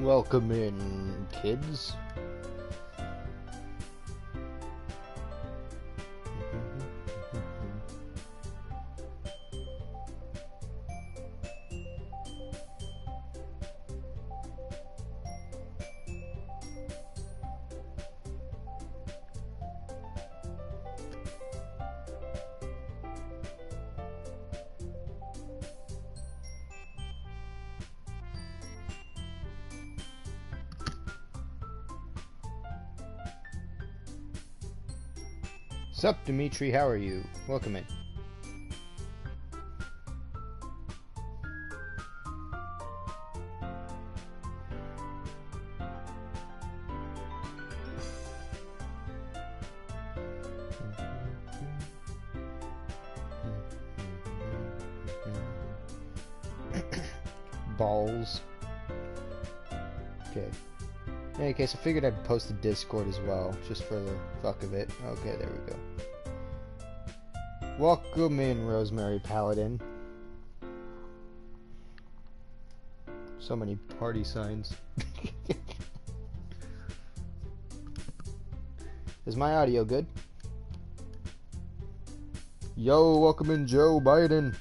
Welcome in, kids. Sup, Dimitri, how are you? Welcome in. Balls. Okay. In any case, I figured I'd post the Discord as well, just for the fuck of it. Okay, there we go. Welcome in, Rosemary Paladin. So many party signs. Is my audio good? Yo, welcome in, Joe Biden.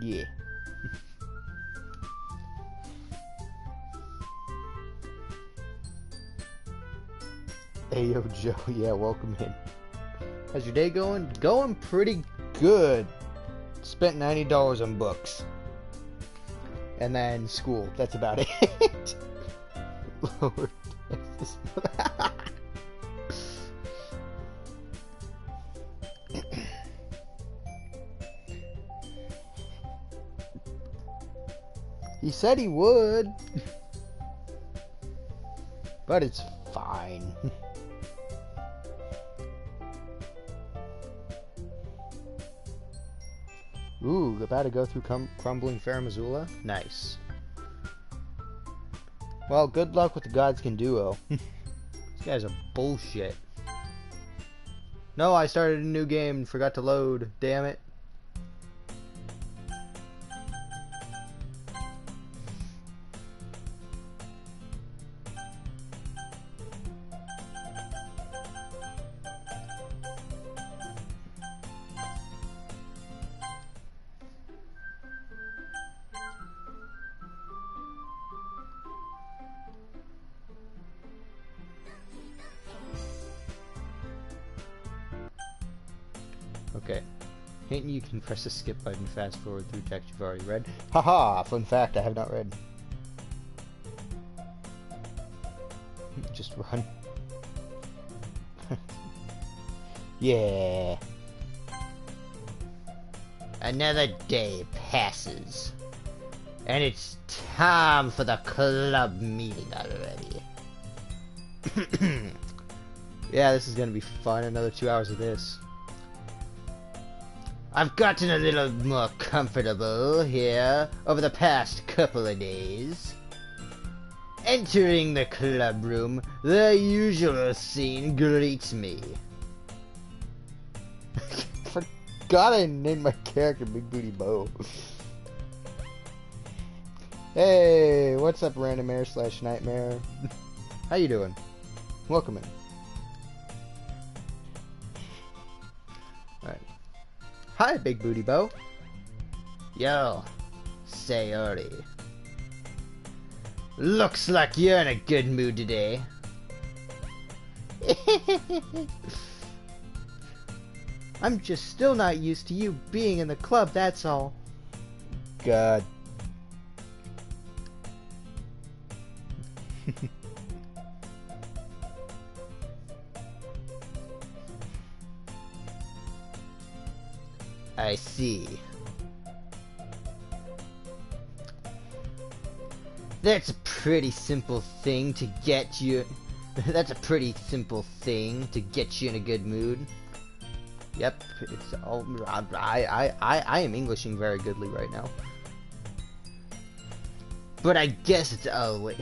Yeah. Hey yo, Joe. Yeah, welcome in. How's your day going? Going pretty good. Spent $90 on books. And then school. That's about it. Lord. He said he would. But it's fine. Ooh, about to go through crumbling Fair Missoula? Nice. Well, good luck with the Godskin duo. These guys are bullshit. No, I started a new game and forgot to load. Damn it. Okay. Hint you can press the skip button fast forward through text you've already read. Haha! Fun fact, I have not read. Just run. Yeah. Another day passes. And it's time for the club meeting already. Yeah, this is gonna be fun. Another 2 hours of this. I've gotten a little more comfortable here over the past couple of days. Entering the club room, the usual scene greets me. Forgot I named my character Big Booty Bo. Hey, what's up, randomair/nightmare? How you doing? Welcome in. Alright. Hi, Big Booty Bo. Yo, Sayori. Looks like you're in a good mood today. I'm just still not used to you being in the club, that's all. God. I see. That's a pretty simple thing to get you. That's a pretty simple thing to get you in a good mood. Yep, it's all. I am Englishing very goodly right now. But I guess it's always.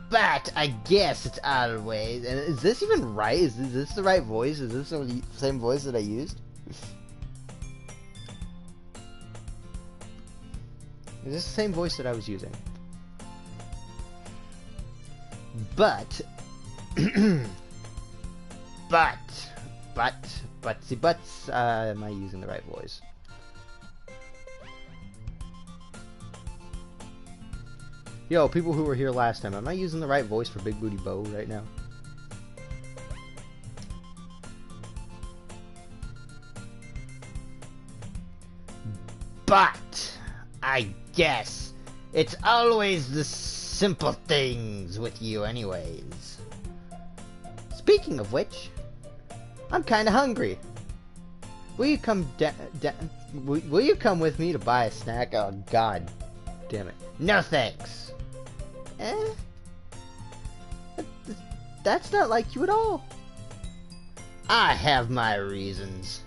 But I guess it's always. And is this even right? Is this the right voice? Is this the same voice that I used? Is this the same voice that I was using? But, butsy butts, am I using the right voice? Yo, people who were here last time, am I using the right voice for Big Booty Bo right now? But, I guess, it's always the simple things with you anyways. Speaking of which, I'm kinda hungry. Will you come will you come with me to buy a snack? Oh, god damn it. No thanks. That's not like you at all. I have my reasons.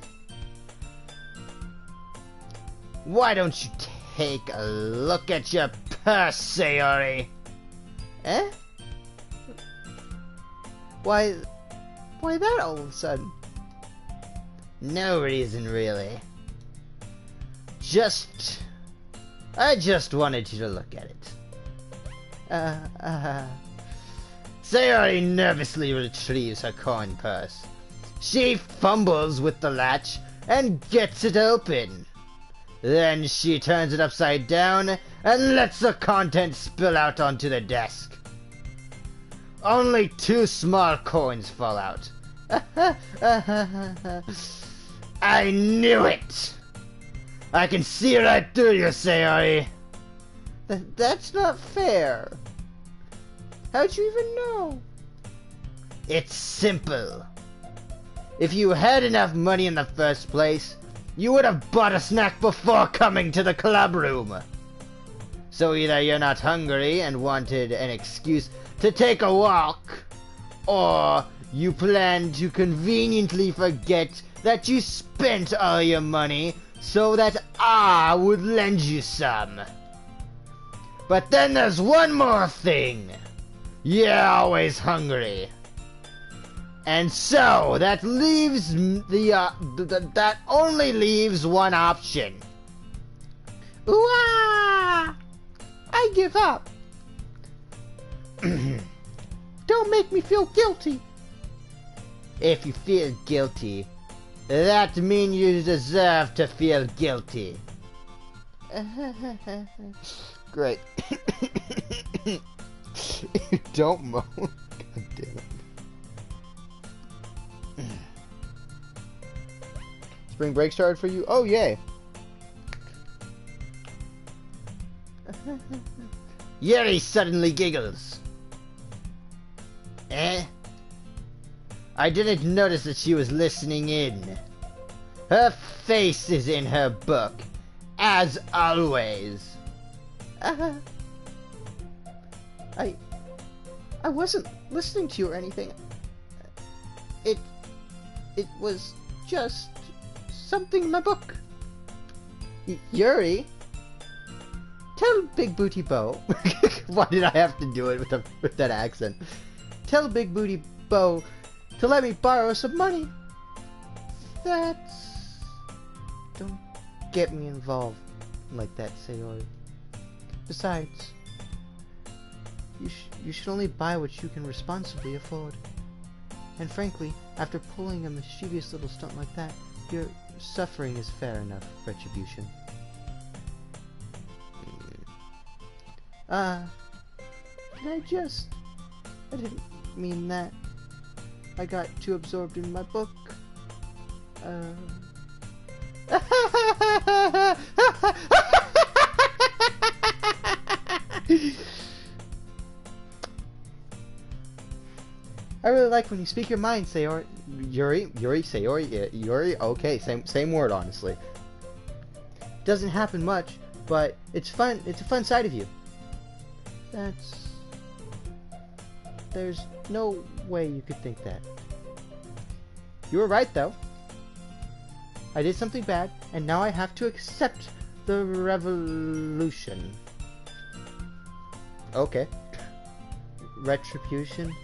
Why don't you take a look at your purse, Sayori? Eh? Why that all of a sudden? No reason, really. I just wanted you to look at it. Sayori nervously retrieves her coin purse. She fumbles with the latch and gets it open. Then she turns it upside down and lets the contents spill out onto the desk. Only 2 small coins fall out. I knew it! I can see right through you, Sayori. That's not fair. How'd you even know? It's simple. If you had enough money in the first place, you would have bought a snack before coming to the club room. So either you're not hungry and wanted an excuse to take a walk, or you plan to conveniently forget that you spent all your money so that I would lend you some. But then there's one more thing. You're always hungry. And so that leaves that only leaves one option. Ooh-ah! I give up. Don't make me feel guilty. If you feel guilty, that means you deserve to feel guilty. Great. Don't moan. God damn it. Spring break started for you? Oh, yay. Yuri suddenly giggles. Eh? I didn't notice that she was listening in. Her face is in her book, as always. I wasn't listening to you or anything. It was just something in my book. Yuri, tell Big Booty Bo. Why did I have to do it with that accent? Tell Big Booty Bo to let me borrow some money. Don't get me involved like that, Sayori. Besides, you should only buy what you can responsibly afford. And frankly, after pulling a mischievous little stunt like that, your suffering is fair enough retribution. I didn't mean that. I got too absorbed in my book. I really like when you speak your mind, Sayori. Yuri. Okay, same word, honestly. Doesn't happen much, but it's fun. It's a fun side of you. There's no way you could think that. You were right, though. I did something bad, and now I have to accept the revolution. Okay. Retribution.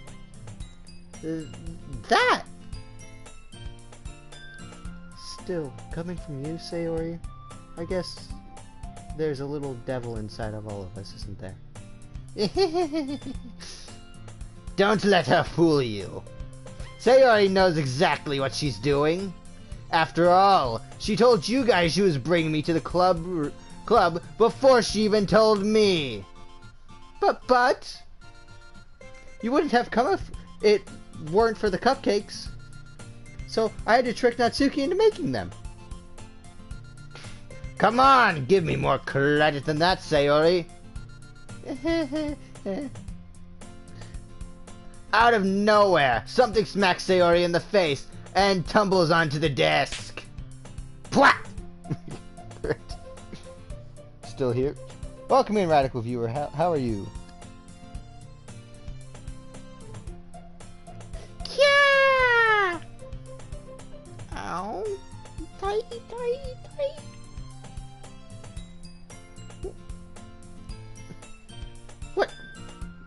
That! Still, coming from you, Sayori, I guess there's a little devil inside of all of us, isn't there? Don't let her fool you. Sayori knows exactly what she's doing. After all, she told you guys she was bringing me to the club before she even told me. But you wouldn't have come if it weren't for the cupcakes. So I had to trick Natsuki into making them. Come on, give me more credit than that, Sayori. Out of nowhere, something smacks Sayori in the face and tumbles onto the desk. Pwah! Still here? Welcome in, Radical Viewer. How are you? Yeah! Ow. Tight.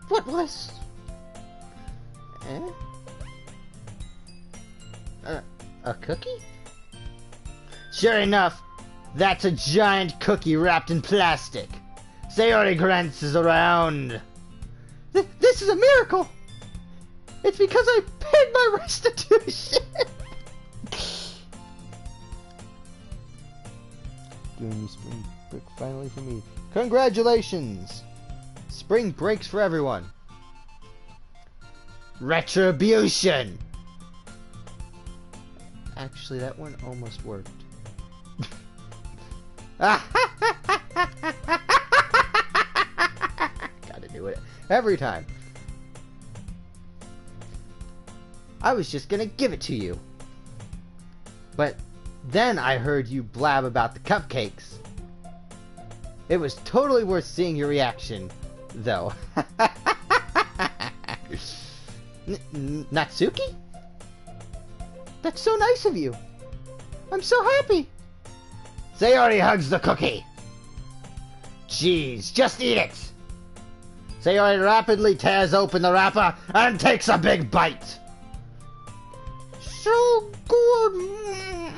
What was? A cookie? Sure enough, that's a giant cookie wrapped in plastic. Sayori glances around. This is a miracle! It's because I paid my restitution! Doing the spring break finally for me. Congratulations! Spring breaks for everyone. Retribution! Actually, that one almost worked. Gotta do it every time. I was just gonna give it to you. But then I heard you blab about the cupcakes. It was totally worth seeing your reaction, though. Natsuki? That's so nice of you. I'm so happy. Sayori hugs the cookie. Jeez, just eat it. Sayori rapidly tears open the wrapper and takes a big bite. So good.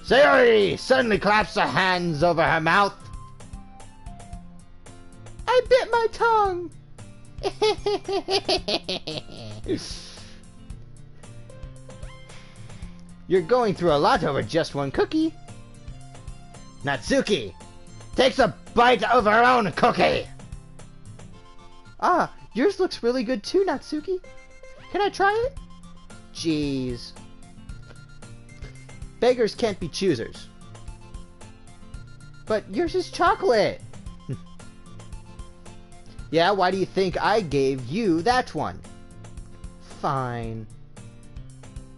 Sayori suddenly claps her hands over her mouth. I bit my tongue. You're going through a lot over just one cookie. Natsuki takes a bite of her own cookie. Ah, yours looks really good too, Natsuki. Can I try it? Jeez. Beggars can't be choosers. But yours is chocolate. Yeah, why do you think I gave you that one? Fine.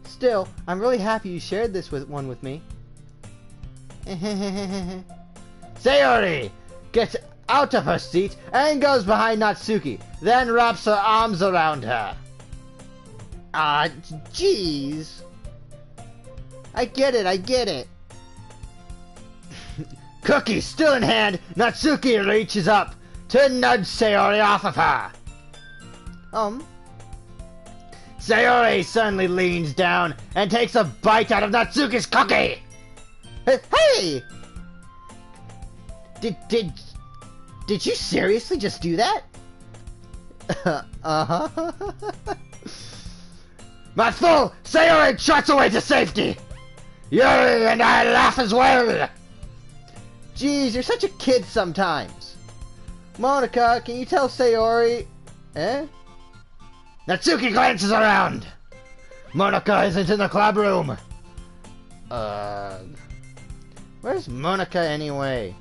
Still, I'm really happy you shared this one with me. Sayori gets out of her seat and goes behind Natsuki, then wraps her arms around her. Ah, jeez. I get it. Cookie still in hand, Natsuki reaches up to nudge Sayori off of her. Sayori suddenly leans down and takes a bite out of Natsuki's cookie. Hey! Did you seriously just do that? Uh-huh. My fool! Sayori trots away to safety! Yuri and I laugh as well! Jeez, you're such a kid sometimes. Monica, can you tell Sayori... Natsuki glances around! Monica isn't in the club room! Where's Monica anyway?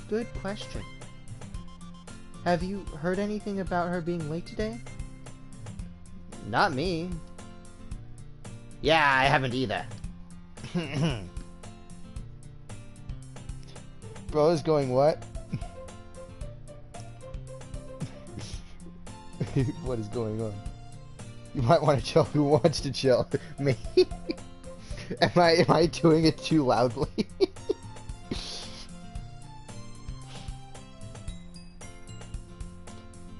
Good question. Have you heard anything about her being late today? Not me. Yeah, I haven't either. Bro is going what? What is going on? You might want to chill. Who wants to chill? Me? Am I doing it too loudly?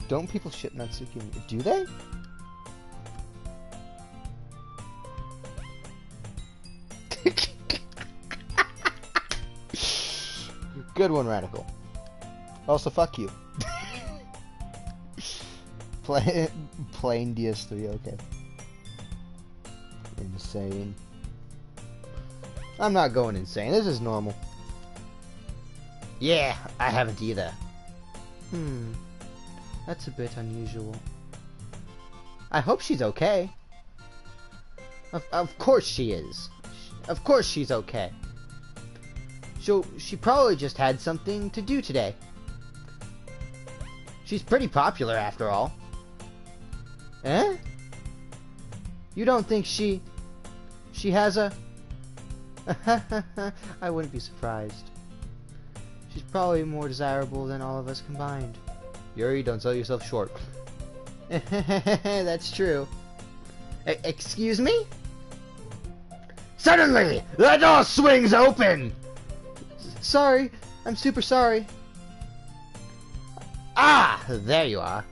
Don't people ship Natsuki? Do they? Good one, Radical. Also, fuck you. Plain DS3, okay. Insane. I'm not going insane. This is normal. Yeah, I haven't either. That's a bit unusual. I hope she's okay. Of course she is. Of course she's okay. She probably just had something to do today. She's pretty popular after all. Eh? You don't think she has a... I wouldn't be surprised. She's probably more desirable than all of us combined. Yuri, don't sell yourself short. That's true. Excuse me? Suddenly, the door swings open! Sorry, I'm super sorry. Ah, there you are.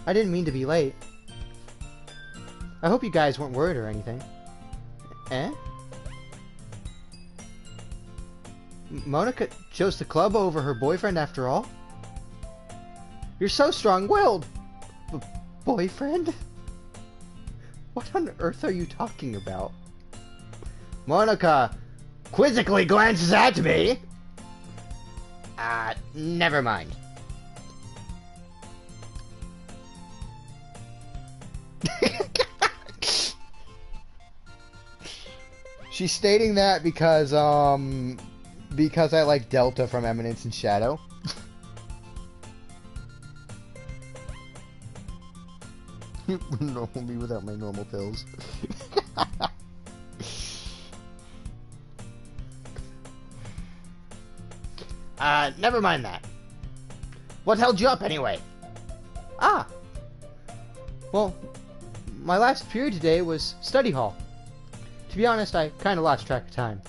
I didn't mean to be late. I hope you guys weren't worried or anything. Eh? Monica chose the club over her boyfriend after all? You're so strong-willed! Boyfriend? What on earth are you talking about? Monica quizzically glances at me. Never mind. She's stating that because I like Delta from Eminence and Shadow. Normal me without my normal pills. Never mind that. What held you up anyway? Ah! Well, my last period today was study hall. To be honest, I kinda lost track of time.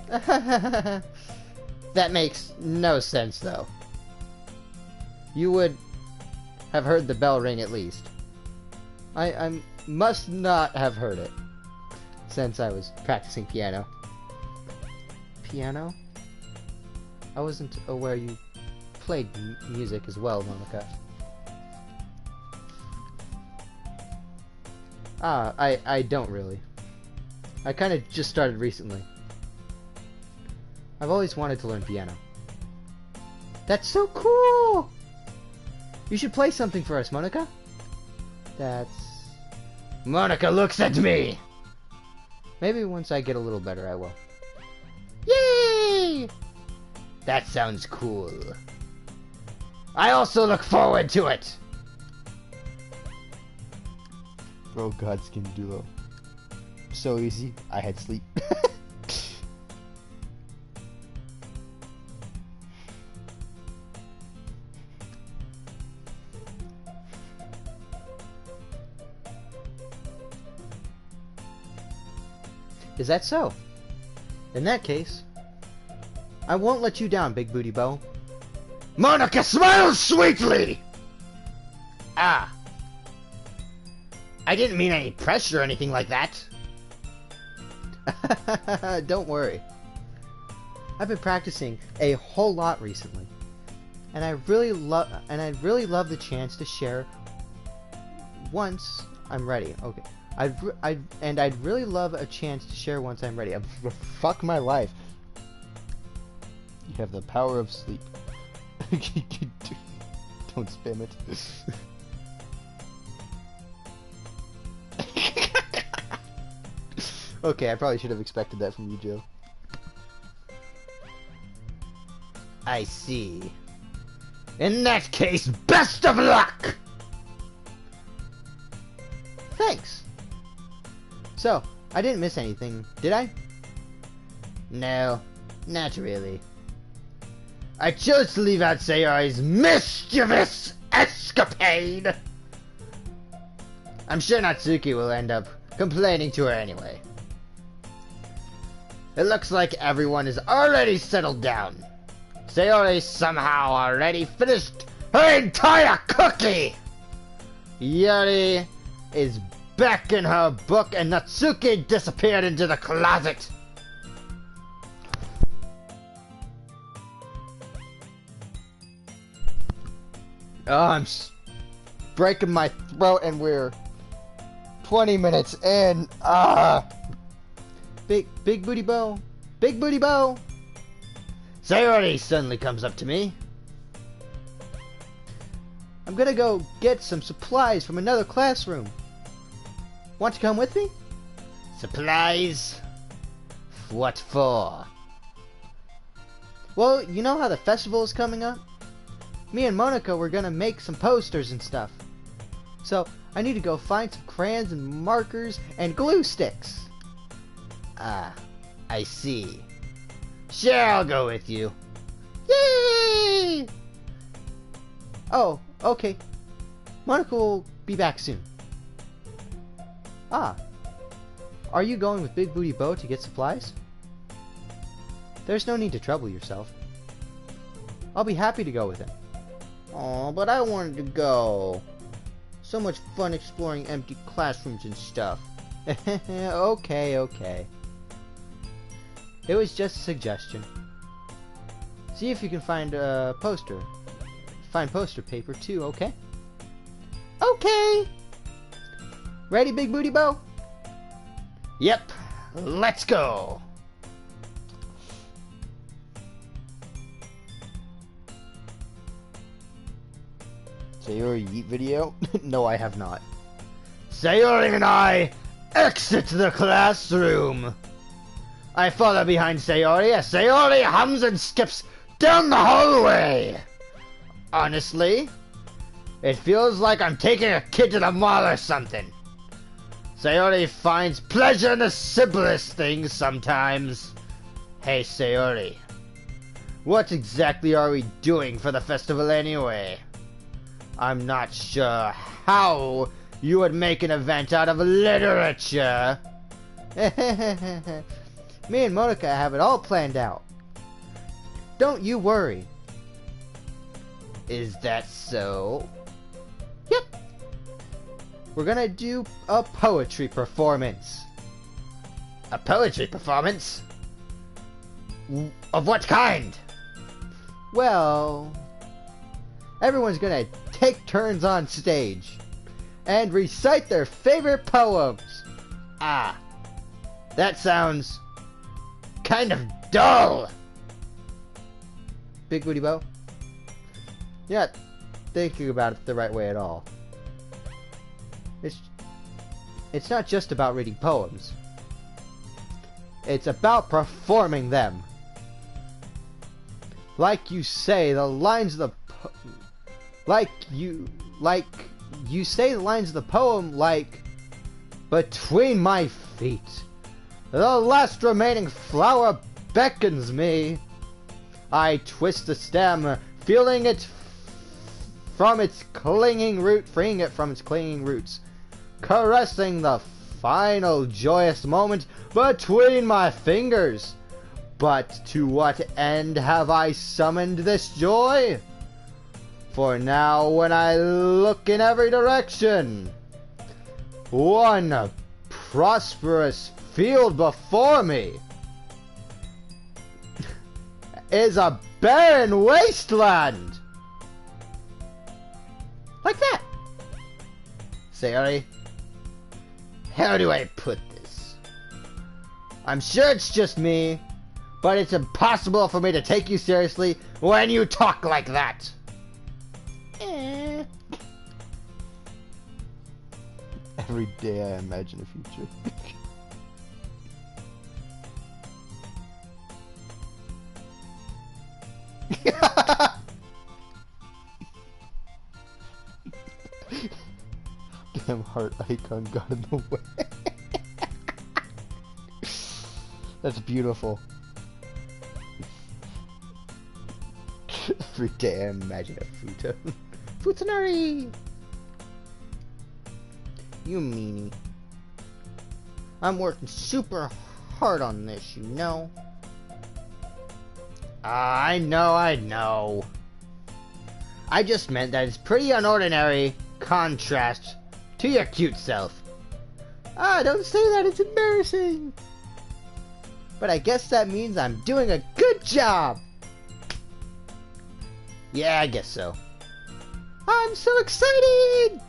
That makes no sense, though. You would have heard the bell ring at least. I must not have heard it, since I was practicing piano. Piano? I wasn't aware you played music as well, Monica. I don't really. I kinda just started recently. I've always wanted to learn piano. That's so cool! You should play something for us, Monica. That's... Monica looks at me! Maybe once I get a little better, I will. Yay! That sounds cool. I also look forward to it! Oh god, Skin Duo. So easy, I had sleep. Is that so? In that case, I won't let you down, Big Booty Bow. Monica smiles sweetly! Ah. I didn't mean any pressure or anything like that. Don't worry. I've been practicing a whole lot recently, and I'd really love the chance to share once I'm ready. Okay. I'd really love a chance to share once I'm ready. Fuck my life. You have the power of sleep. Don't spam it. Okay, I probably should have expected that from you, Joe. I see. In that case, best of luck! Thanks. So, I didn't miss anything, did I? No, not really. I chose to leave out Sayori's mischievous escapade! I'm sure Natsuki will end up complaining to her anyway. It looks like everyone is already settled down. Sayori somehow already finished her entire cookie! Yuri is back in her book and Natsuki disappeared into the closet. Oh, breaking my throat, and we're 20 minutes in. Big booty bow. Big booty bow. Sayori suddenly comes up to me. I'm gonna go get some supplies from another classroom. Want to come with me? Supplies? What for? Well, you know how the festival is coming up? Me and Monica were gonna make some posters and stuff. So, I need to go find some crayons and markers and glue sticks. Ah, I see. Sure, I'll go with you. Yay! Oh, okay. Monica will be back soon. Ah. Are you going with Big Booty Bo to get supplies? There's no need to trouble yourself. I'll be happy to go with him. Aw, but I wanted to go. So much fun exploring empty classrooms and stuff. Okay. It was just a suggestion. See if you can find a poster. Find poster paper too, okay? Okay! Ready, Big Booty Bo? Yep, let's go! Sayori Yeet video? No, I have not. Sayori and I exit the classroom! I follow behind Sayori as Sayori hums and skips down the hallway! Honestly, it feels like I'm taking a kid to the mall or something. Sayori finds pleasure in the simplest things sometimes. Hey Sayori, what exactly are we doing for the festival anyway? I'm not sure how you would make an event out of literature. Me and Monica have it all planned out. Don't you worry. Is that so? Yep. We're gonna do a poetry performance. A poetry performance? Of what kind? Well, everyone's gonna take turns on stage and recite their favorite poems. Ah, that sounds kind of dull. Big Booty Bo? You're not thinking about it the right way at all. It's not just about reading poems. It's about performing them. Like you say the lines of the you say the lines of the poem like, between my feet the last remaining flower beckons me. I twist the stem, feeling it from its clinging root, freeing it from its clinging roots, caressing the final joyous moment between my fingers. But to what end have I summoned this joy? For now when I look in every direction, one prosperous field before me is a barren wasteland. Like that. Sayori, how do I put this? I'm sure it's just me, but it's impossible for me to take you seriously when you talk like that. Every day I imagine a future. Damn heart icon got in the way. That's beautiful. Every day I imagine a futo. Futanari! You meanie. I'm working super hard on this, you know. I know. I just meant that it's pretty unordinary contrast to your cute self. Ah, don't say that, it's embarrassing. But I guess that means I'm doing a good job. Yeah, I guess so. I'm so excited!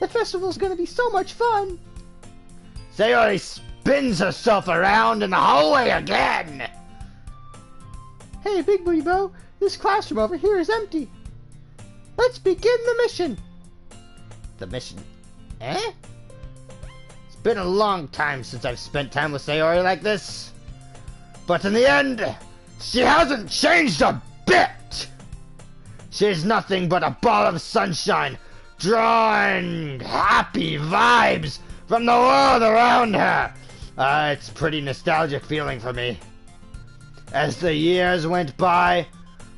The festival's gonna be so much fun! Sayori spins herself around in the hallway again! Hey, Big Booty Bo, this classroom over here is empty. Let's begin the mission! The mission? Eh? It's been a long time since I've spent time with Sayori like this. But in the end, she hasn't changed a bit! She's nothing but a ball of sunshine, drawing happy vibes from the world around her. It's a pretty nostalgic feeling for me. As the years went by,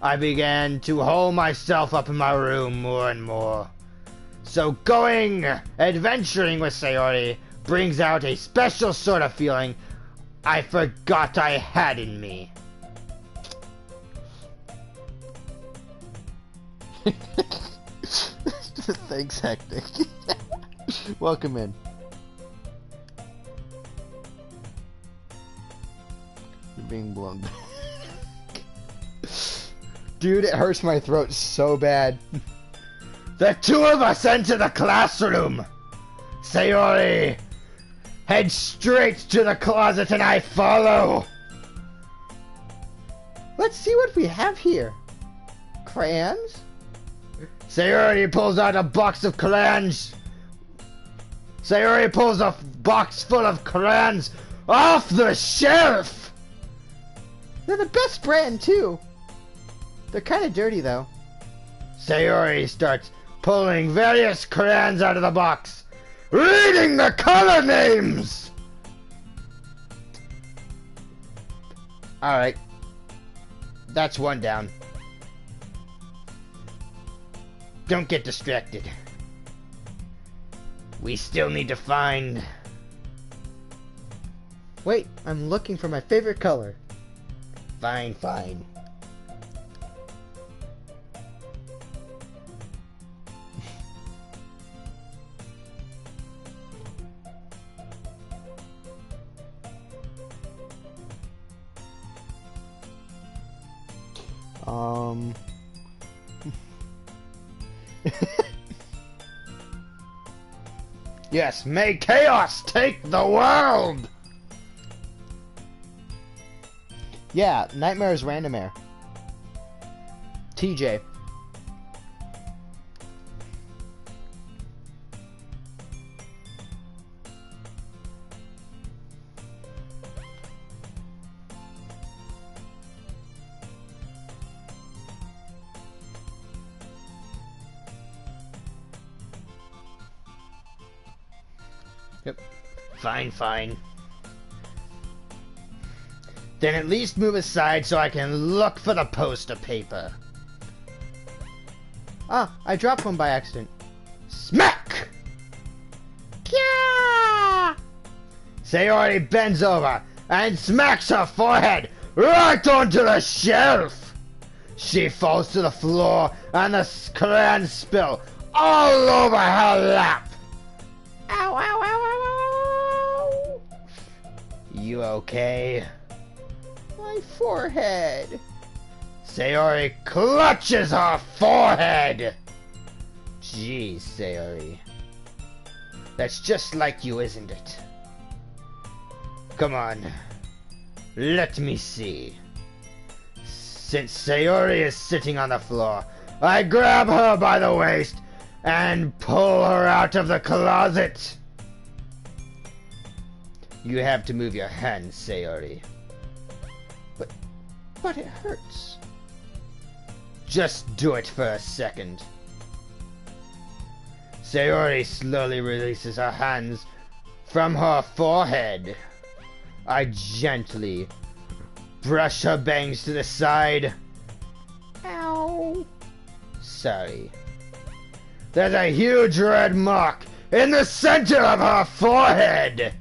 I began to hole myself up in my room more and more. So going adventuring with Sayori brings out a special sort of feeling I forgot I had in me. Thanks, Hectic. Welcome in. You're being blown back. Dude, it hurts my throat so bad. The two of us enter the classroom. Sayori heads straight to the closet and I follow. Let's see what we have here. Crayons? Sayori pulls out a box of crayons. Sayori pulls a box full of crayons off the shelf. They're the best brand too. They're kind of dirty though. Sayori starts pulling various crayons out of the box, reading the color names. Alright. That's one down. Don't get distracted. We still need to find... Wait, I'm looking for my favorite color. Fine, fine. Yes, may chaos take the world! Yeah, Nightmare is random air. TJ. Yep. Fine, fine. Then at least move aside so I can look for the poster paper. Ah, I dropped one by accident. Smack! Kya! Sayori bends over and smacks her forehead right onto the shelf. She falls to the floor and the crayons spill all over her lap. Ow, ow, ow, ow, ow, ow. You okay? My forehead. Sayori clutches her forehead. Jeez, Sayori. That's just like you, isn't it? Come on. Let me see. Since Sayori is sitting on the floor, I grab her by the waist and pull her out of the closet. You have to move your hands, Sayori. But it hurts. Just do it for a second. Sayori slowly releases her hands from her forehead. I gently brush her bangs to the side. Ow. Sorry. There's a huge red mark in the center of her forehead.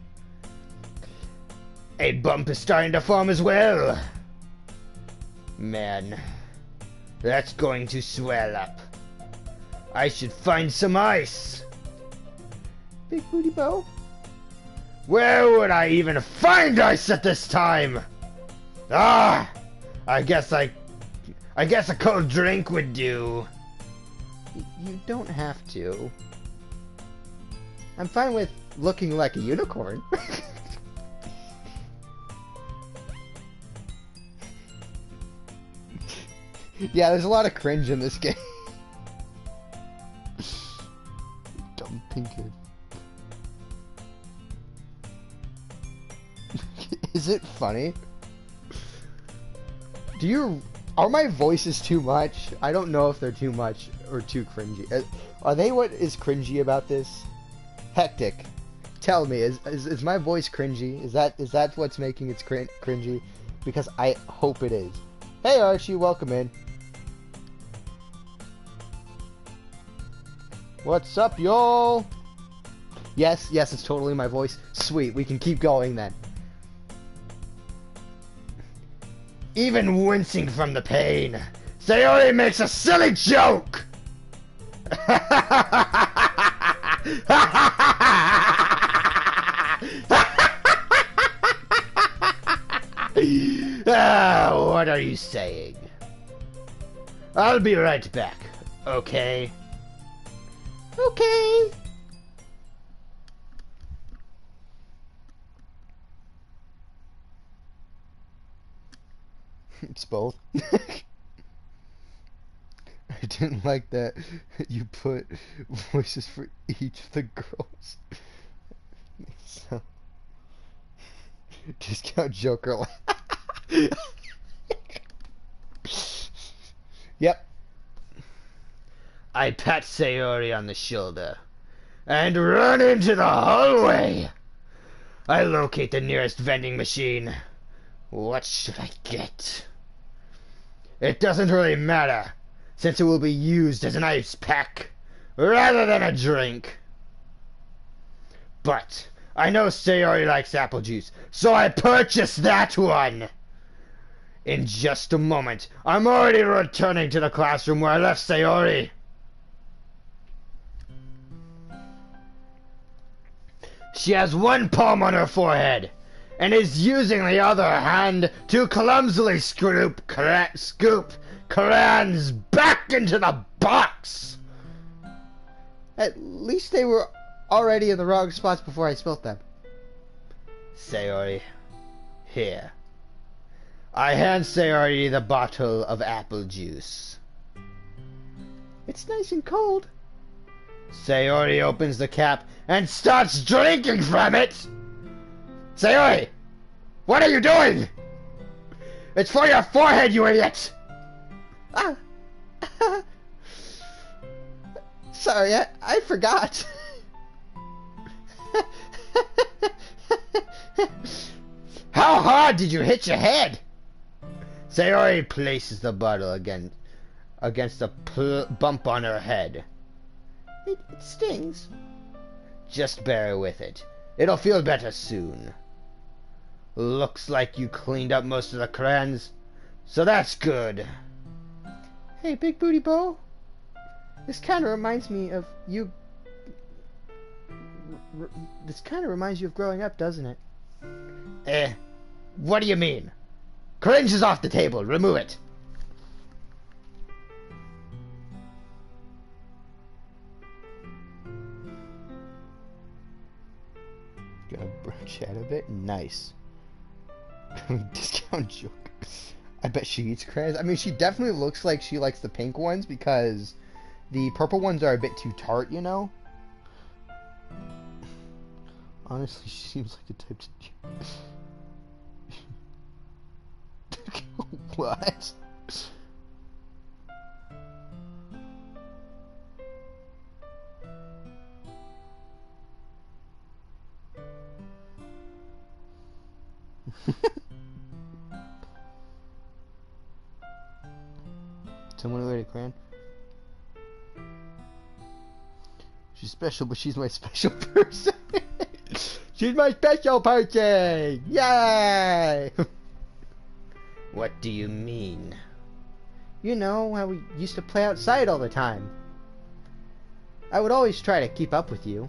A bump is starting to form as well. Man, that's going to swell up. I should find some ice. Big Booty Bo? Where would I even find ice at this time? Ah, I guess a cold drink would do. You don't have to. I'm fine with looking like a unicorn. Yeah, there's a lot of cringe in this game. Dumb pinkhead. Is it funny? Are my voices too much? I don't know if they're too much or too cringy. Are they what is cringy about this? Hectic. Tell me, is my voice cringy? Is that what's making it cringy? Because I hope it is. Hey Archie, welcome in. What's up, y'all? Yes, it's totally my voice. Sweet, we can keep going then. Even wincing from the pain, Sayori makes a silly joke! What are you saying? I'll be right back, okay? Okay. It's both. I didn't like that you put voices for each of the girls. So, discount Joker. Yep. I pat Sayori on the shoulder and run into the hallway. I locate the nearest vending machine. What should I get? It doesn't really matter, since it will be used as an ice pack rather than a drink. But I know Sayori likes apple juice, so I purchase that one. In just a moment, I'm already returning to the classroom where I left Sayori. She has one palm on her forehead, and is using the other hand to clumsily scoop crayons back into the box. At least they were already in the wrong spots before I spilt them. Sayori, here. I hand Sayori the bottle of apple juice. It's nice and cold. Sayori opens the cap and starts drinking from it. Sayori, what are you doing? It's for your forehead, you idiot! Ah. Sorry, I forgot. How hard did you hit your head? Sayori places the bottle against a bump on her head. It stings. Just bear with it. It'll feel better soon. Looks like you cleaned up most of the crayons, so that's good. Hey, Big Booty Bo. This kind of reminds me of you. This kind of reminds you of growing up, doesn't it? What do you mean? Cringe is off the table. Remove it. Gonna branch out a bit. Nice. Discount joke. I bet she eats crayons. I mean, she definitely looks like she likes the pink ones because the purple ones are a bit too tart, you know? Honestly, she seems like the type to... What? Someone who ate a crayon? She's special, but she's my special person. She's my special person! Yay! What do you mean? You know how we used to play outside all the time. I would always try to keep up with you.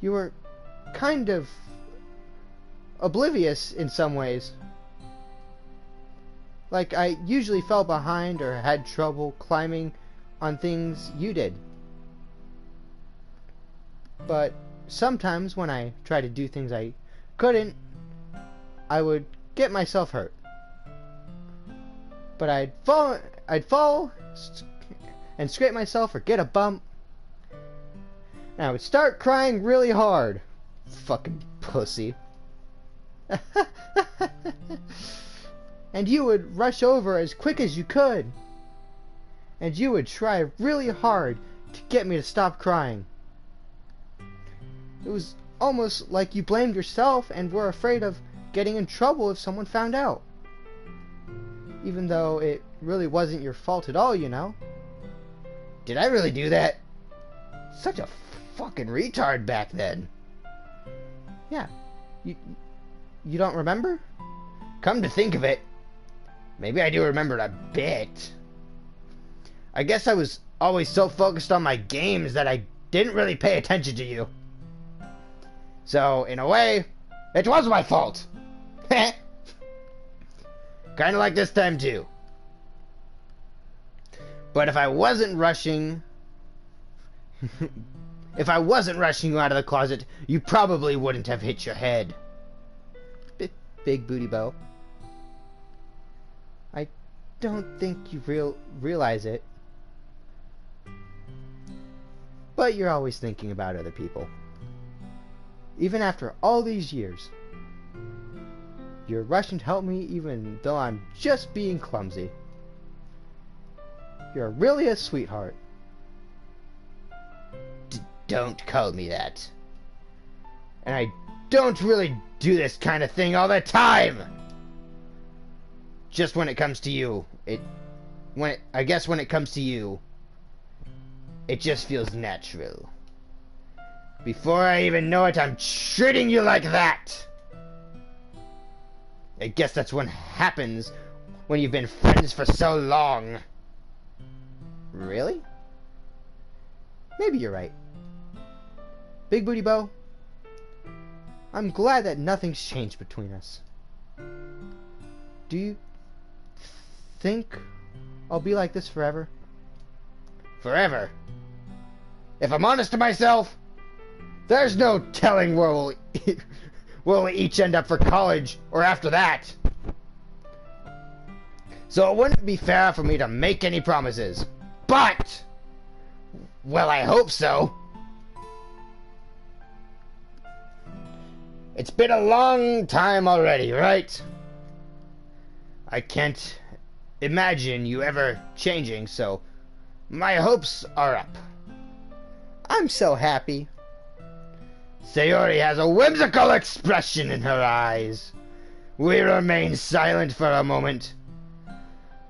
You were kind of oblivious in some ways. Like, I usually fell behind or had trouble climbing on things you did. But sometimes when I tried to do things I couldn't, I would get myself hurt. But I'd fall and scrape myself or get a bump, and I would start crying really hard. Fucking pussy. And you would rush over as quick as you could. And you would try really hard to get me to stop crying. It was almost like you blamed yourself and were afraid of getting in trouble if someone found out. Even though it really wasn't your fault at all, you know. Did I really do that? Such a fucking retard back then. Yeah. You don't remember? Come to think of it, maybe I do remember it a bit. I guess I was always so focused on my games that I didn't really pay attention to you. So, in a way, it was my fault. Kinda like this time too. But if I wasn't rushing... if I wasn't rushing you out of the closet, you probably wouldn't have hit your head. Big booty bow. I don't think you realize it. But you're always thinking about other people. Even after all these years. You're rushing to help me even though I'm just being clumsy. You're really a sweetheart. Don't call me that. And I don't really do this kind of thing all the time. Just when it comes to you. I guess when it comes to you, it just feels natural. Before I even know it, I'm treating you like that. I guess that's what happens when you've been friends for so long. Really? Maybe you're right. Big Booty Bow, I'm glad that nothing's changed between us. Do you think I'll be like this forever? Forever? If I'm honest to myself, there's no telling where we'll each end up for college or after that. So it wouldn't be fair for me to make any promises. But, well, I hope so. It's been a long time already, right? I can't imagine you ever changing, so my hopes are up. I'm so happy. Sayori has a whimsical expression in her eyes. We remain silent for a moment.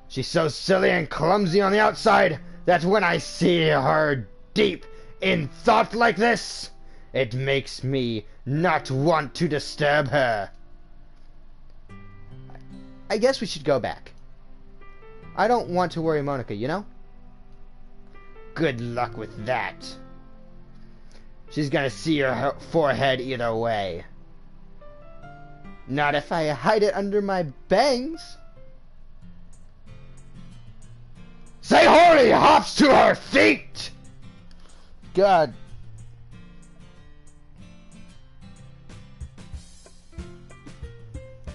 She's so silly and clumsy on the outside that when I see her deep in thought like this, it makes me not want to disturb her. I guess we should go back. I don't want to worry Monica, you know? Good luck with that. She's gonna see her forehead either way. Not if I hide it under my bangs. Sayori hops to her feet! God.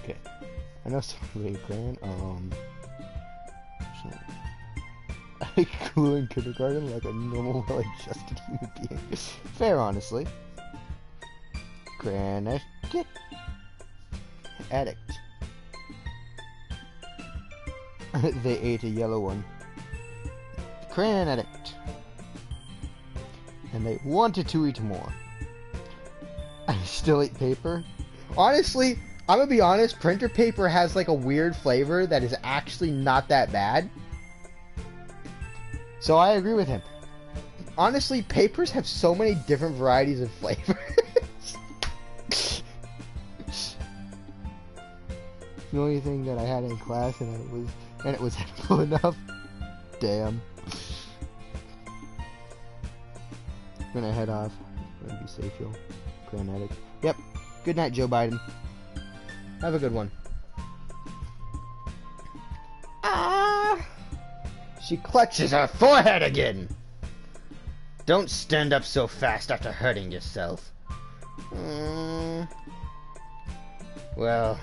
Okay. I know something grand. I grew in kindergarten like a normal, well-adjusted human being. Fair, honestly. Grand addict. They ate a yellow one. Crayon addict. And they wanted to eat more. I still eat paper. Honestly, I'm gonna be honest, printer paper has like a weird flavor that is actually not that bad. So I agree with him. Honestly, papers have so many different varieties of flavors. The only thing that I had in class and it was edible enough. Damn. I'm gonna head off. I'm gonna be safe, yo. Grand addict. Yep. Good night, Joe Biden. Have a good one. She clutches her forehead again. Don't stand up so fast after hurting yourself. Well,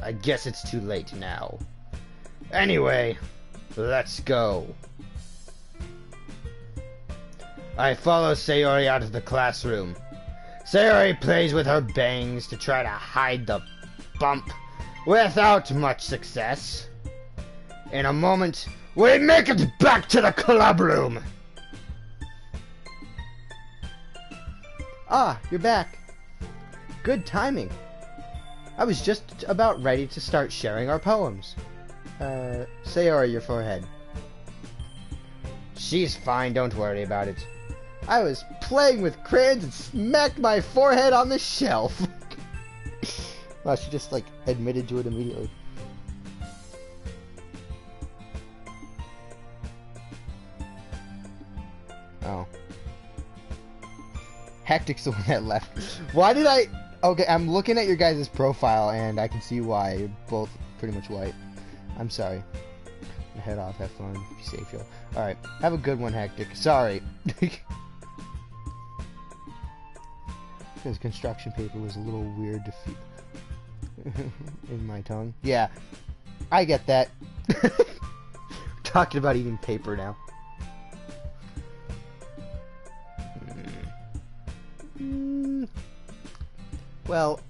I guess it's too late now. Anyway, let's go. I follow Sayori out of the classroom. Sayori plays with her bangs to try to hide the bump, without much success. In a moment, we make it back to the club room. Ah, you're back. Good timing. I was just about ready to start sharing our poems. Sayori, your forehead. She's fine, don't worry about it. I was playing with crayons and smacked my forehead on the shelf. Wow, she just, like, admitted to it immediately. Oh. Hectic's the one that left. Why did I... Okay, I'm looking at your guys' profile, and I can see why. You're both pretty much white. I'm sorry. Head off, have fun, be safe, yo. Alright, have a good one, Hectic. Sorry. Because construction paper was a little weird to feel in my tongue. Yeah, I get that. Talking about eating paper now. Well,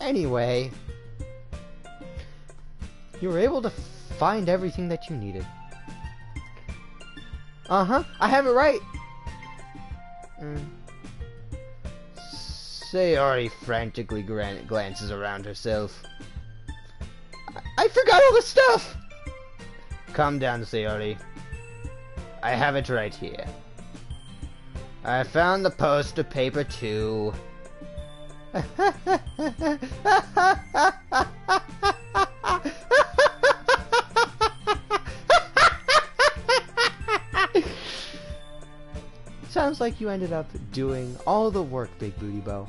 anyway, you were able to find everything that you needed. Uh-huh, I have it right. Sayori frantically glances around herself. I forgot all the stuff! Calm down, Sayori. I have it right here. I found the poster paper too. Sounds like you ended up doing all the work, Big Booty Bow.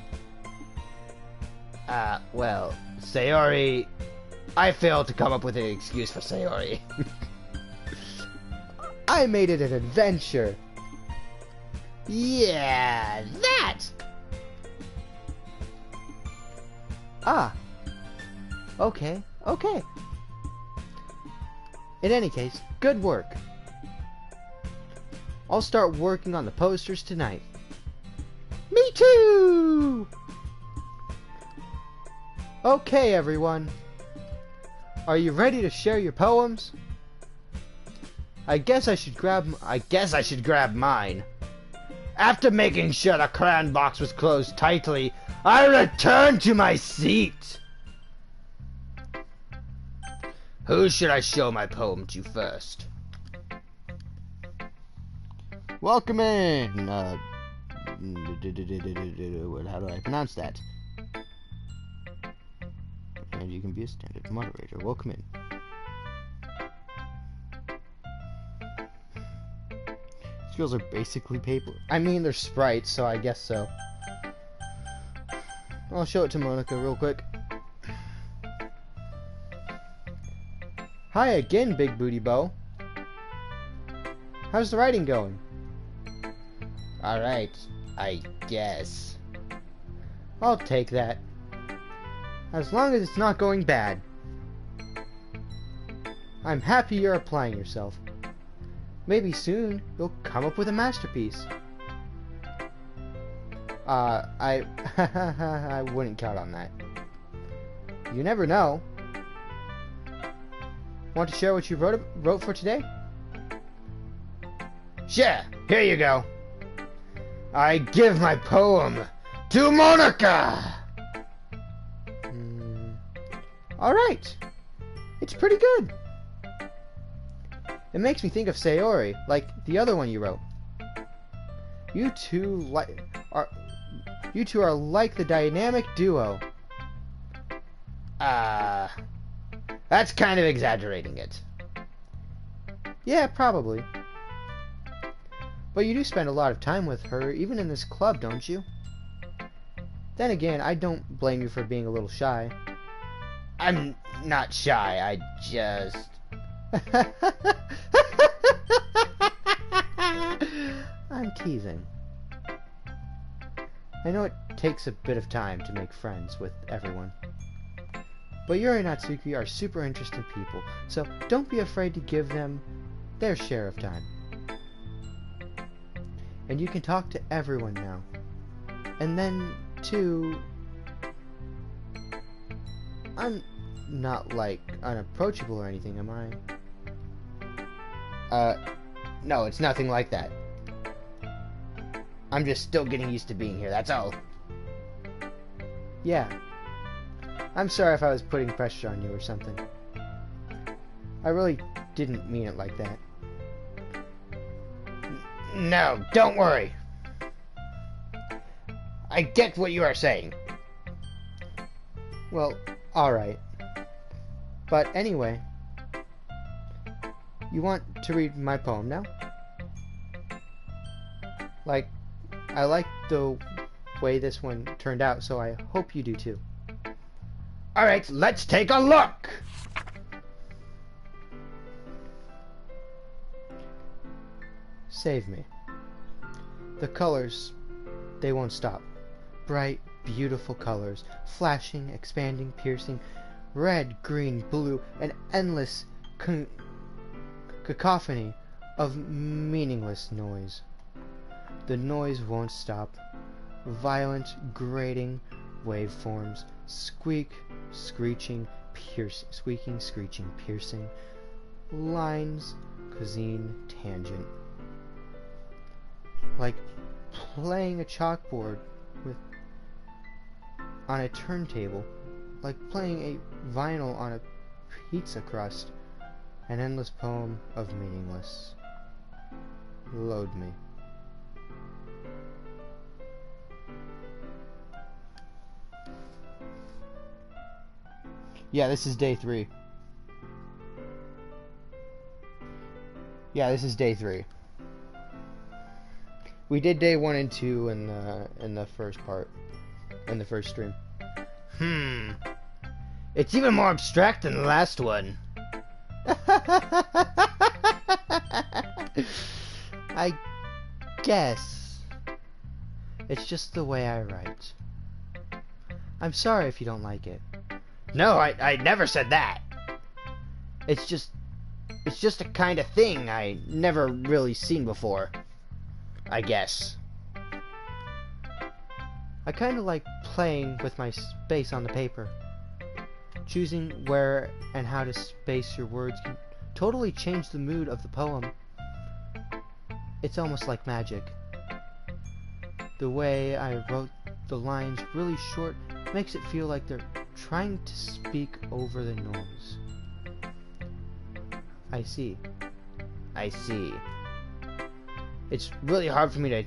Well, Sayori... I failed to come up with an excuse for Sayori. I made it an adventure. Yeah, that! Ah. Okay, okay. In any case, good work. I'll start working on the posters tonight. Me too! Okay, everyone. Are you ready to share your poems? I guess I should grab mine. After making sure the crayon box was closed tightly, I returned to my seat. Who should I show my poem to first? Welcome in. How do I pronounce that? And you can be a standard moderator. Welcome in. Skills are basically paper. I mean, they're sprites, so I guess so. I'll show it to Monica real quick. Hi again, Big Booty Bow. How's the writing going? Alright, I guess. I'll take that. As long as it's not going bad. I'm happy you're applying yourself. Maybe soon you'll come up with a masterpiece. I wouldn't count on that. You never know. Want to share what you wrote for today? Sure, here you go. I give my poem to Monica! Alright. It's pretty good. It makes me think of Sayori, like the other one you wrote. You two are like the dynamic duo. That's kind of exaggerating it. Yeah, probably. But you do spend a lot of time with her, even in this club, don't you? Then again, I don't blame you for being a little shy. I'm not shy, I just... I'm teasing. I know it takes a bit of time to make friends with everyone. But Yuri and Natsuki are super interesting people, so don't be afraid to give them their share of time. And you can talk to everyone now. And then, too, I'm not, like, unapproachable or anything, am I? No, it's nothing like that. I'm just still getting used to being here, that's all. Yeah. I'm sorry if I was putting pressure on you or something. I really didn't mean it like that. No, don't worry. I get what you are saying. Well, alright. But anyway, you want to read my poem now? Like, I like the way this one turned out, so I hope you do too. Alright, let's take a look! Save me. The colors, they won't stop. Bright, beautiful colors, flashing, expanding, piercing, red, green, blue, an endless cacophony of meaningless noise. The noise won't stop. Violent, grating waveforms, squeak, screeching, piercing, squeaking, screeching, piercing, lines, cuisine, tangent. Like playing a chalkboard on a turntable, like playing a vinyl on a pizza crust, an endless poem of meaningless. Load me. Yeah, this is day 3. Yeah, this is day 3. We did day 1 and 2 in the first part, in the first stream. It's even more abstract than the last one. I guess. It's just the way I write. I'm sorry if you don't like it. No, I never said that. It's just a kind of thing I never really seen before, I guess. I kind of like playing with my space on the paper. Choosing where and how to space your words can totally change the mood of the poem. It's almost like magic. The way I wrote the lines really short makes it feel like they're trying to speak over the noise. I see. I see. It's really hard for me to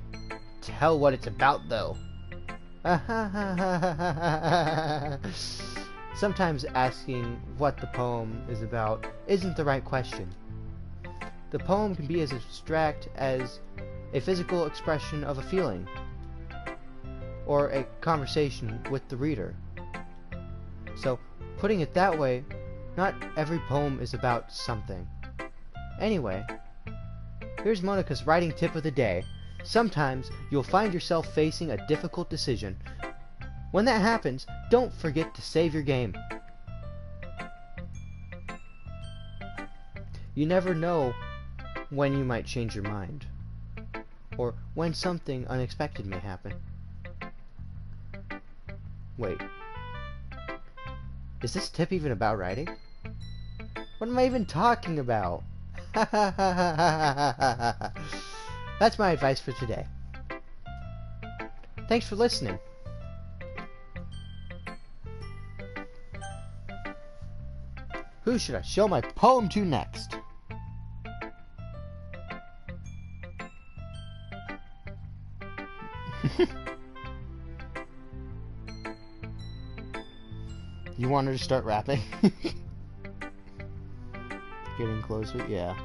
tell what it's about, though. Sometimes asking what the poem is about isn't the right question. The poem can be as abstract as a physical expression of a feeling, or a conversation with the reader. So, putting it that way, not every poem is about something. Anyway, here's Monica's writing tip of the day. Sometimes you'll find yourself facing a difficult decision. When that happens, don't forget to save your game. You never know when you might change your mind, or when something unexpected may happen. Wait. Is this tip even about writing? What am I even talking about? That's my advice for today. Thanks for listening. Who should I show my poem to next? You want her to start rapping? Getting closer? Yeah.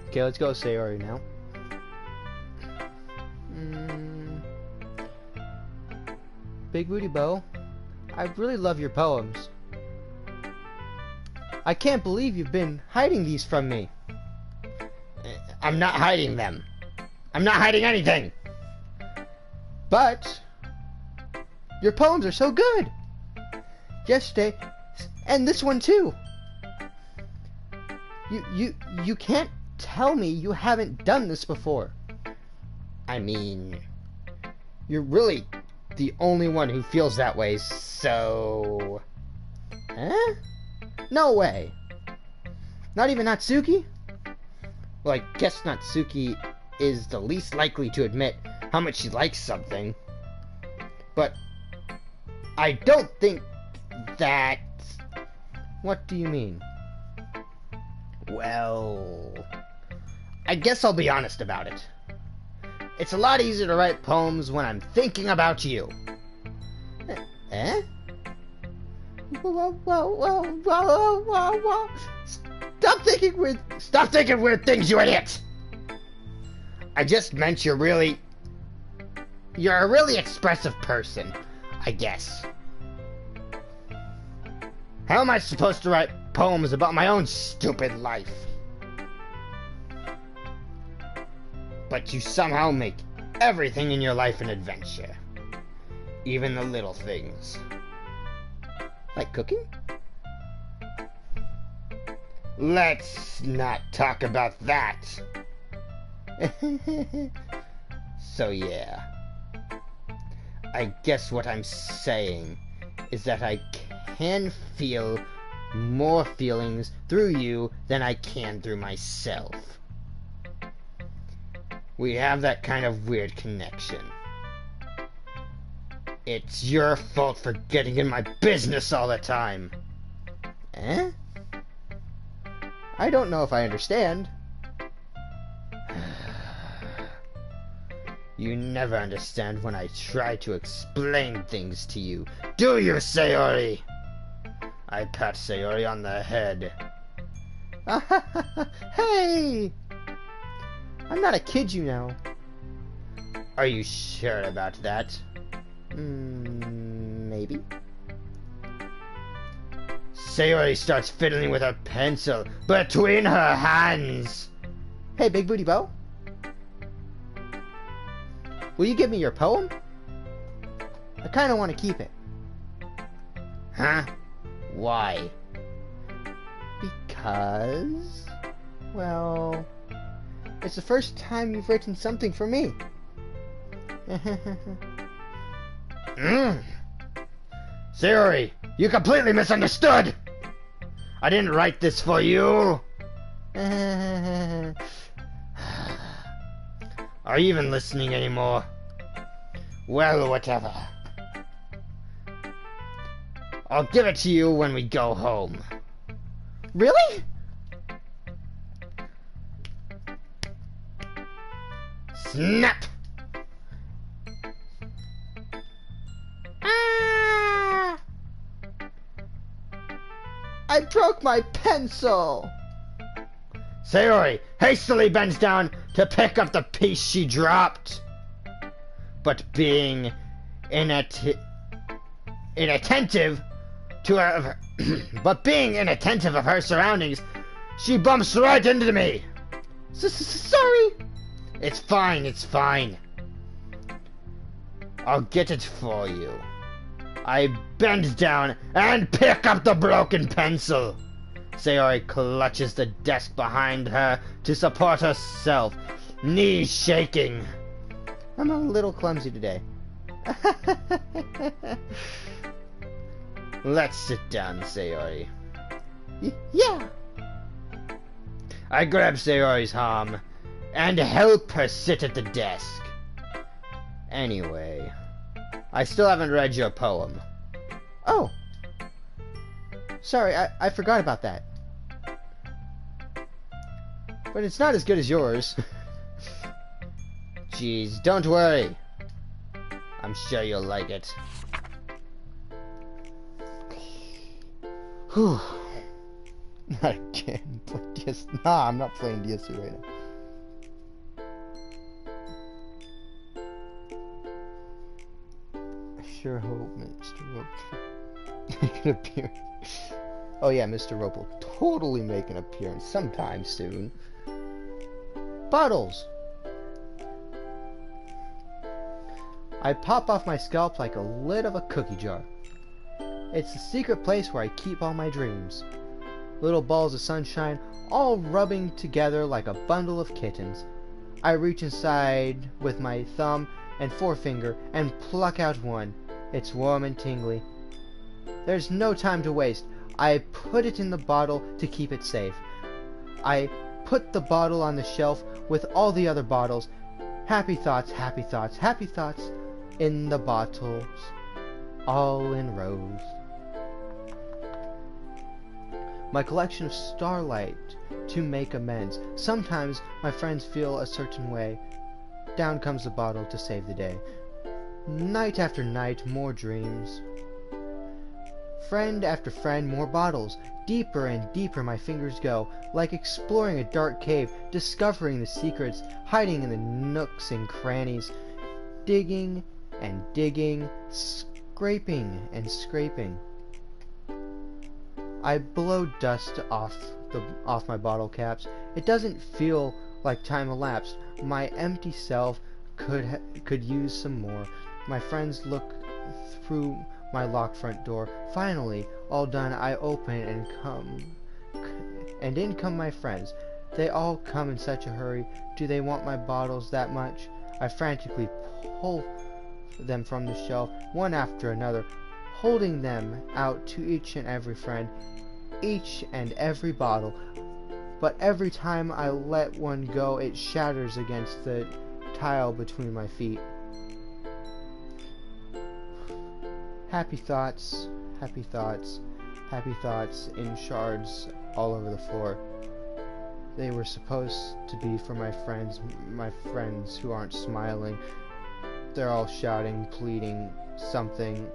Okay, let's go Sayori now. Big Booty Bow, I really love your poems. I can't believe you've been hiding these from me. I'm not hiding them. I'm not hiding anything. But your poems are so good. Yesterday, and this one too. You can't tell me you haven't done this before. I mean, you're really the only one who feels that way, so... Huh? No way. Not even Natsuki? Well, I guess Natsuki is the least likely to admit how much she likes something. But I don't think that... What do you mean? Well, I guess I'll be honest about it. It's a lot easier to write poems when I'm thinking about you. Eh? Well. Stop thinking weird things, you idiot! I just meant you're a really expressive person, I guess. How am I supposed to write poems about my own stupid life? But you somehow make everything in your life an adventure. Even the little things. Like cooking? Let's not talk about that. So yeah. I guess what I'm saying is that I can feel more feelings through you than I can through myself. We have that kind of weird connection. It's your fault for getting in my business all the time. Eh? I don't know if I understand. You never understand when I try to explain things to you, do you, Sayori? I pat Sayori on the head. Hey! I'm not a kid, you know. Are you sure about that? Maybe. Sayori starts fiddling with her pencil between her hands. Hey, Big Booty Bow. Will you give me your poem? I kind of want to keep it. Huh? Why? Because... well... it's the first time you've written something for me. Sayori, you completely misunderstood! I didn't write this for you! Are you even listening anymore? Well, whatever. I'll give it to you when we go home. Really? Snap! Ah! I broke my pencil! Sayori hastily bends down to pick up the piece she dropped. But being inattentive to her of her surroundings, she bumps right into me. Sorry. It's fine, it's fine. I'll get it for you. I bend down and pick up the broken pencil. Sayori clutches the desk behind her to support herself, knees shaking. I'm a little clumsy today. Let's sit down, Sayori. Yeah. I grab Sayori's arm and help her sit at the desk. Anyway, I still haven't read your poem. Oh. Sorry, I forgot about that. But it's not as good as yours. Jeez, don't worry. I'm sure you'll like it. Whew. Not again. Nah, I'm not playing DSC right now. sure hope Mr. Rope make an appearance. Oh yeah, Mr. Rope will totally make an appearance sometime soon. Bottles! I pop off my scalp like a lid of a cookie jar. It's the secret place where I keep all my dreams. Little balls of sunshine, all rubbing together like a bundle of kittens. I reach inside with my thumb and forefinger and pluck out one. It's warm and tingly. There's no time to waste. I put it in the bottle to keep it safe. I put the bottle on the shelf with all the other bottles. Happy thoughts, happy thoughts, happy thoughts in the bottles, all in rows. My collection of starlight to make amends. Sometimes my friends feel a certain way. Down comes the bottle to save the day. Night after night, more dreams. Friend after friend, more bottles. Deeper and deeper my fingers go, like exploring a dark cave, discovering the secrets, hiding in the nooks and crannies, digging and digging, scraping and scraping. I blow dust off my bottle caps. It doesn't feel like time elapsed. My empty self could use some more. My friends look through my locked front door. Finally, all done, I open and in come my friends. They all come in such a hurry. Do they want my bottles that much? I frantically pull them from the shelf, one after another, holding them out to each and every friend, each and every bottle. But every time I let one go, it shatters against the tile between my feet. Happy thoughts, happy thoughts, happy thoughts in shards all over the floor. They were supposed to be for my friends who aren't smiling. They're all shouting, pleading, something,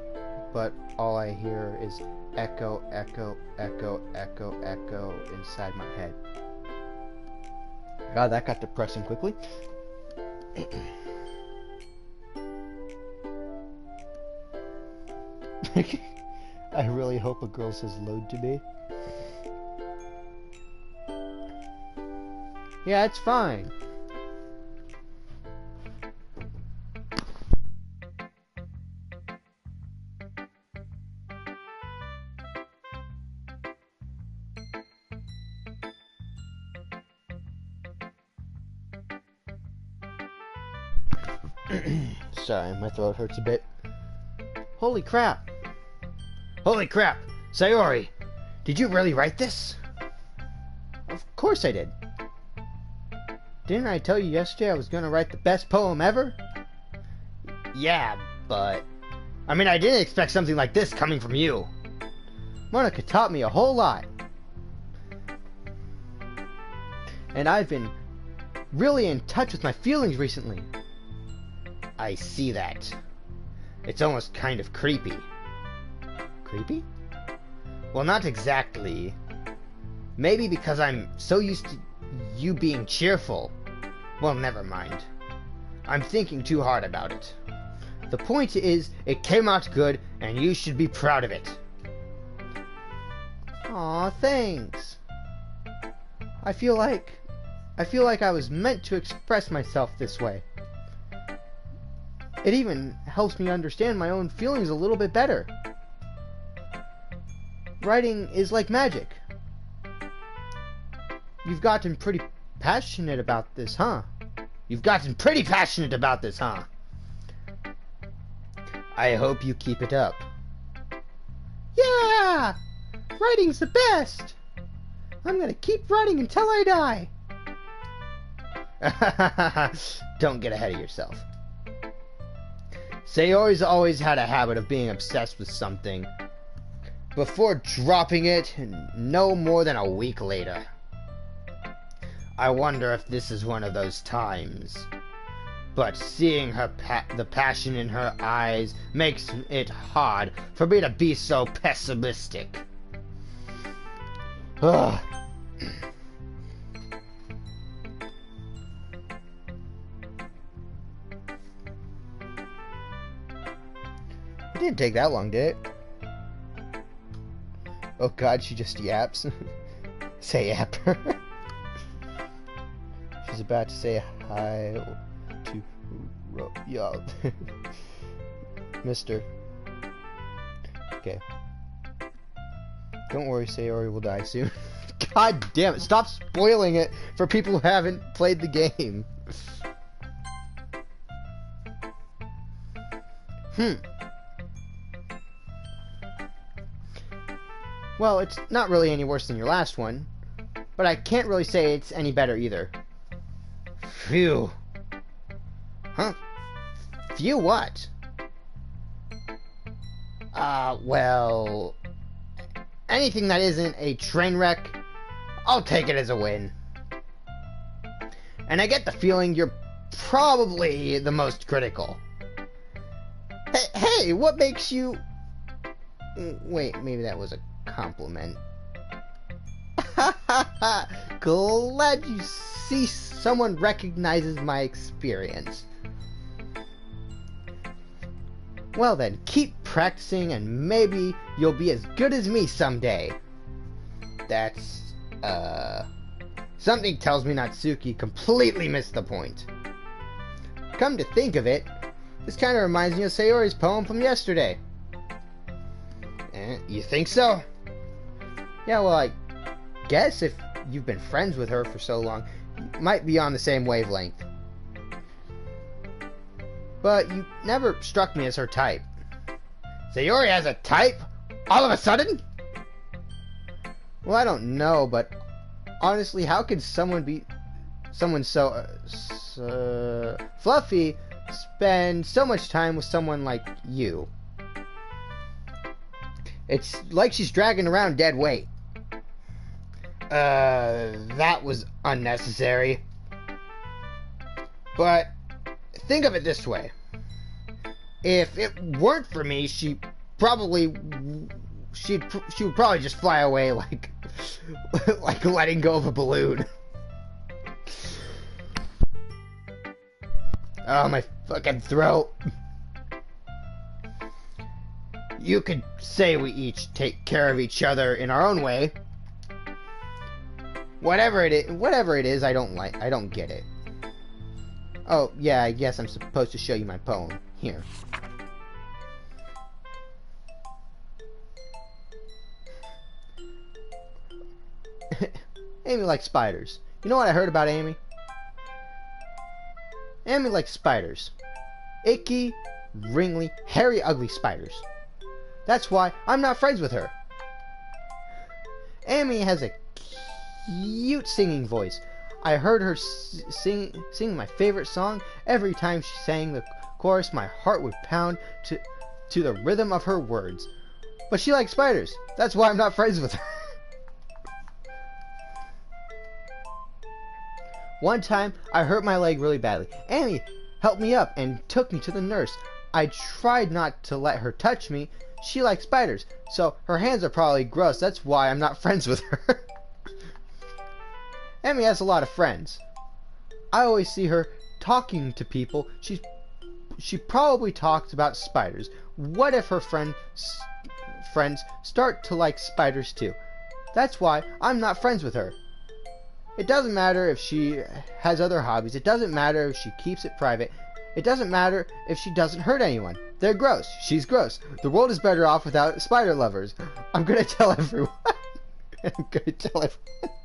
but all I hear is echo, echo, echo, echo, echo inside my head. God, that got depressing quickly. I really hope a girl says load to me. Yeah, it's fine. Sorry, my throat hurts a bit. Holy crap! Holy crap! Sayori! Did you really write this? Of course I did. Didn't I tell you yesterday I was gonna write the best poem ever? Yeah, but... I mean, I didn't expect something like this coming from you. Monica taught me a whole lot. And I've been really in touch with my feelings recently. I see that. It's almost kind of creepy. Creepy? Well, not exactly. Maybe because I'm so used to you being cheerful. Well, never mind. I'm thinking too hard about it. The point is, it came out good, and you should be proud of it. Aw, thanks. I feel like I was meant to express myself this way. It even helps me understand my own feelings a little bit better. Writing is like magic. You've gotten pretty passionate about this, huh? You've gotten pretty passionate about this, huh? I hope you keep it up. Yeah! Writing's the best! I'm gonna keep writing until I die. Don't get ahead of yourself. Sayori's always had a habit of being obsessed with something before dropping it no more than a week later. I wonder if this is one of those times. But seeing her the passion in her eyes makes it hard for me to be so pessimistic. Ugh. Didn't take that long, did it? Oh god, she just yaps. Say yap. She's about to say hi to y'all. Mister. Okay. Don't worry, Sayori will die soon. God damn it, stop spoiling it for people who haven't played the game. Well, it's not really any worse than your last one, but I can't really say it's any better either. Phew. Huh? Phew what? Well... anything that isn't a train wreck, I'll take it as a win. And I get the feeling you're probably the most critical. Hey, what makes you... Wait, maybe that was a compliment. Glad you see someone recognizes my experience. Well then, keep practicing and maybe you'll be as good as me someday. That's, something tells me Natsuki completely missed the point. Come to think of it, this kind of reminds me of Sayori's poem from yesterday. You think so? Yeah, well, I guess if you've been friends with her for so long, you might be on the same wavelength. But you never struck me as her type. Sayori has a type? All of a sudden? Well, I don't know, but honestly, how could someone so fluffy spend so much time with someone like you? It's like she's dragging around dead weight. That was unnecessary. But think of it this way. If it weren't for me, she would probably just fly away like like letting go of a balloon. Oh, my fucking throat. You could say we each take care of each other in our own way. Whatever it is, I don't get it. Oh, yeah, I guess I'm supposed to show you my poem. Here. Amy likes spiders. You know what I heard about Amy? Amy likes spiders. Icky, wrinkly, hairy, ugly spiders. That's why I'm not friends with her. Amy has a cute singing voice. I heard her sing my favorite song. Every time she sang the chorus, my heart would pound to the rhythm of her words. But she likes spiders. That's why I'm not friends with her. One time, I hurt my leg really badly. Amy helped me up and took me to the nurse. I tried not to let her touch me. She likes spiders, so her hands are probably gross. That's why I'm not friends with her. Amy has a lot of friends. I always see her talking to people. She probably talks about spiders. What if her friends start to like spiders too? That's why I'm not friends with her. It doesn't matter if she has other hobbies. It doesn't matter if she keeps it private. It doesn't matter if she doesn't hurt anyone. They're gross. She's gross. The world is better off without spider lovers. I'm gonna tell everyone. I'm gonna tell everyone.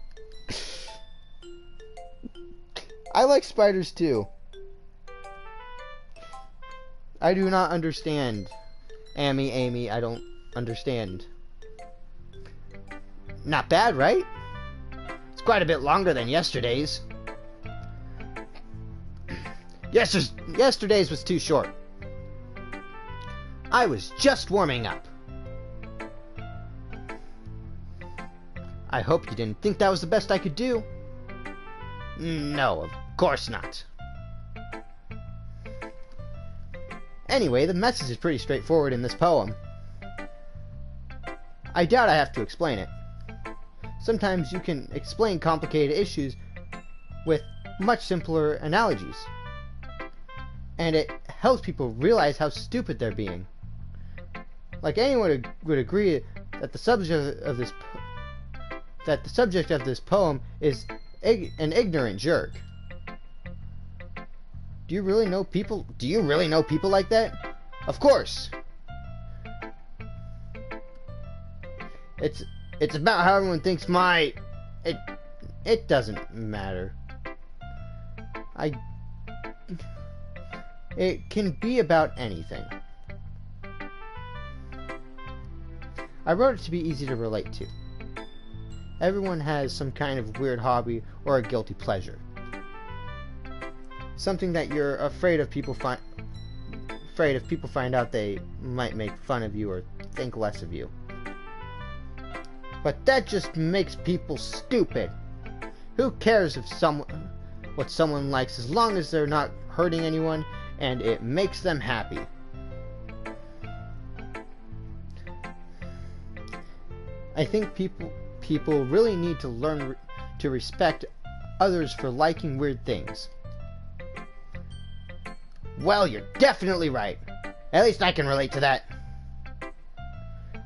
I like spiders too. I do not understand. Amy, I don't understand. Not bad, right? It's quite a bit longer than yesterday's. Yesterday's was too short. I was just warming up. I hope you didn't think that was the best I could do. No, of course not. Anyway, the message is pretty straightforward in this poem. I doubt I have to explain it. Sometimes you can explain complicated issues with much simpler analogies. And it helps people realize how stupid they're being. like anyone would agree that the subject of this poem is an ignorant jerk. Do you really know people like that? Of course. It's about how everyone thinks it doesn't matter. It can be about anything. I wrote it to be easy to relate to. Everyone has some kind of weird hobby or a guilty pleasure. Something that you're afraid if people find out they might make fun of you or think less of you. But that just makes people stupid. Who cares what someone likes as long as they're not hurting anyone and it makes them happy. I think people really need to learn to respect others for liking weird things. Well, you're definitely right. At least I can relate to that.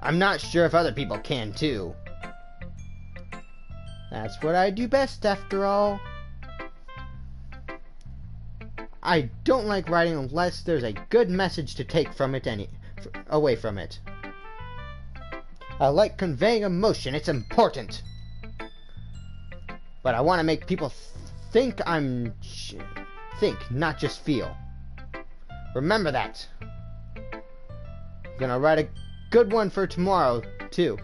I'm not sure if other people can too. That's what I do best, after all. I don't like writing unless there's a good message to take from it away from it. I like conveying emotion. It's important. But I want to make people think, not just feel. Remember that. I'm gonna write a good one for tomorrow, too.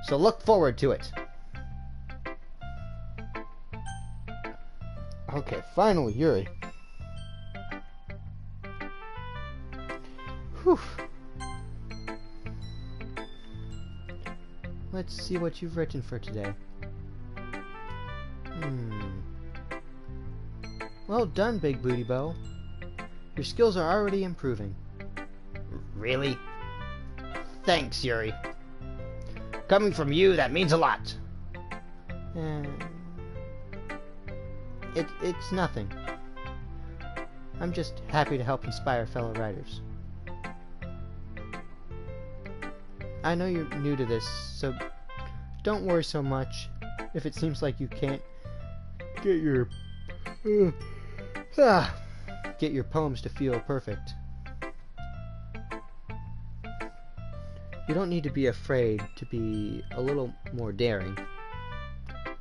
So look forward to it. Okay, finally, Yuri. Whew. Let's see what you've written for today. Well done, Big Booty Bow. Your skills are already improving. Really? Thanks, Yuri. Coming from you, that means a lot. It's nothing. I'm just happy to help inspire fellow writers. I know you're new to this, so don't worry so much if it seems like you can't get your poems to feel perfect. You don't need to be afraid to be a little more daring.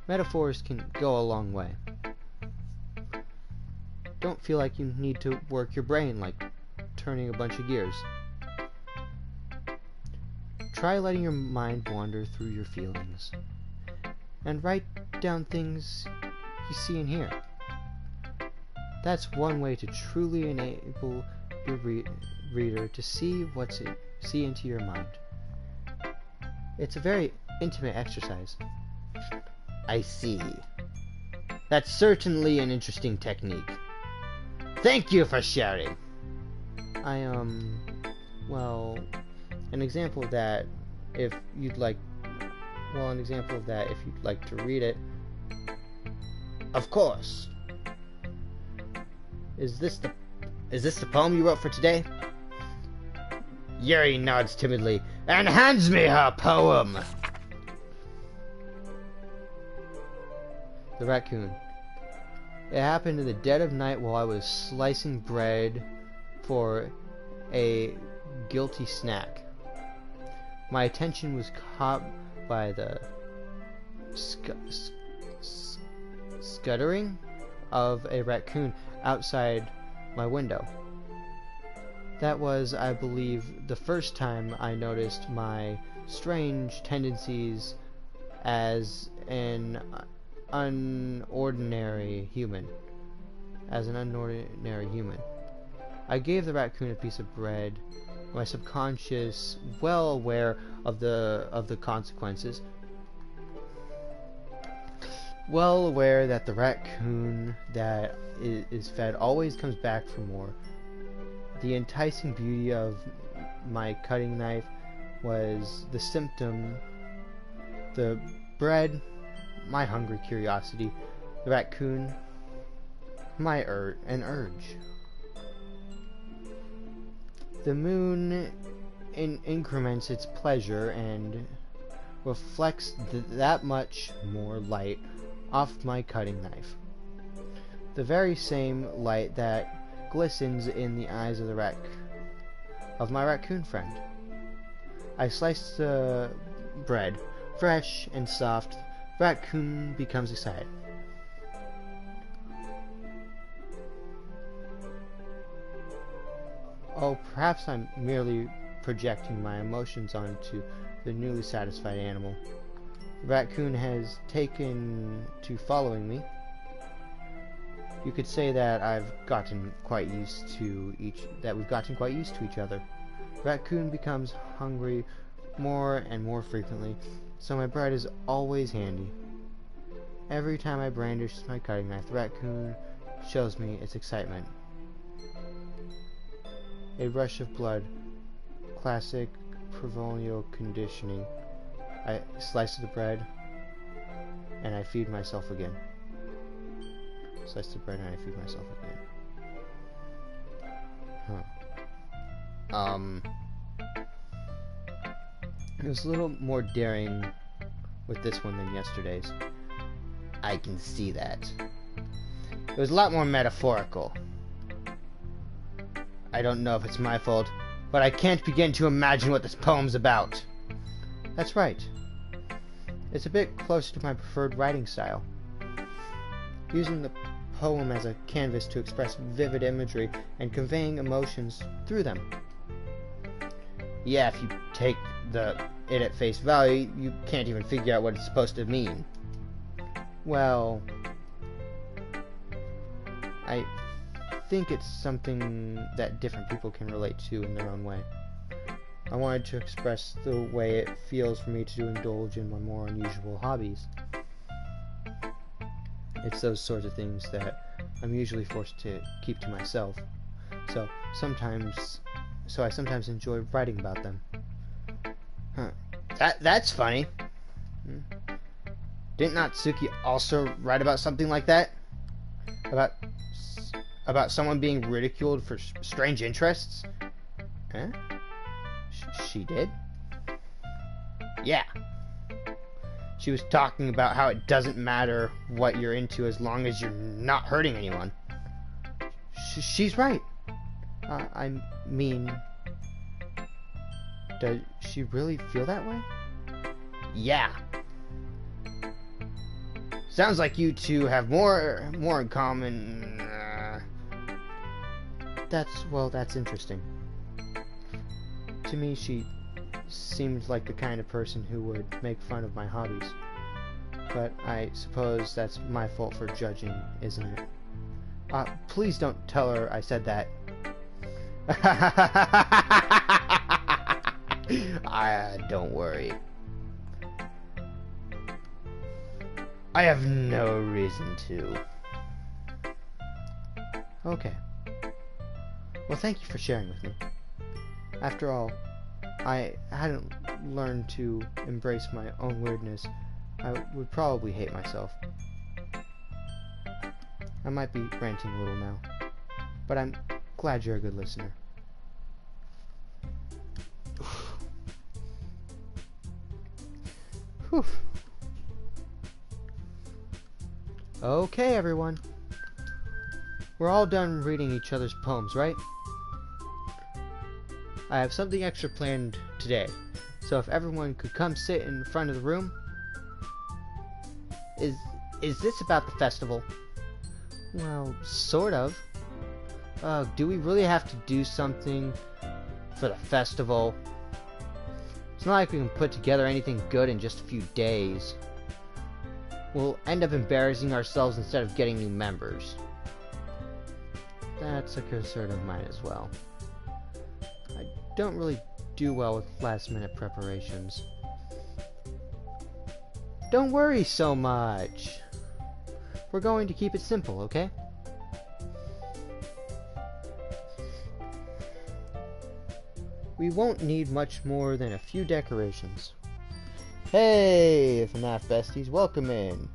Metaphors can go a long way. Don't feel like you need to work your brain like turning a bunch of gears. Try letting your mind wander through your feelings and write down things you see and hear. That's one way to truly enable your reader to see into your mind. It's a very intimate exercise. I see. That's certainly an interesting technique. Thank you for sharing. Well, an example of that, if you'd like to read it. Of course. Is this the poem you wrote for today? Yuri nods timidly and hands me her poem. The raccoon. It happened in the dead of night while I was slicing bread for a guilty snack. My attention was caught by the scuttering of a raccoon outside my window. That was, I believe, the first time I noticed my strange tendencies as an unordinary human. I gave the raccoon a piece of bread. My subconscious, well aware of the consequences, well aware that the raccoon that is fed always comes back for more. The enticing beauty of my cutting knife was the symptom. The bread, my hungry curiosity. The raccoon, an urge. The moon increments its pleasure and reflects that much more light off my cutting knife. The very same light that glistens in the eyes of my raccoon friend. I slice the bread, fresh and soft. The raccoon becomes excited. Oh, perhaps I'm merely projecting my emotions onto the newly satisfied animal. The raccoon has taken to following me. You could say that we've gotten quite used to each other. Raccoon becomes hungry more and more frequently, so my bread is always handy. Every time I brandish my cutting knife, the raccoon shows me its excitement. A rush of blood, classic proverbial conditioning. I slice the bread, and I feed myself again. Slice the bread, and I feed myself again. It was a little more daring with this one than yesterday's. I can see that. It was a lot more metaphorical. I don't know if it's my fault, but I can't begin to imagine what this poem's about. That's right. It's a bit closer to my preferred writing style. Using the poem as a canvas to express vivid imagery and conveying emotions through them. Yeah, if you take it at face value, you can't even figure out what it's supposed to mean. Well, I think it's something that different people can relate to in their own way. I wanted to express the way it feels for me to indulge in my more unusual hobbies. It's those sorts of things that I'm usually forced to keep to myself. So I sometimes enjoy writing about them. Huh. That's funny. Didn't Natsuki also write about something like that? About someone being ridiculed for strange interests? Huh? She did? Yeah. She was talking about how it doesn't matter what you're into as long as you're not hurting anyone. She's right. I mean, does she really feel that way? Yeah. Sounds like you two have more in common. That's interesting. To me, she seemed like the kind of person who would make fun of my hobbies. But I suppose that's my fault for judging, isn't it? Please don't tell her I said that. Don't worry. I have no reason to. Okay. Well, thank you for sharing with me. After all, I hadn't learned to embrace my own weirdness. I would probably hate myself. I might be ranting a little now, but I'm glad you're a good listener. Whew. Okay, everyone. We're all done reading each other's poems, right? I have something extra planned today, so if everyone could come sit in front of the room. Is this about the festival? Well, sort of. Do we really have to do something For the festival? It's not like we can put together anything good in just a few days. We'll end up embarrassing ourselves instead of getting new members. That's a concern of mine as well. I don't really do well with last-minute preparations. Don't worry so much. We're going to keep it simple, okay? We won't need much more than a few decorations. Hey, FNAF besties, welcome in.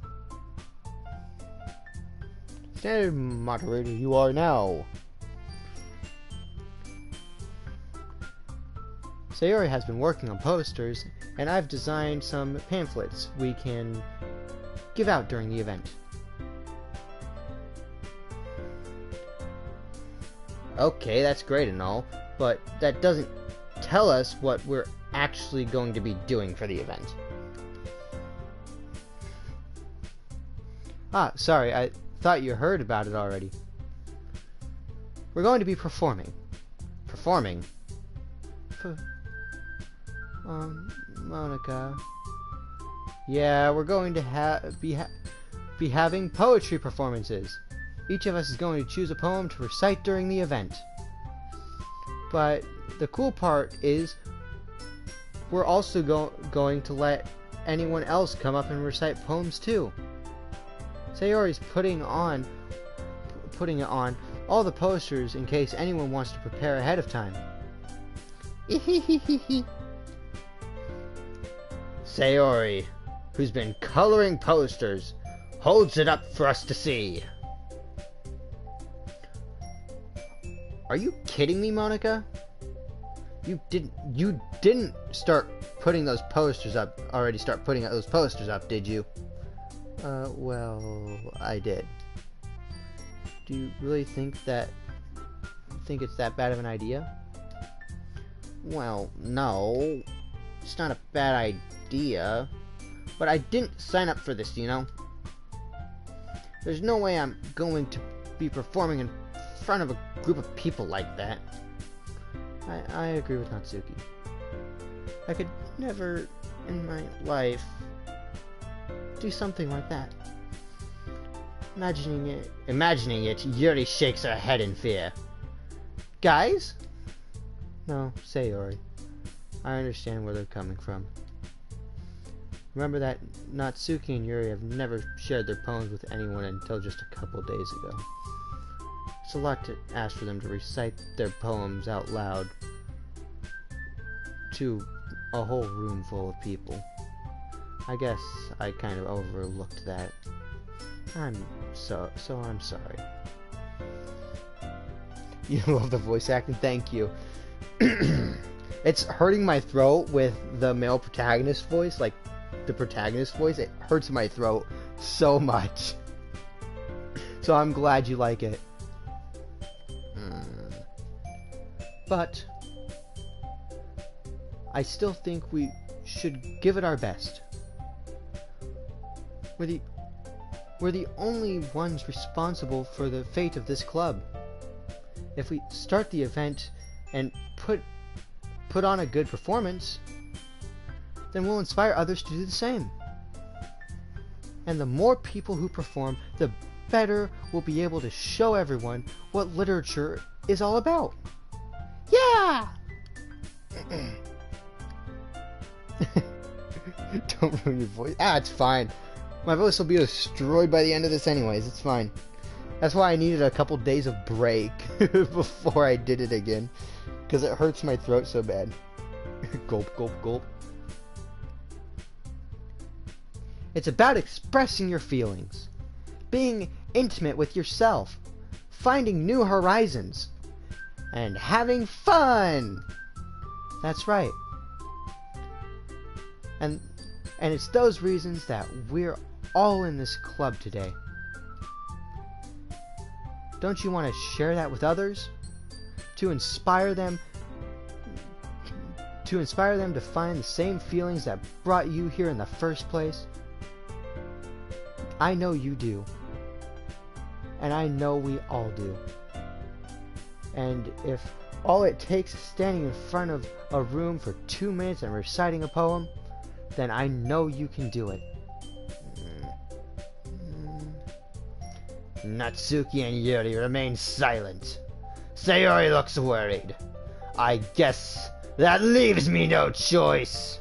Standard moderator you are now. Sayori has been working on posters, and I've designed some pamphlets we can give out during the event. Okay, that's great and all, but that doesn't tell us what we're actually going to be doing for the event. Ah, sorry, I thought you heard about it already. We're going to be performing. Performing? Monica. Yeah, we're going to be having poetry performances. Each of us is going to choose a poem to recite during the event. But the cool part is we're also going to let anyone else come up and recite poems too. Sayori's putting it on all the posters in case anyone wants to prepare ahead of time. Sayori, who's been coloring posters, holds it up for us to see. Are you kidding me, Monica? You didn't start putting those posters up, did you? Well, I did. Do you really think it's that bad of an idea? Well, no. It's not a bad idea. But I didn't sign up for this, you know? There's no way I'm going to be performing in front of a group of people like that. I agree with Natsuki. I could never in my life do something like that. Imagining it, Yuri shakes her head in fear. Guys? No, Sayori. I understand where they're coming from. Remember that Natsuki and Yuri have never shared their poems with anyone until just a couple days ago. It's a lot to ask for them to recite their poems out loud to a whole room full of people. I guess I kind of overlooked that. I'm sorry. You love the voice acting? Thank you. It's hurting my throat with the male protagonist voice, like the protagonist voice. It hurts my throat so much. So I'm glad you like it. But I still think we should give it our best. We're the only ones responsible for the fate of this club. If we start the event and put on a good performance, then we'll inspire others to do the same. And the more people who perform, the better we'll be able to show everyone what literature is all about. Yeah! Don't ruin your voice. It's fine. My voice will be destroyed by the end of this anyways. It's fine. That's why I needed a couple days of break before I did it again. Because it hurts my throat so bad. Gulp, gulp, gulp. It's about expressing your feelings. Being intimate with yourself. Finding new horizons. And having fun! That's right. And it's those reasons that we're all in this club today. Don't you want to share that with others? To inspire them to find the same feelings that brought you here in the first place? I know you do. And I know we all do. And if all it takes is standing in front of a room for 2 minutes and reciting a poem, then I know you can do it. Natsuki and Yuri remain silent. Sayori looks worried. I guess that leaves me no choice.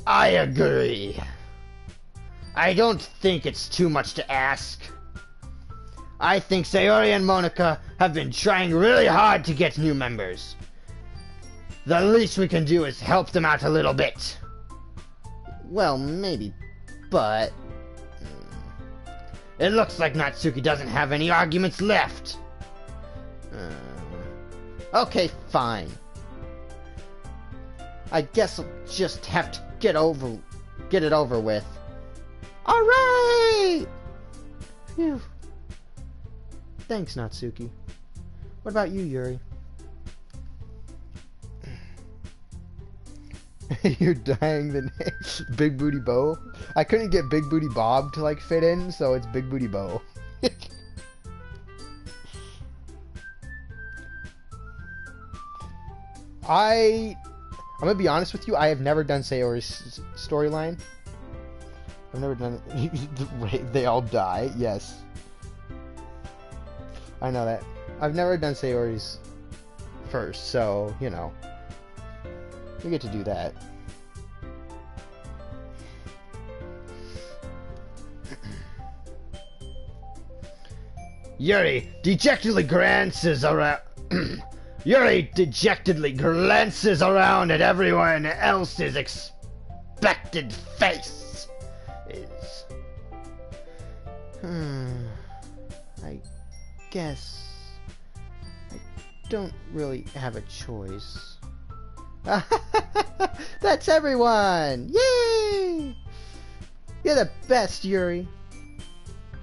I agree. I don't think it's too much to ask. I think Sayori and Monica have been trying really hard to get new members. The least we can do is help them out a little bit. Well, maybe, but... It looks like Natsuki doesn't have any arguments left. Okay, fine. I guess I'll just have to get it over with. Alright! Phew. Thanks, Natsuki. What about you, Yuri? You're dying the name. Big Booty Bo? I couldn't get Big Booty Bob to like fit in, so it's Big Booty Bo. I'm gonna be honest with you, I have never done Sayori's storyline. I've never done it. They all die, yes. I know that. I've never done Sayori's first, so, you know. We get to do that. Yuri dejectedly glances around. Yuri dejectedly glances around at everyone else's expected face. I guess I don't really have a choice. That's everyone! Yay! You're the best, Yuri.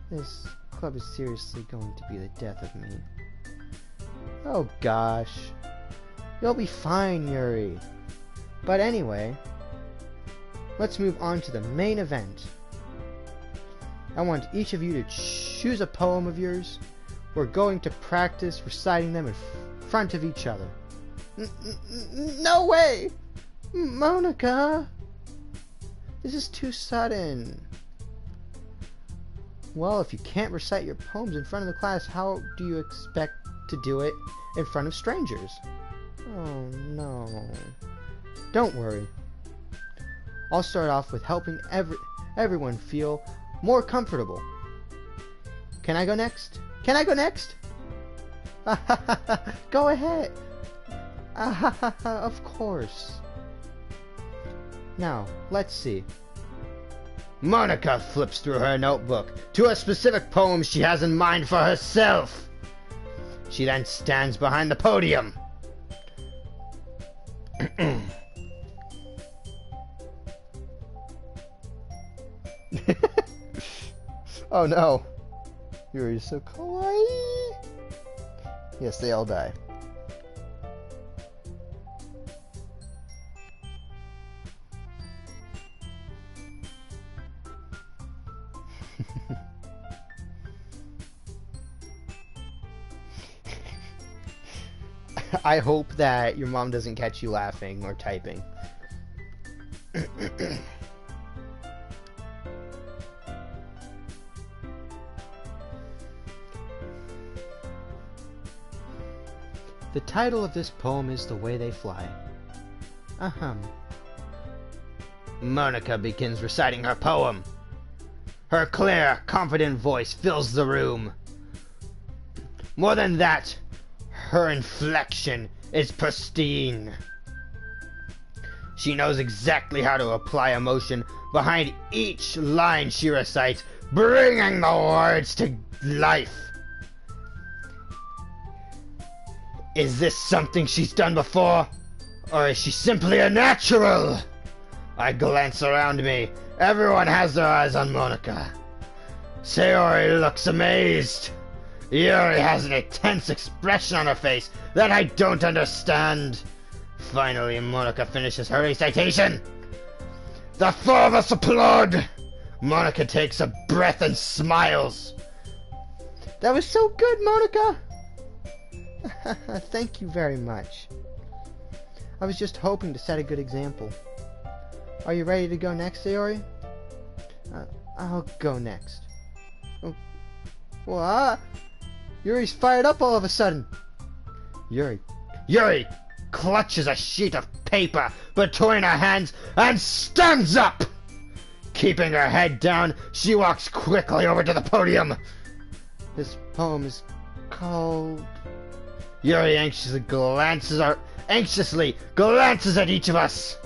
This club is seriously going to be the death of me. Oh gosh. You'll be fine, Yuri. But anyway, let's move on to the main event. I want each of you to choose a poem of yours. We're going to practice reciting them in front of each other. No way! Monica! This is too sudden. Well, if you can't recite your poems in front of the class, how do you expect to do it in front of strangers? Oh no. Don't worry. I'll start off with helping everyone feel more comfortable. Can I go next? Can I go next? Go ahead. Of course. Now, let's see. Monica flips through her notebook to a specific poem she has in mind for herself. She then stands behind the podium. Oh no. Yuri is so kawaii. Yes, they all die. I hope that your mom doesn't catch you laughing or typing. The title of this poem is The Way They Fly. Monica begins reciting her poem. Her clear, confident voice fills the room. More than that, her inflection is pristine. She knows exactly how to apply emotion behind each line she recites, bringing the words to life. Is this something she's done before? Or is she simply a natural? I glance around me. Everyone has their eyes on Monica. Sayori looks amazed. Yuri has an intense expression on her face that I don't understand. Finally, Monica finishes her recitation. The four of us applaud. Monica takes a breath and smiles. That was so good, Monica! Thank you very much. I was just hoping to set a good example. Are you ready to go next, Sayori? I'll go next. Oh. Well, Yuri's fired up all of a sudden. Yuri clutches a sheet of paper between her hands and stands up. Keeping her head down, she walks quickly over to the podium. This poem is called... Yuri anxiously glances at each of us.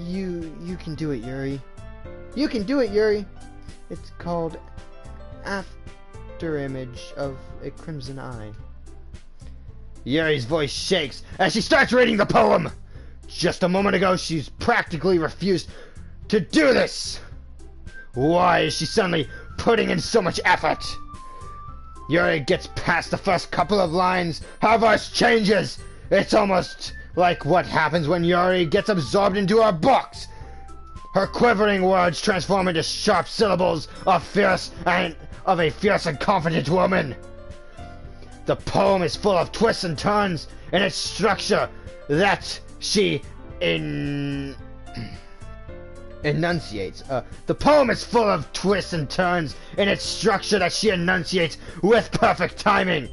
You can do it, Yuri. You can do it, Yuri. It's called After Image of a Crimson Eye. Yuri's voice shakes as she starts reading the poem. just a moment ago, she's practically refused to do this. Why is she suddenly putting in so much effort? Yuri gets past the first couple of lines, her voice changes. It's almost like what happens when Yuri gets absorbed into her books. Her quivering words transform into sharp syllables of a fierce and confident woman. The poem is full of twists and turns in its structure that she enunciates. The poem is full of twists and turns in its structure that she enunciates with perfect timing.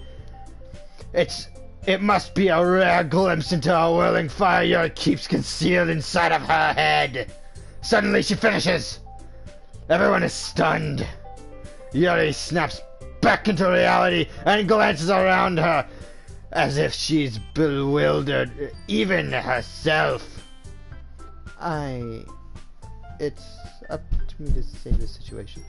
It must be a rare glimpse into a whirling fire Yuri keeps concealed inside of her head. Suddenly she finishes. Everyone is stunned. Yuri snaps back into reality and glances around her as if she's bewildered, even herself. It's up to me to save the situation.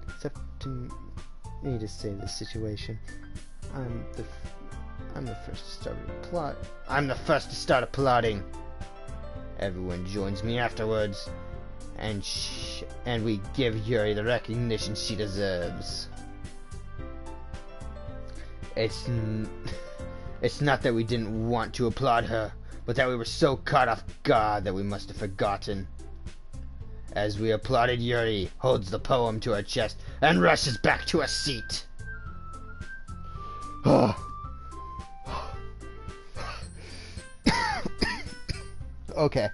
It's up to me to save the situation. I'm the first to start a plot. I'm the first to start applauding. Everyone joins me afterwards, and we give Yuri the recognition she deserves. It's not that we didn't want to applaud her, but that we were so caught off guard that we must have forgotten. As we applauded, Yuri holds the poem to her chest and rushes back to her seat. Okay.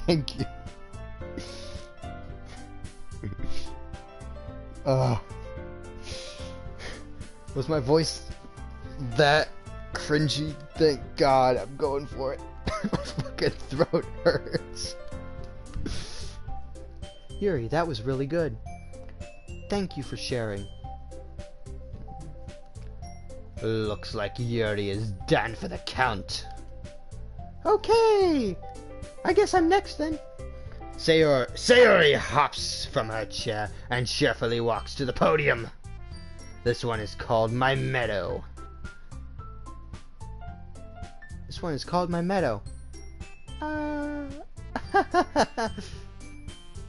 Thank you. Was my voice that cringy? Thank God, I'm going for it. My fucking throat hurts. Yuri, that was really good. Thank you for sharing. Looks like Yuri is done for the count. Okay, I guess I'm next then. Sayori hops from her chair and cheerfully walks to the podium. This one is called My Meadow. This one is called My Meadow.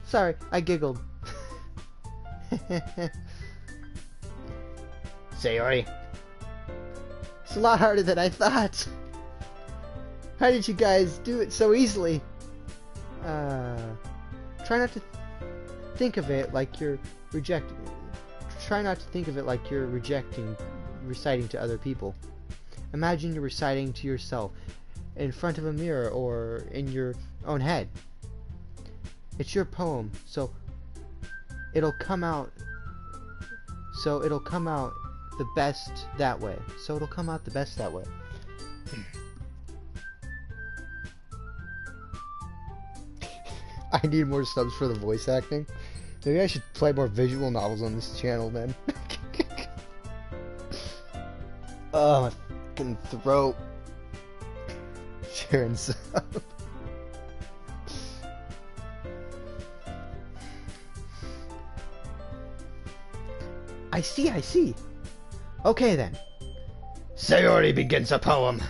Sorry, I giggled. Sayori. It's a lot harder than I thought. How did you guys do it so easily? Try not to think of it like you're rejecting. Try not to think of it like you're reciting to other people. Imagine you're reciting to yourself in front of a mirror or in your own head. It's your poem, so it'll come out the best that way. I need more subs for the voice acting. Maybe I should play more visual novels on this channel, man. Oh, my fucking throat. Sharing sub. I see. Okay then. Sayori begins a poem.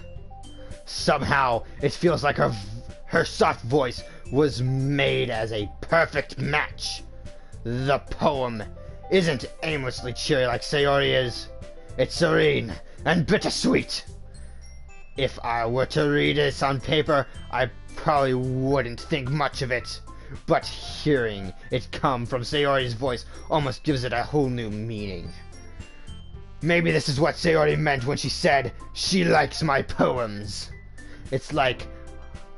Somehow, it feels like her soft voice was made as a perfect match. The poem isn't aimlessly cheery like Sayori is. It's serene and bittersweet. If I were to read this on paper, I probably wouldn't think much of it. But hearing it come from Sayori's voice almost gives it a whole new meaning. Maybe this is what Sayori meant when she said she likes my poems. It's like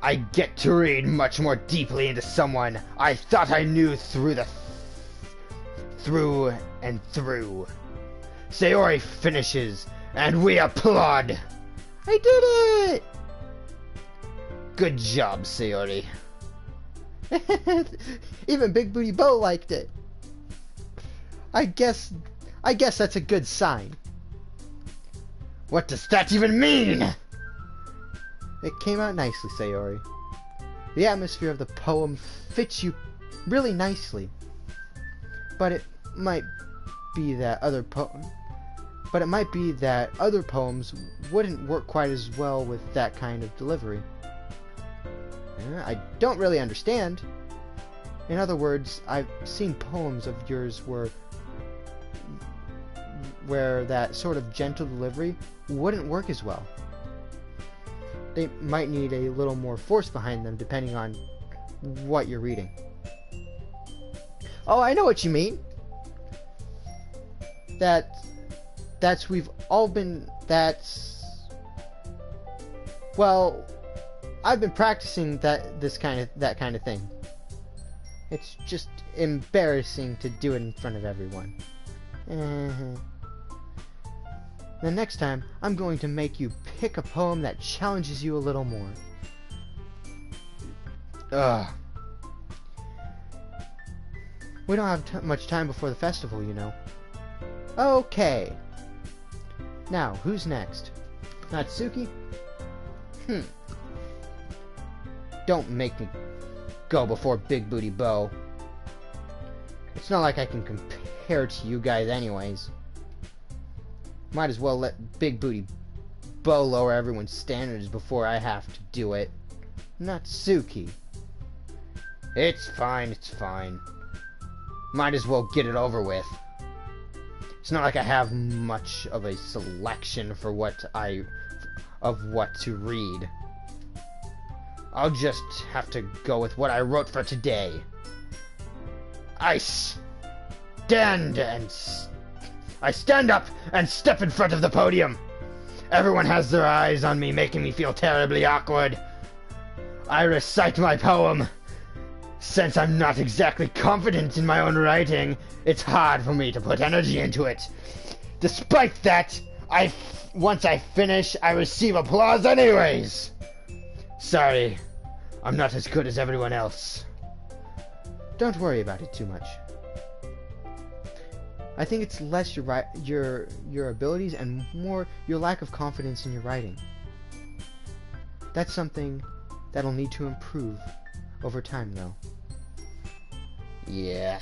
I get to read much more deeply into someone I thought I knew through and through. Sayori finishes, and we applaud. I did it! Good job, Sayori. Even Big Booty Bo liked it. I guess that's a good sign. What does that even mean? It came out nicely, Sayori. The atmosphere of the poem fits you really nicely. But it might be that other poems wouldn't work quite as well with that kind of delivery. I don't really understand. In other words, I've seen poems of yours where that sort of gentle delivery wouldn't work as well. They might need a little more force behind them depending on what you're reading. Oh, I know what you mean. Well, I've been practicing that kind of thing. It's just embarrassing to do it in front of everyone. The next time, I'm going to make you pick a poem that challenges you a little more. Ugh. We don't have much time before the festival, you know. Okay. Now, who's next? Natsuki? Don't make me go before Big Booty Bo. It's not like I can compare to you guys anyways. Might as well let Big Booty Bo lower everyone's standards before I have to do it. Natsuki. It's fine, it's fine. Might as well get it over with. It's not like I have much of a selection for what to read. I'll just have to go with what I wrote for today. I stand up and step in front of the podium. Everyone has their eyes on me, making me feel terribly awkward. I recite my poem. Since I'm not exactly confident in my own writing, it's hard for me to put energy into it. Despite that, once I finish, I receive applause anyways. Sorry, I'm not as good as everyone else. Don't worry about it too much. I think it's less your abilities and more your lack of confidence in your writing. That's something that'll need to improve over time, though. Yeah,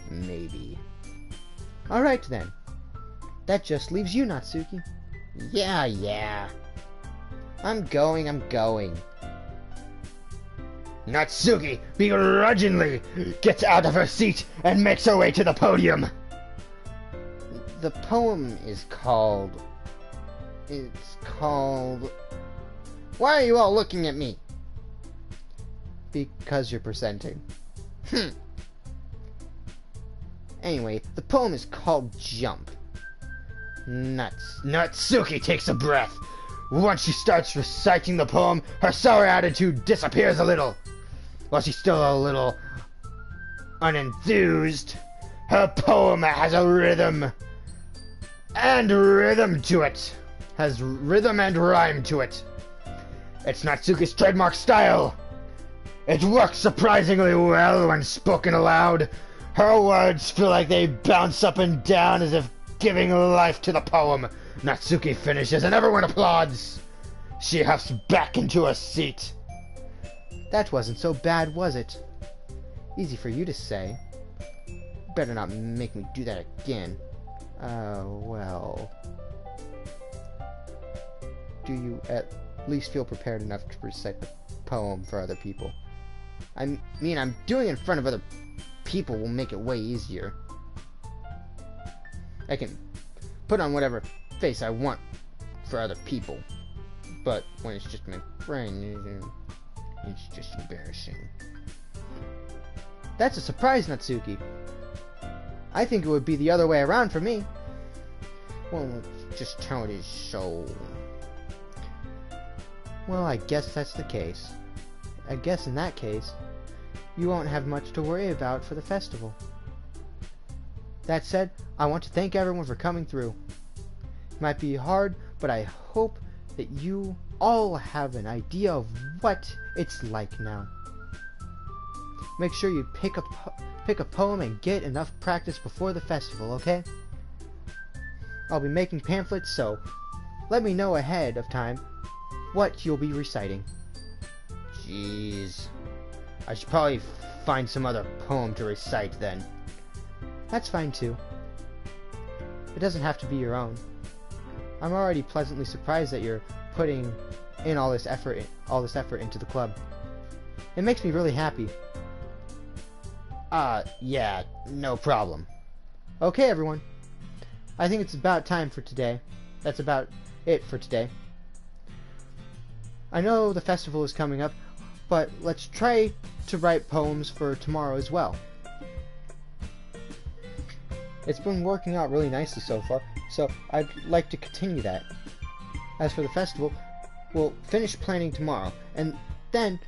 maybe. Alright then. That just leaves you, Natsuki. Yeah. I'm going. Natsuki begrudgingly gets out of her seat and makes her way to the podium. The poem is called... Why are you all looking at me? Because you're presenting. Anyway, the poem is called Jump. Natsuki takes a breath. Once she starts reciting the poem, her sour attitude disappears a little. While she's still a little unenthused, her poem has a rhythm and to it. Has rhythm and rhyme to it. It's Natsuki's trademark style. It works surprisingly well when spoken aloud. Her words feel like they bounce up and down as if giving life to the poem. Natsuki finishes and everyone applauds. She huffs back into her seat. That wasn't so bad, was it? Easy for you to say. Better not make me do that again. Well... Do you at least feel prepared enough to recite the poem for other people? I mean, I'm doing it in front of other people will make it way easier. I can put on whatever face I want for other people. But when it's just my friend, it's just embarrassing. That's a surprise, Natsuki. I think it would be the other way around for me. Well, it's just how it is, so... Well, I guess that's the case. I guess in that case, you won't have much to worry about for the festival. That said, I want to thank everyone for coming through. It might be hard, but I hope that you all have an idea of what it's like now. Make sure you pick a poem and get enough practice before the festival, okay? I'll be making pamphlets, so let me know ahead of time what you'll be reciting. Jeez. I should probably find some other poem to recite then. That's fine too. It doesn't have to be your own. I'm already pleasantly surprised that you're putting in all this effort into the club. It makes me really happy. Yeah, no problem. Okay, everyone. I think it's about time for today. That's about it for today. I know the festival is coming up, but let's try to write poems for tomorrow as well. It's been working out really nicely so far, so I'd like to continue that. As for the festival, we'll finish planning tomorrow, and then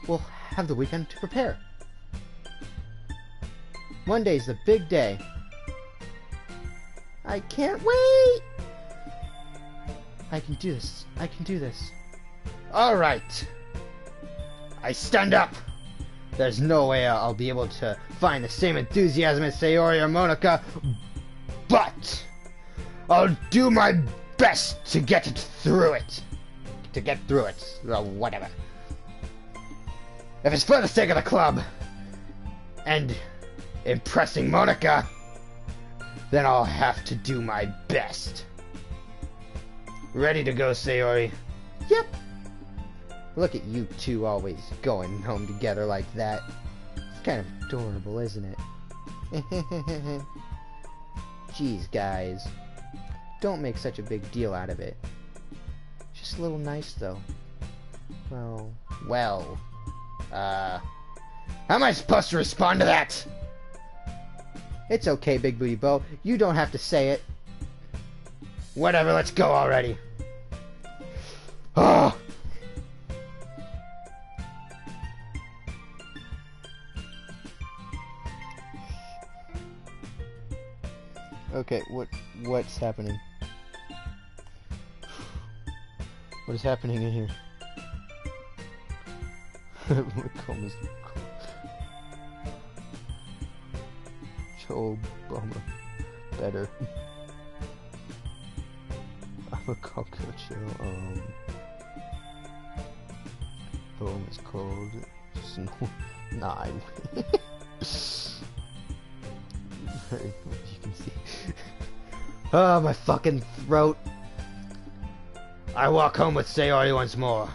we'll have the weekend to prepare. Monday's the big day. I can't wait! I can do this. I can do this. Alright. I stand up. There's no way I'll be able to find the same enthusiasm as Sayori or Monica, but I'll do my best to get through it. Or whatever. If it's for the sake of the club and impressing Monica, then I'll have to do my best. Ready to go, Sayori? Yep. Look at you two always going home together like that. It's kind of adorable, isn't it? Jeez, guys. Don't make such a big deal out of it. Just a little nice, though. Well, how am I supposed to respond to that? It's okay, Big Booty Bo. You don't have to say it. Whatever, let's go already. Oh! Okay, what's happening? What is happening in here? Joe Bummer. Better. I'm a cockroach. Poem is called Snow 9. You can see. Oh, my fucking throat. I walk home with Sayori once more.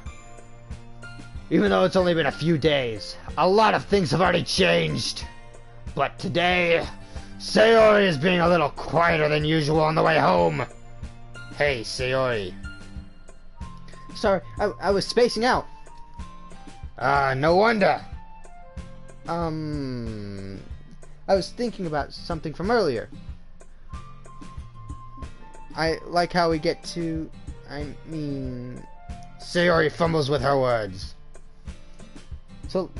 Even though it's only been a few days, a lot of things have already changed. But today, Sayori is being a little quieter than usual on the way home. Hey, Sayori. Sorry, I was spacing out. No wonder. I was thinking about something from earlier. I like how we get to... Sayori fumbles with her words. So,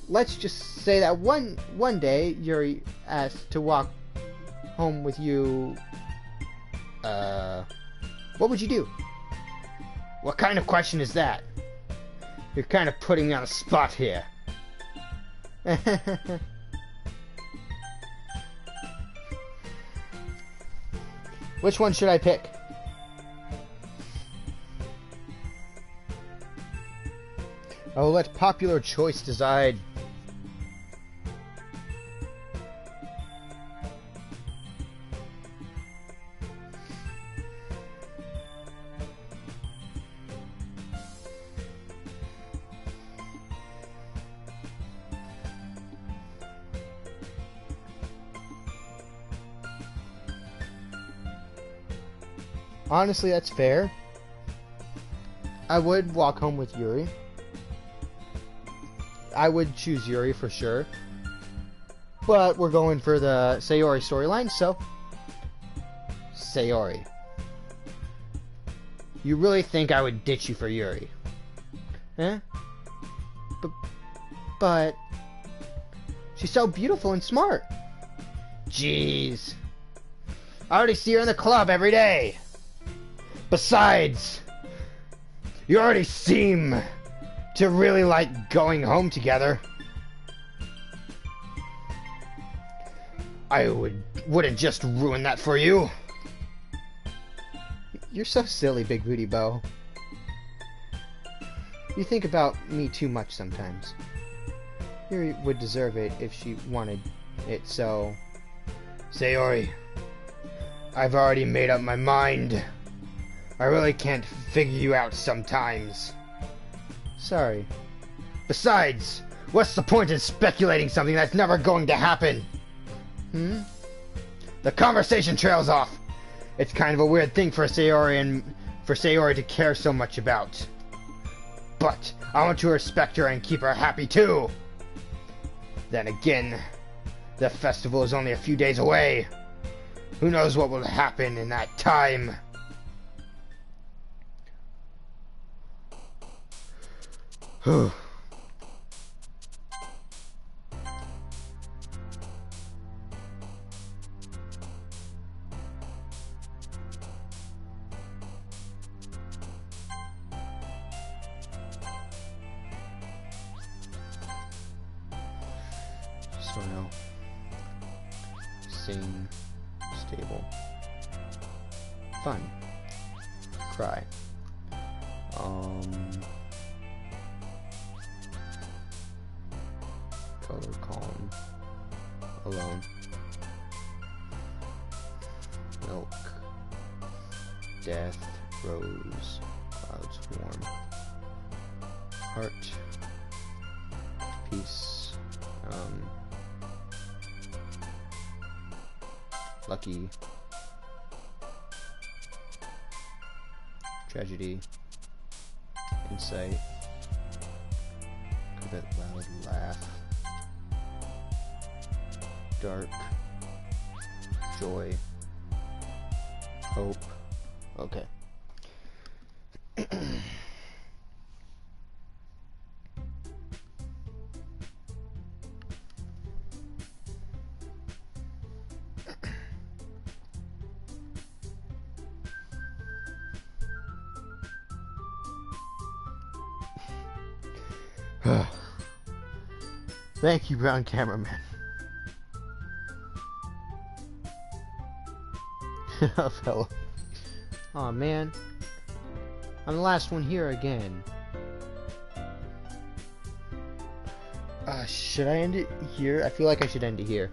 let's just say that one day, Yuri asked to walk home with you... What would you do? What kind of question is that? You're kind of putting me on the spot here. Which one should I pick? Oh, let popular choice decide. Honestly, that's fair. I would walk home with Yuri. I would choose Yuri for sure. But we're going for the Sayori storyline, so... Sayori. You really think I would ditch you for Yuri? Eh? But... She's so beautiful and smart. Jeez. I already see her in the club every day. Besides, you already seem to really like going home together. I wouldn't just ruin that for you. You're so silly, Big Booty Bo. You think about me too much sometimes. Yuri would deserve it if she wanted it, so... Sayori, I've already made up my mind. I really can't figure you out sometimes. Sorry. Besides, what's the point in speculating something that's never going to happen? The conversation trails off. It's kind of a weird thing for Sayori to care so much about. But I want to respect her and keep her happy too. Then again, the festival is only a few days away. Who knows what will happen in that time? Whew. So now, sing, stable, fun, cry, color, calm, alone, milk, death, rose, clouds, warm, heart, peace, lucky, tragedy, insight, good, loud, laugh, dark, joy, hope. Okay. Thank you, brown cameraman. Oh, fellow. Aw, man. I'm the last one here again. Should I end it here? I feel like I should end it here.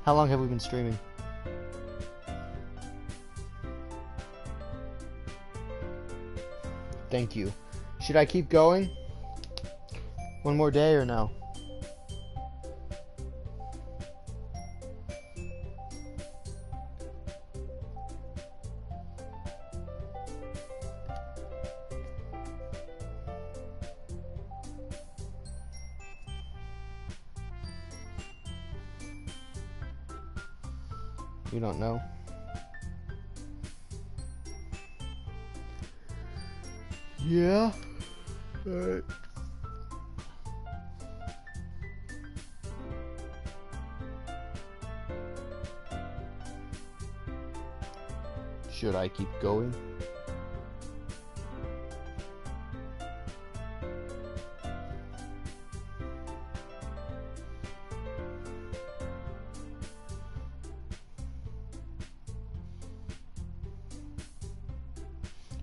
How long have we been streaming? Thank you. Should I keep going? One more day or no? You don't know? Yeah? Alright. Should I keep going?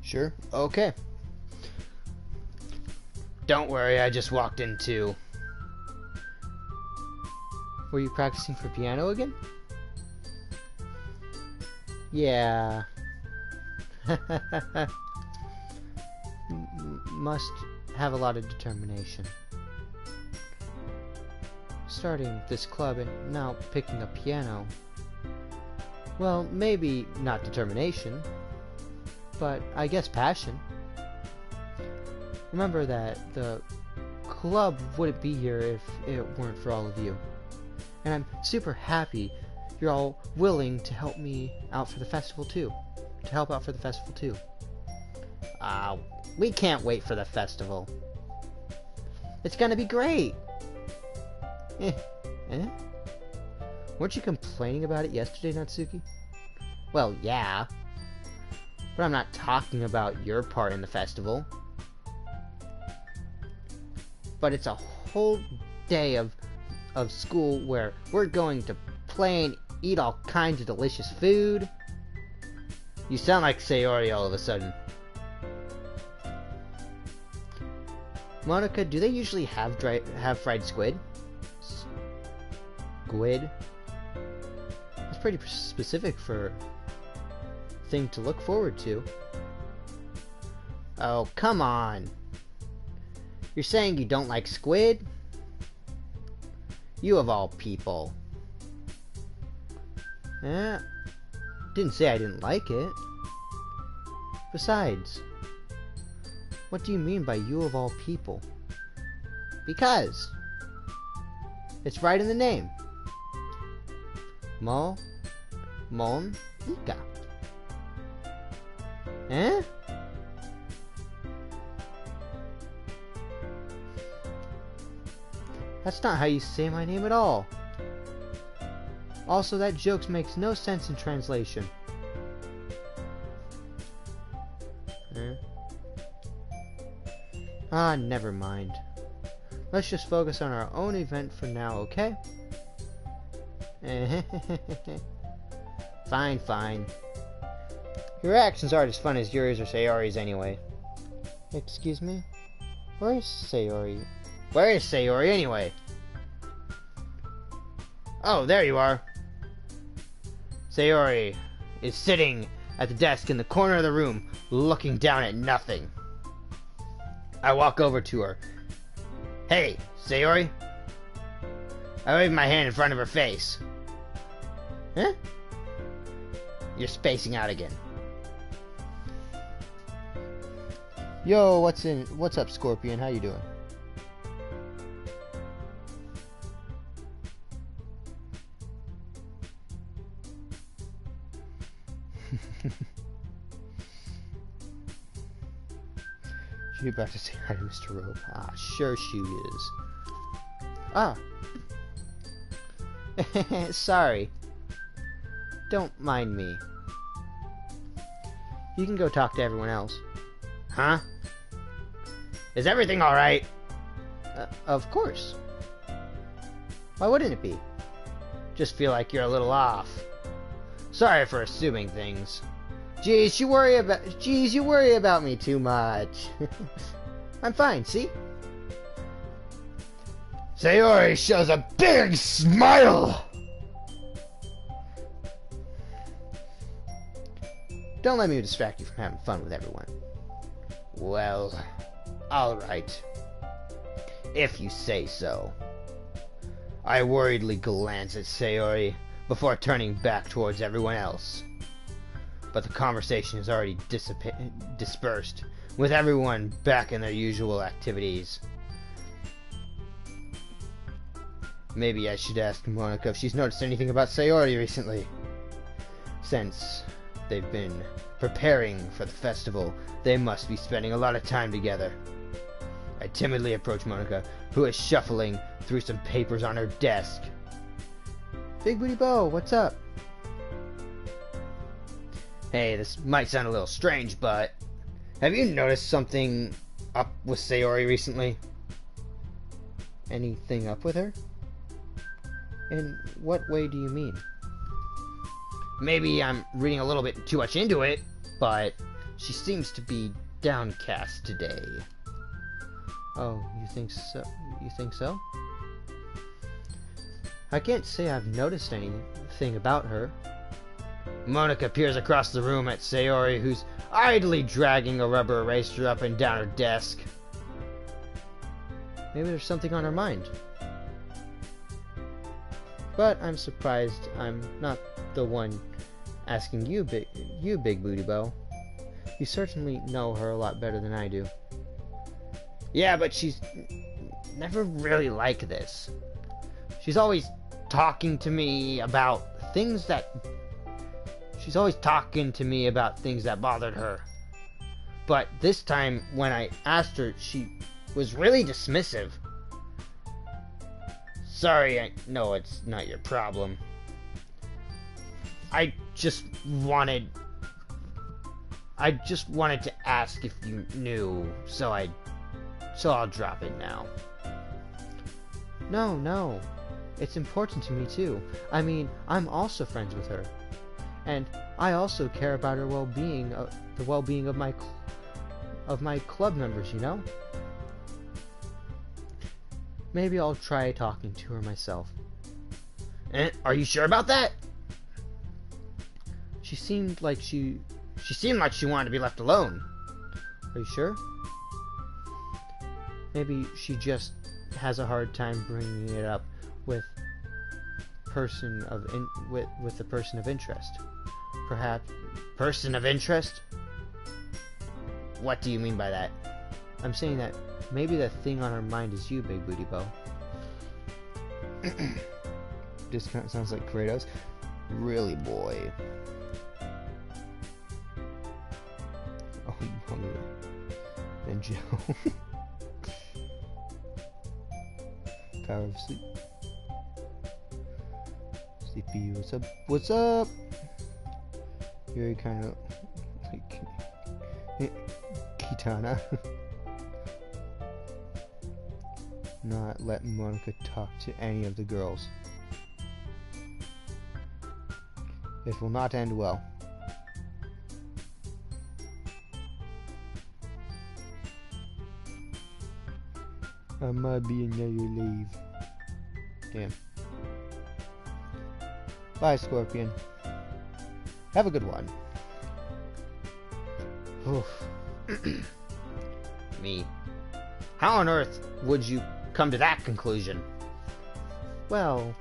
Sure. Okay. Don't worry, I just walked into... Were you practicing for piano again? Yeah. Must have a lot of determination. Starting this club and now picking up piano. Well, maybe not determination, but I guess passion. Remember that the club wouldn't be here if it weren't for all of you. And I'm super happy you're all willing to help me out for the festival too. To help out for the festival too. We can't wait for the festival. It's gonna be great! Weren't you complaining about it yesterday, Natsuki? Well, yeah. But I'm not talking about your part in the festival. But it's a whole day of school where we're going to play and eat all kinds of delicious food. You sound like Sayori all of a sudden. Monica, do they usually have fried squid? Squid? That's pretty specific for a thing to look forward to. Oh, come on. You're saying you don't like squid? You of all people. Eh, didn't say I didn't like it. Besides, what do you mean by you of all people? Because it's right in the name. Monica. Eh? That's not how you say my name at all. Also, that joke makes no sense in translation. Ah, never mind. Let's just focus on our own event for now, okay? Fine, fine. Your actions aren't as fun as yours or Sayori's anyway. Excuse me? Where is Sayori? Where is Sayori anyway? Oh, there you are. Sayori is sitting at the desk in the corner of the room, looking down at nothing. I walk over to her. Hey, Sayori. I wave my hand in front of her face. Huh? You're spacing out again. Yo, what's up, Scorpion? How you doing? You about to say hi to Mr. Rope? Ah, sure she is. Ah. Sorry. Don't mind me. You can go talk to everyone else. Huh? Is everything alright? Of course. Why wouldn't it be? Just feel like you're a little off. Sorry for assuming things. Jeez, you worry about me too much. I'm fine, see? Sayori shows a big smile! Don't let me distract you from having fun with everyone. Well, alright. If you say so. I worriedly glance at Sayori before turning back towards everyone else. But the conversation is already dispersed, with everyone back in their usual activities. Maybe I should ask Monica if she's noticed anything about Sayori recently. Since they've been preparing for the festival, they must be spending a lot of time together. I timidly approach Monica, who is shuffling through some papers on her desk. Big Booty Bo, what's up? Hey, this might sound a little strange, but have you noticed something up with Sayori recently? Anything up with her? In what way do you mean? Maybe I'm reading a little bit too much into it, but she seems to be downcast today. Oh, you think so? You think so? I can't say I've noticed anything about her. Monica peers across the room at Sayori, who's idly dragging a rubber eraser up and down her desk. Maybe there's something on her mind. But I'm surprised I'm not the one asking you, Big Booty Bo. You certainly know her a lot better than I do. Yeah, but she's never really like this. She's always talking to me about things that bothered her. But this time, when I asked her, she was really dismissive. Sorry, I know it's not your problem. I just wanted to ask if you knew, so I'll drop it now. No. It's important to me too. I mean, I'm also friends with her. And I also care about her well-being, the well-being of my club members, you know? Maybe I'll try talking to her myself. Are you sure about that? She seemed like she wanted to be left alone. Are you sure? Maybe she just has a hard time bringing it up with the person of interest. Perhaps person of interest? What do you mean by that? I'm saying that maybe the thing on her mind is you, Big Booty Bo. This kind of sounds like Kratos. Really, boy. Oh, Mommy. And Joe. Power of sleep. Sleepy, what's up? What's up? You're kind of like Kitana. Not let Monica talk to any of the girls. It will not end well. I might be in your leave. Damn. Bye, Scorpion. Have a good one. Oof. Me. How on earth would you come to that conclusion? Well,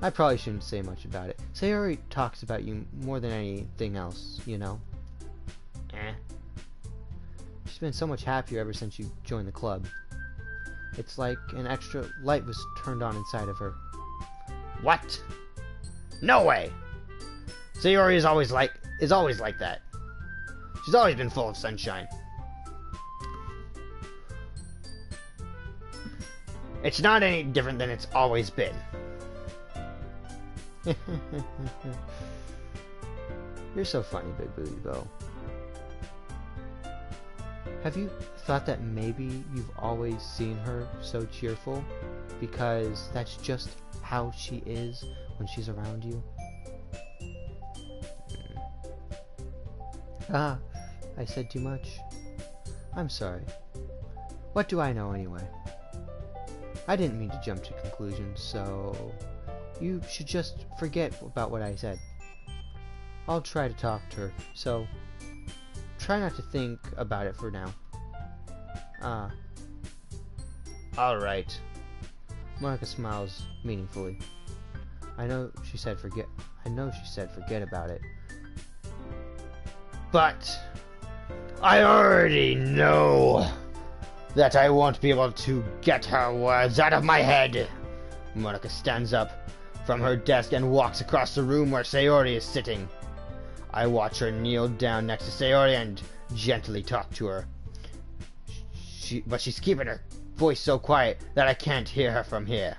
I probably shouldn't say much about it. Sayori talks about you more than anything else, you know? She's been so much happier ever since you joined the club. It's like an extra light was turned on inside of her. What? No way! Sayori is always like that. She's always been full of sunshine. It's not any different than it's always been. You're so funny, Big Booty Bo. Have you thought that maybe you've always seen her so cheerful because that's just how she is when she's around you? Ah, I said too much. I'm sorry. What do I know anyway? I didn't mean to jump to conclusions, so you should just forget about what I said. I'll try to talk to her, so try not to think about it for now. Alright. Monica smiles meaningfully. I know she said forget about it. But I already know that I won't be able to get her words out of my head. Monica stands up from her desk and walks across the room where Sayori is sitting. I watch her kneel down next to Sayori and gently talk to her. But she's keeping her voice so quiet that I can't hear her from here.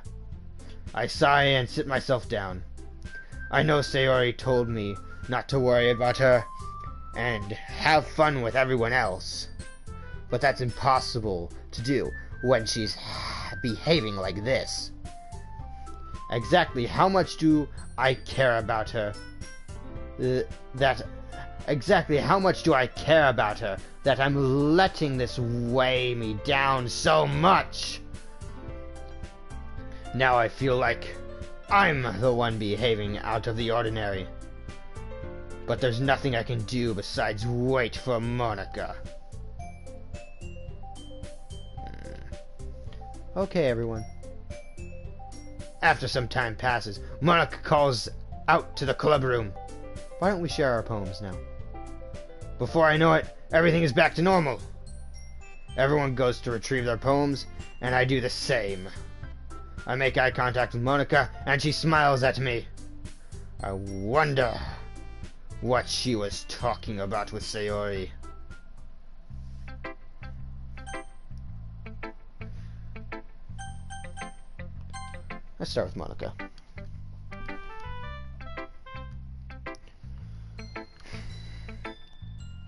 I sigh and sit myself down. I know Sayori told me not to worry about her and have fun with everyone else. But that's impossible to do when she's behaving like this. Exactly how much do I care about her? Exactly how much do I care about her that I'm letting this weigh me down so much? Now I feel like I'm the one behaving out of the ordinary. But there's nothing I can do besides wait for Monica. Okay, everyone. After some time passes, Monica calls out to the club room. Why don't we share our poems now? Before I know it, everything is back to normal. Everyone goes to retrieve their poems, and I do the same. I make eye contact with Monica, and she smiles at me. I wonder what she was talking about with Sayori. Let's start with Monica.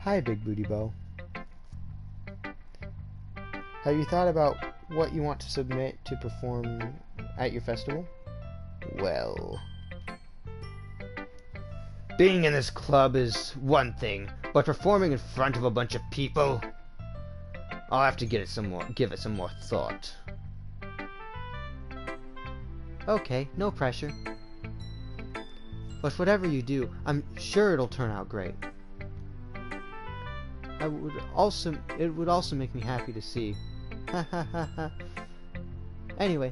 Hi, Big Booty Bo. Have you thought about what you want to submit to perform at your festival? Well, being in this club is one thing, but performing in front of a bunch of people? I'll have to give it some more thought. Okay, no pressure. But whatever you do, I'm sure it'll turn out great. It would also make me happy to see. Ha ha ha ha. Anyway,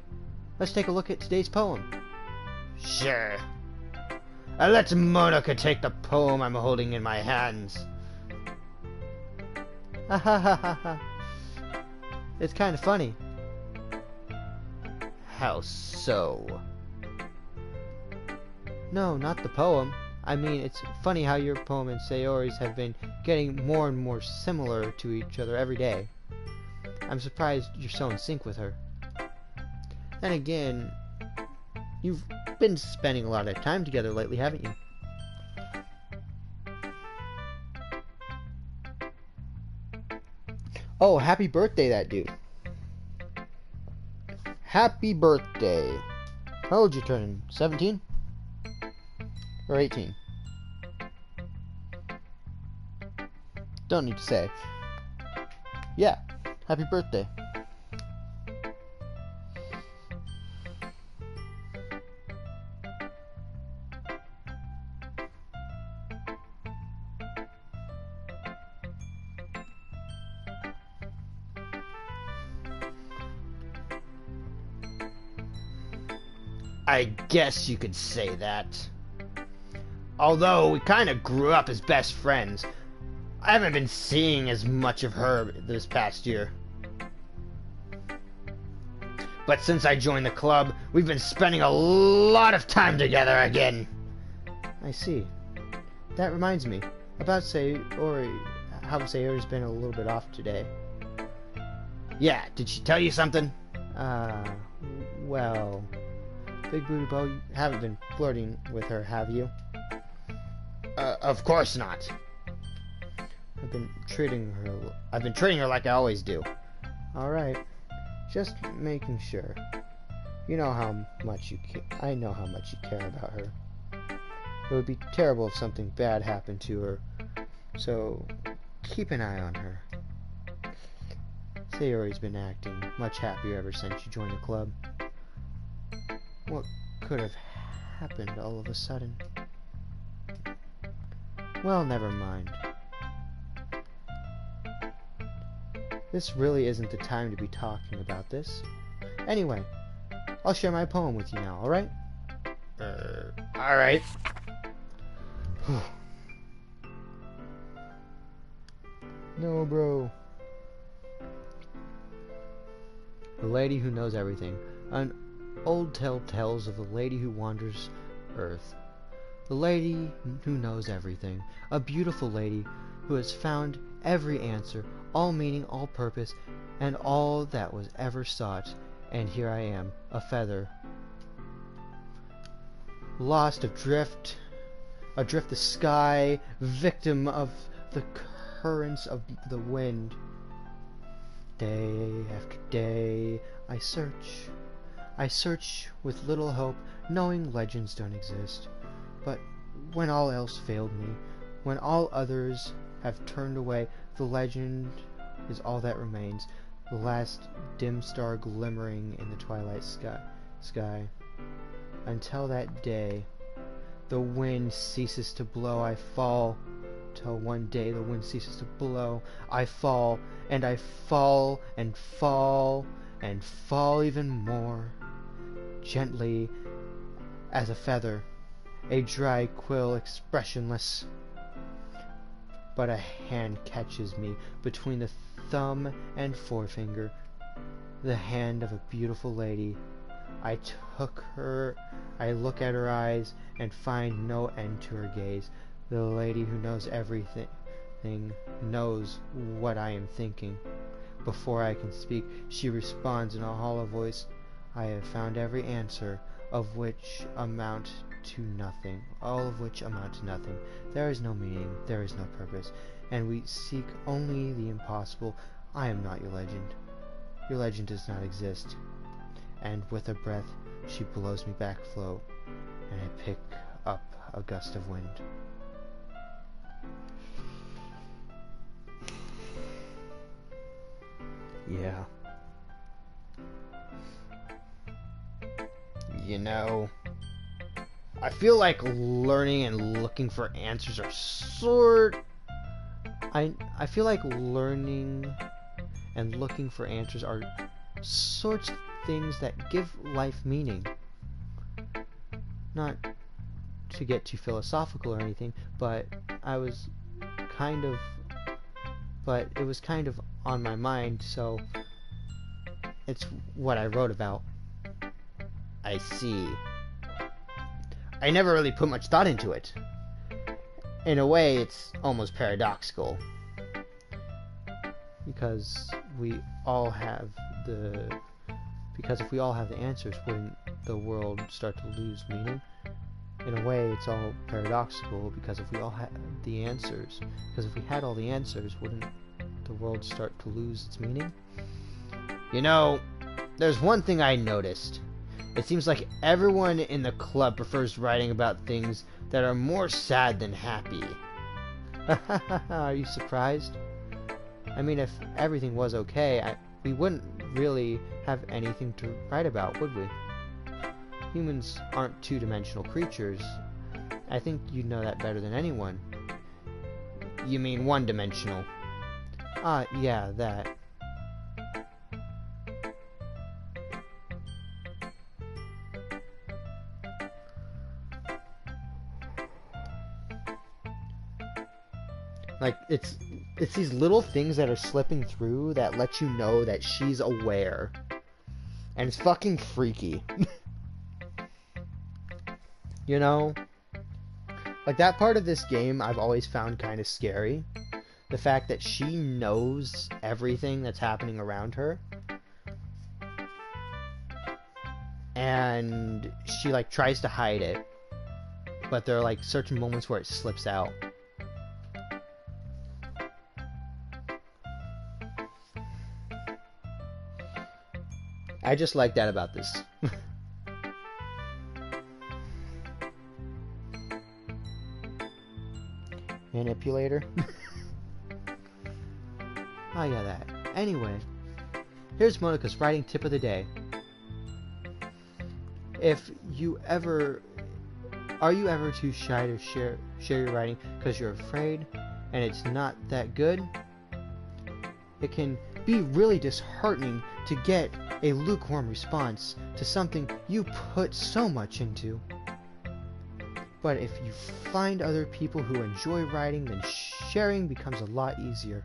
let's take a look at today's poem. Sure. Let Monica take the poem I'm holding in my hands. Ha ha ha ha ha. It's kind of funny. How so? No, not the poem. I mean, it's funny how your poem and Sayori's have been getting more and more similar to each other every day. I'm surprised you're so in sync with her. Then again, you've been spending a lot of time together lately, haven't you? Oh, happy birthday, that dude. Happy birthday. How old you turning? 17? Or 18? Don't need to say. Yeah, happy birthday. I guess you could say that. Although we kind of grew up as best friends, I haven't been seeing as much of her this past year. But since I joined the club, we've been spending a lot of time together again. I see. That reminds me about Sayori. How Sayori's been a little bit off today. Yeah, did she tell you something? Well, Big Booty Bo, you haven't been flirting with her, have you? Of course not. I've been treating her like I always do. Alright. Just making sure. You know how much I know how much you care about her. It would be terrible if something bad happened to her. So, keep an eye on her. Sayori's been acting much happier ever since you joined the club. What could have happened all of a sudden? Well, never mind. This really isn't the time to be talking about this. Anyway, I'll share my poem with you now, alright? Alright. No, bro. The Lady Who Knows Everything. An old tale tells of the lady who wanders Earth. The lady who knows everything. A beautiful lady who has found every answer, all meaning, all purpose, and all that was ever sought. And here I am, a feather, lost adrift the sky, victim of the currents of the wind. Day after day, I search with little hope, knowing legends don't exist. But when all else failed me, when all others have turned away, the legend is all that remains, the last dim star glimmering in the twilight sky. Until that day, the wind ceases to blow, I fall. Till one day the wind ceases to blow, I fall, and I fall, and fall, and fall even more. Gently as a feather, a dry quill expressionless. But a hand catches me between the thumb and forefinger, the hand of a beautiful lady. I look at her eyes and find no end to her gaze. The lady who knows everything knows what I am thinking. Before I can speak, she responds in a hollow voice, I have found every answer, all of which amount to nothing. There is no meaning, there is no purpose, and we seek only the impossible. I am not your legend. Your legend does not exist. And with a breath, she blows me back afloat, and I pick up a gust of wind. Yeah. You know, I feel like learning and looking for answers are I feel like learning and looking for answers are sorts of things that give life meaning. Not to get too philosophical or anything, but it was kind of on my mind, so it's what I wrote about. I see. I never really put much thought into it. In a way, it's almost paradoxical. Because if we all have the answers, wouldn't the world start to lose meaning? In a way, it's all paradoxical, because if we all had the answers, wouldn't the world start to lose its meaning? You know, there's one thing I noticed. It seems like everyone in the club prefers writing about things that are more sad than happy. Are you surprised? I mean, if everything was okay, we wouldn't really have anything to write about, would we? Humans aren't two-dimensional creatures. I think you know that better than anyone. You mean one-dimensional? Yeah, that. Like, it's these little things that are slipping through that let you know that she's aware. And it's fucking freaky. You know? Like, that part of this game I've always found kind of scary. The fact that she knows everything that's happening around her. And she, like, tries to hide it. But there are, like, certain moments where it slips out. I just like that about this. Manipulator? Oh yeah, that. Anyway, here's Monica's writing tip of the day. Are you ever too shy to share your writing because you're afraid and it's not that good? It can be really disheartening to get a lukewarm response to something you put so much into. But if you find other people who enjoy writing, then sharing becomes a lot easier.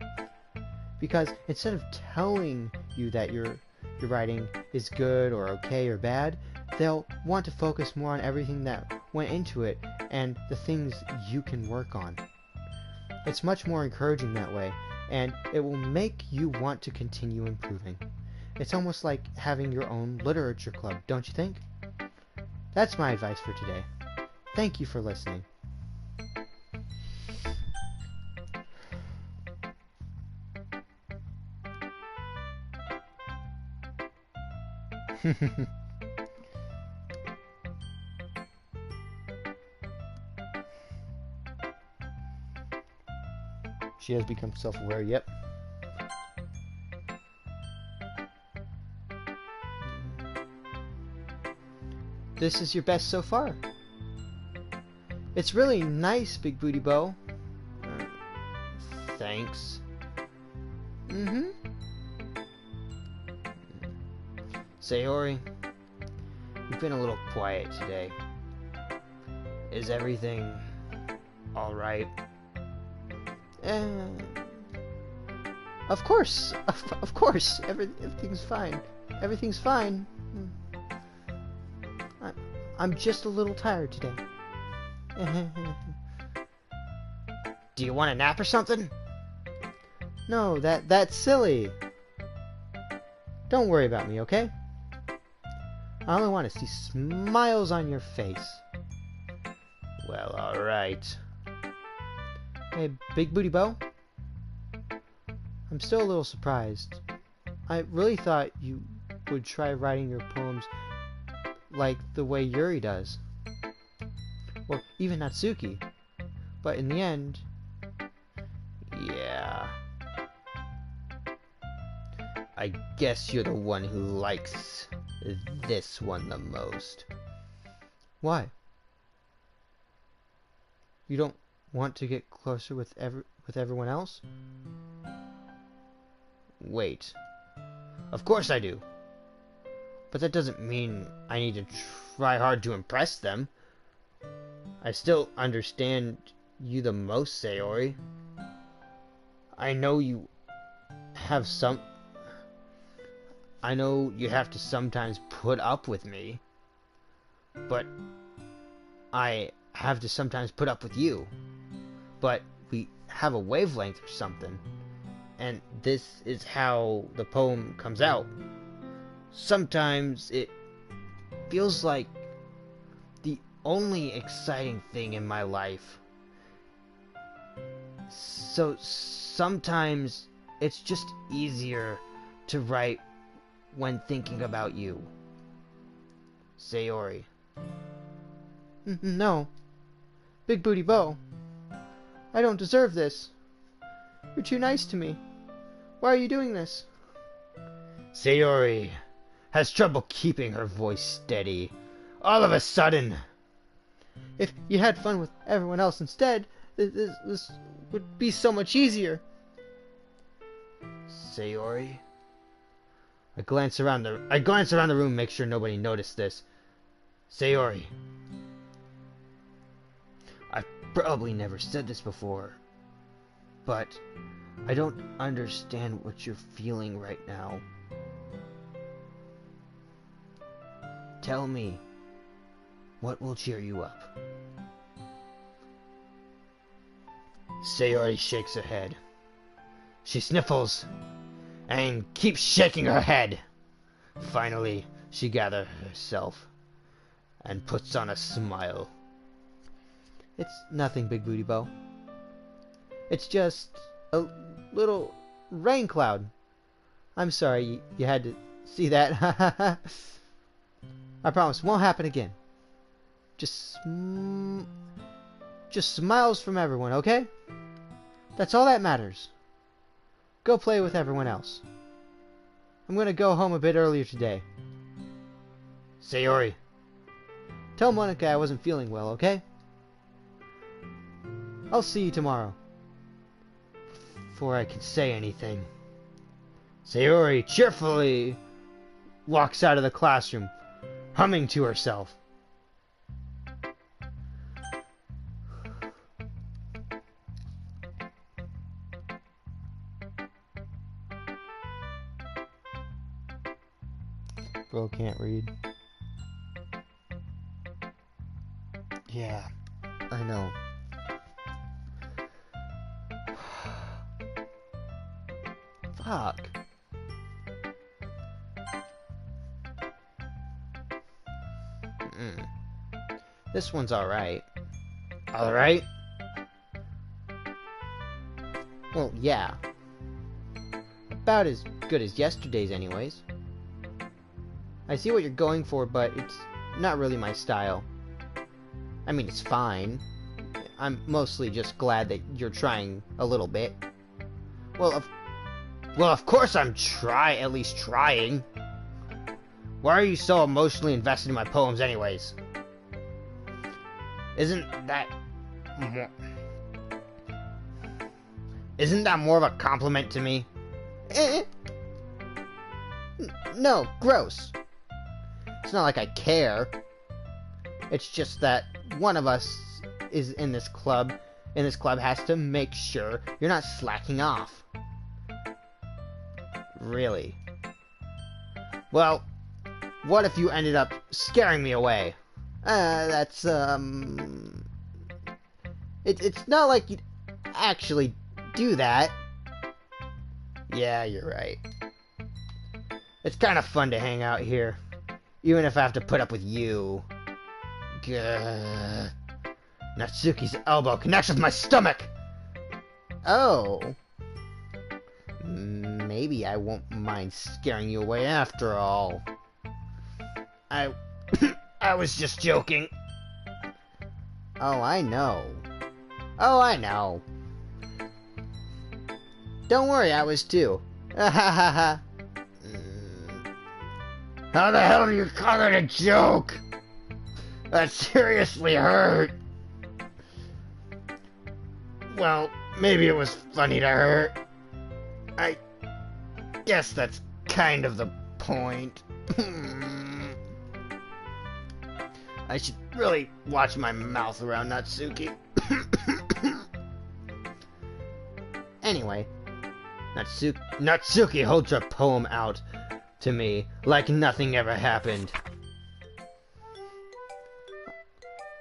Because instead of telling you that your writing is good or okay or bad, they'll want to focus more on everything that went into it and the things you can work on. It's much more encouraging that way, and it will make you want to continue improving. It's almost like having your own literature club, don't you think? That's my advice for today. Thank you for listening. She has become self-aware, yep. This is your best so far. It's really nice, Big Booty Bow. Thanks. Sayori, you've been a little quiet today. Is everything alright? Of course. Of course. Everything's fine. Everything's fine. I'm just a little tired today. Do you want a nap or something? No, that's silly. Don't worry about me, okay? I only want to see smiles on your face. Well, alright. Hey, Big Booty Bow? I'm still a little surprised. I really thought you would try writing your poems like the way Yuri does. Or even Natsuki. But in the end... yeah. I guess you're the one who likes this one the most. Why? You don't want to get closer with everyone else? Wait. Of course I do. But that doesn't mean I need to try hard to impress them. I still understand you the most, Sayori. I know you have to sometimes put up with me. But I have to sometimes put up with you. But we have a wavelength or something. And this is how the poem comes out. Sometimes it feels like the only exciting thing in my life. So sometimes it's just easier to write when thinking about you. Sayori. No. Big Booty Bo. I don't deserve this. You're too nice to me. Why are you doing this? Sayori has trouble keeping her voice steady. All of a sudden. If you had fun with everyone else instead, this would be so much easier. Sayori? I glance around the room, make sure nobody noticed this. Sayori. I've probably never said this before, but I don't understand what you're feeling right now. Tell me, what will cheer you up? Sayori shakes her head. She sniffles and keeps shaking her head. Finally, she gathers herself and puts on a smile. It's nothing, Big Booty Bo. It's just a little rain cloud. I'm sorry you had to see that. I promise, won't happen again. Just smiles from everyone, okay? That's all that matters. Go play with everyone else. I'm gonna go home a bit earlier today. Sayori. Tell Monica I wasn't feeling well, okay? I'll see you tomorrow. Before I can say anything, Sayori cheerfully walks out of the classroom, humming to herself. Bro can't read. Yeah, I know. Fuck. This one's alright. Alright? Well, yeah. About as good as yesterday's anyways. I see what you're going for, but it's not really my style. I mean, it's fine. I'm mostly just glad that you're trying a little bit. Well, of course I'm at least trying. Why are you so emotionally invested in my poems anyways? Isn't that more of a compliment to me? No, gross. It's not like I care. It's just that one of us is in this club, and this club has to make sure you're not slacking off. Really? Well, what if you ended up scaring me away? That's, It's not like you'd actually do that. Yeah, you're right. It's kind of fun to hang out here, even if I have to put up with you. Gah. Natsuki's elbow connects with my stomach! Oh. Maybe I won't mind scaring you away after all. I was just joking. Oh, I know. Oh, I know. Don't worry, I was too. Ha ha ha. How the hell do you call it a joke? That seriously hurt. Well, maybe it was funny to her. I guess that's kind of the point. I should really watch my mouth around Natsuki. Anyway, Natsuki holds her poem out to me like nothing ever happened.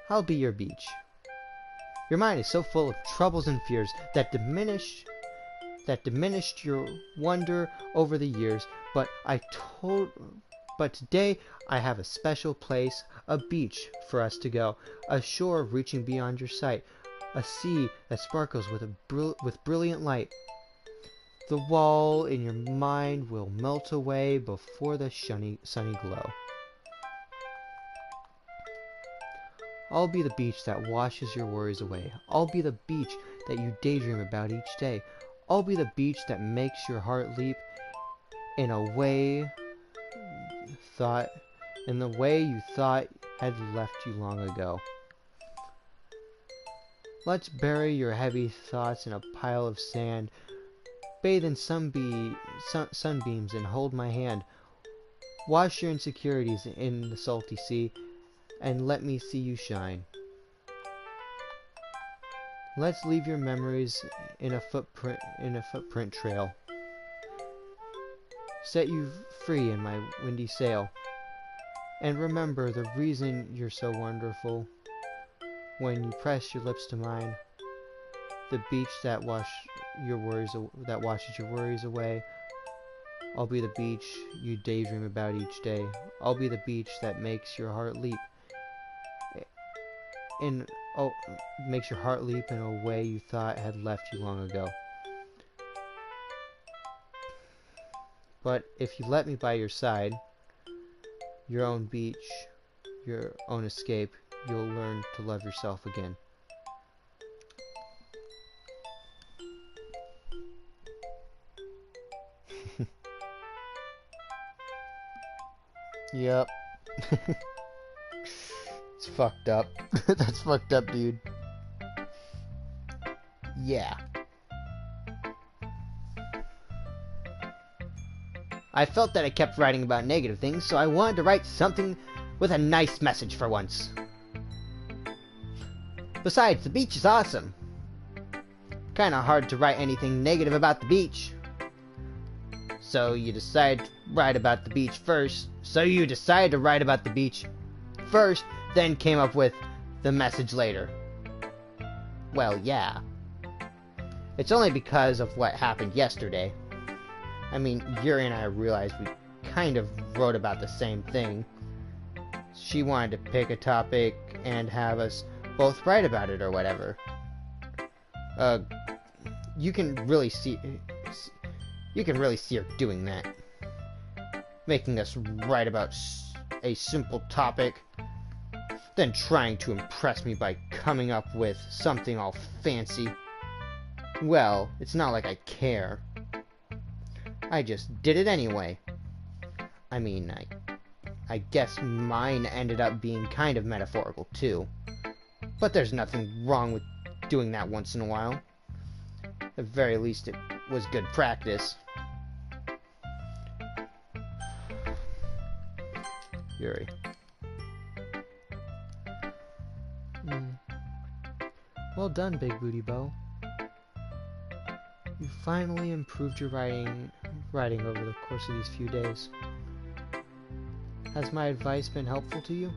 I'll be your beach. Your mind is so full of troubles and fears that diminished your wonder over the years, but today I have a special place, a beach for us to go, a shore reaching beyond your sight, a sea that sparkles with brilliant light. The wall in your mind will melt away before the sunny glow. I'll be the beach that washes your worries away. I'll be the beach that you daydream about each day. I'll be the beach that makes your heart leap in the way you thought had left you long ago. Let's bury your heavy thoughts in a pile of sand. Bathe in sunbeams and hold my hand. Wash your insecurities in the salty sea, and let me see you shine. Let's leave your memories in a footprint trail. Set you free in my windy sail. And remember the reason you're so wonderful. When you press your lips to mine, the beach that washes your worries away. I'll be the beach you daydream about each day. I'll be the beach that makes your heart leap. Makes your heart leap in a way you thought had left you long ago. But if you let me by your side, your own beach, your own escape, you'll learn to love yourself again. Yep. It's fucked up. That's fucked up, dude. Yeah. I felt that I kept writing about negative things, so I wanted to write something with a nice message for once. Besides, the beach is awesome. Kinda hard to write anything negative about the beach. So you decided to write about the beach first, then came up with the message later. Well, yeah. It's only because of what happened yesterday. I mean, Yuri and I realized we kind of wrote about the same thing. She wanted to pick a topic and have us both write about it or whatever. You can really see her doing that. Making us write about a simple topic, then trying to impress me by coming up with something all fancy. Well, it's not like I care. I just did it anyway. I mean, I guess mine ended up being kind of metaphorical too. But there's nothing wrong with doing that once in a while. At the very least, it was good practice. Yuri. Well done, Big Booty Bow. You finally improved your writing over the course of these few days. Has my advice been helpful to you?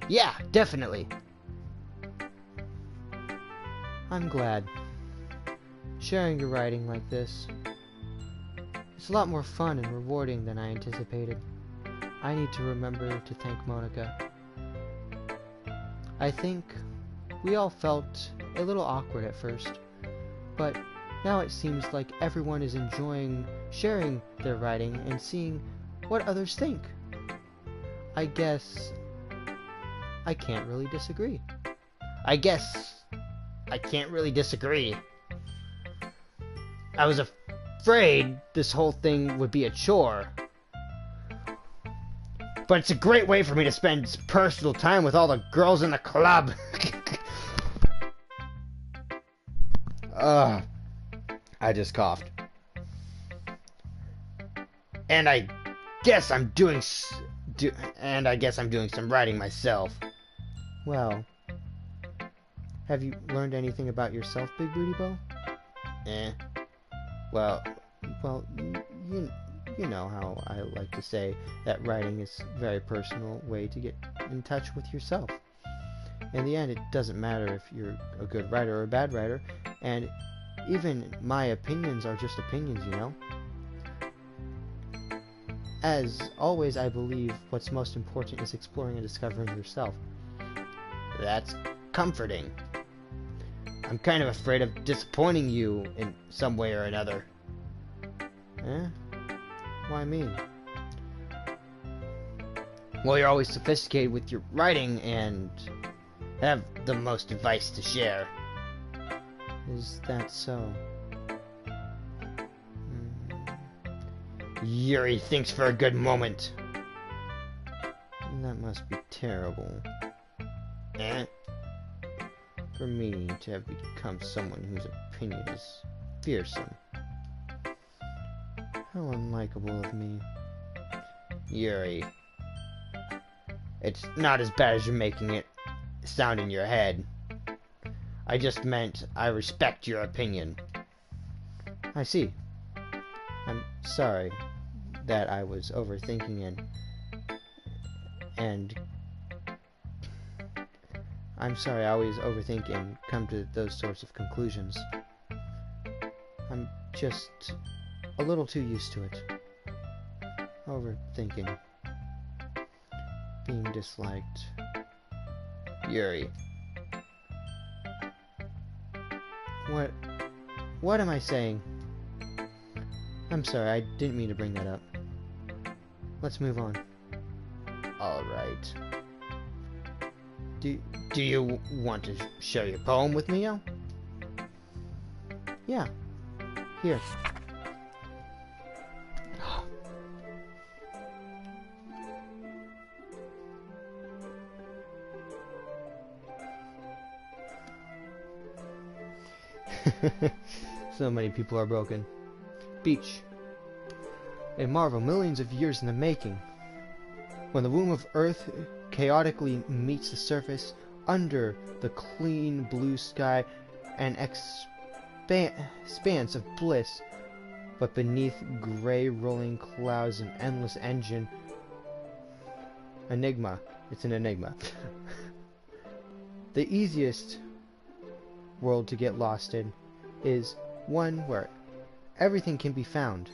Yeah, definitely. I'm glad. Sharing your writing like this, it's a lot more fun and rewarding than I anticipated. I need to remember to thank Monica. I think we all felt a little awkward at first, but now it seems like everyone is enjoying sharing their writing and seeing what others think. I guess I can't really disagree. I can't really disagree. I was afraid this whole thing would be a chore. but it's a great way for me to spend personal time with all the girls in the club. I just coughed. And I guess I'm doing some writing myself. Well, have you learned anything about yourself, Big Booty Bo? Well, you know how I like to say that writing is a very personal way to get in touch with yourself. In the end, it doesn't matter if you're a good writer or a bad writer, and even my opinions are just opinions, you know? As always, I believe what's most important is exploring and discovering yourself. that's comforting. I'm kind of afraid of disappointing you in some way or another. Why me? Well, you're always sophisticated with your writing and have the most advice to share. Is that so? Yuri thinks for a good moment. That must be terrible. For me to have become someone whose opinion is fearsome. How unlikable of me. Yuri, it's not as bad as you're making it sound in your head. I just meant I respect your opinion. I see. I'm sorry that I was overthinking and I'm sorry I always overthink and come to those sorts of conclusions. I'm just a little too used to it. Overthinking. Being disliked. Yuri. What am I saying? I'm sorry, I didn't mean to bring that up. Let's move on. Alright. Do you want to share your poem with me, yo? Yeah. Here. So many people are broken. Beach. A marvel millions of years in the making. When the womb of Earth chaotically meets the surface, under the clean blue sky, an expanse of bliss, but beneath gray rolling clouds, an endless engine. Enigma. It's an enigma. The easiest world to get lost in is one where everything can be found.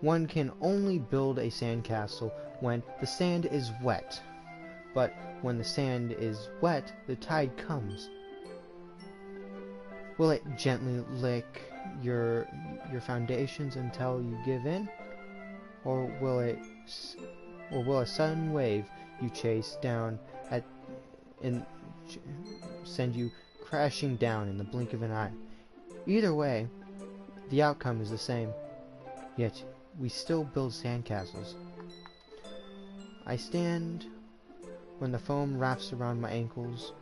One can only build a sandcastle when the sand is wet. But when the sand is wet, the tide comes. Will it gently lick your foundations until you give in? Or will a sudden wave you chase down send you crashing down in the blink of an eye? Either way, the outcome is the same. Yet we still build sandcastles. I stand when the foam wraps around my ankles,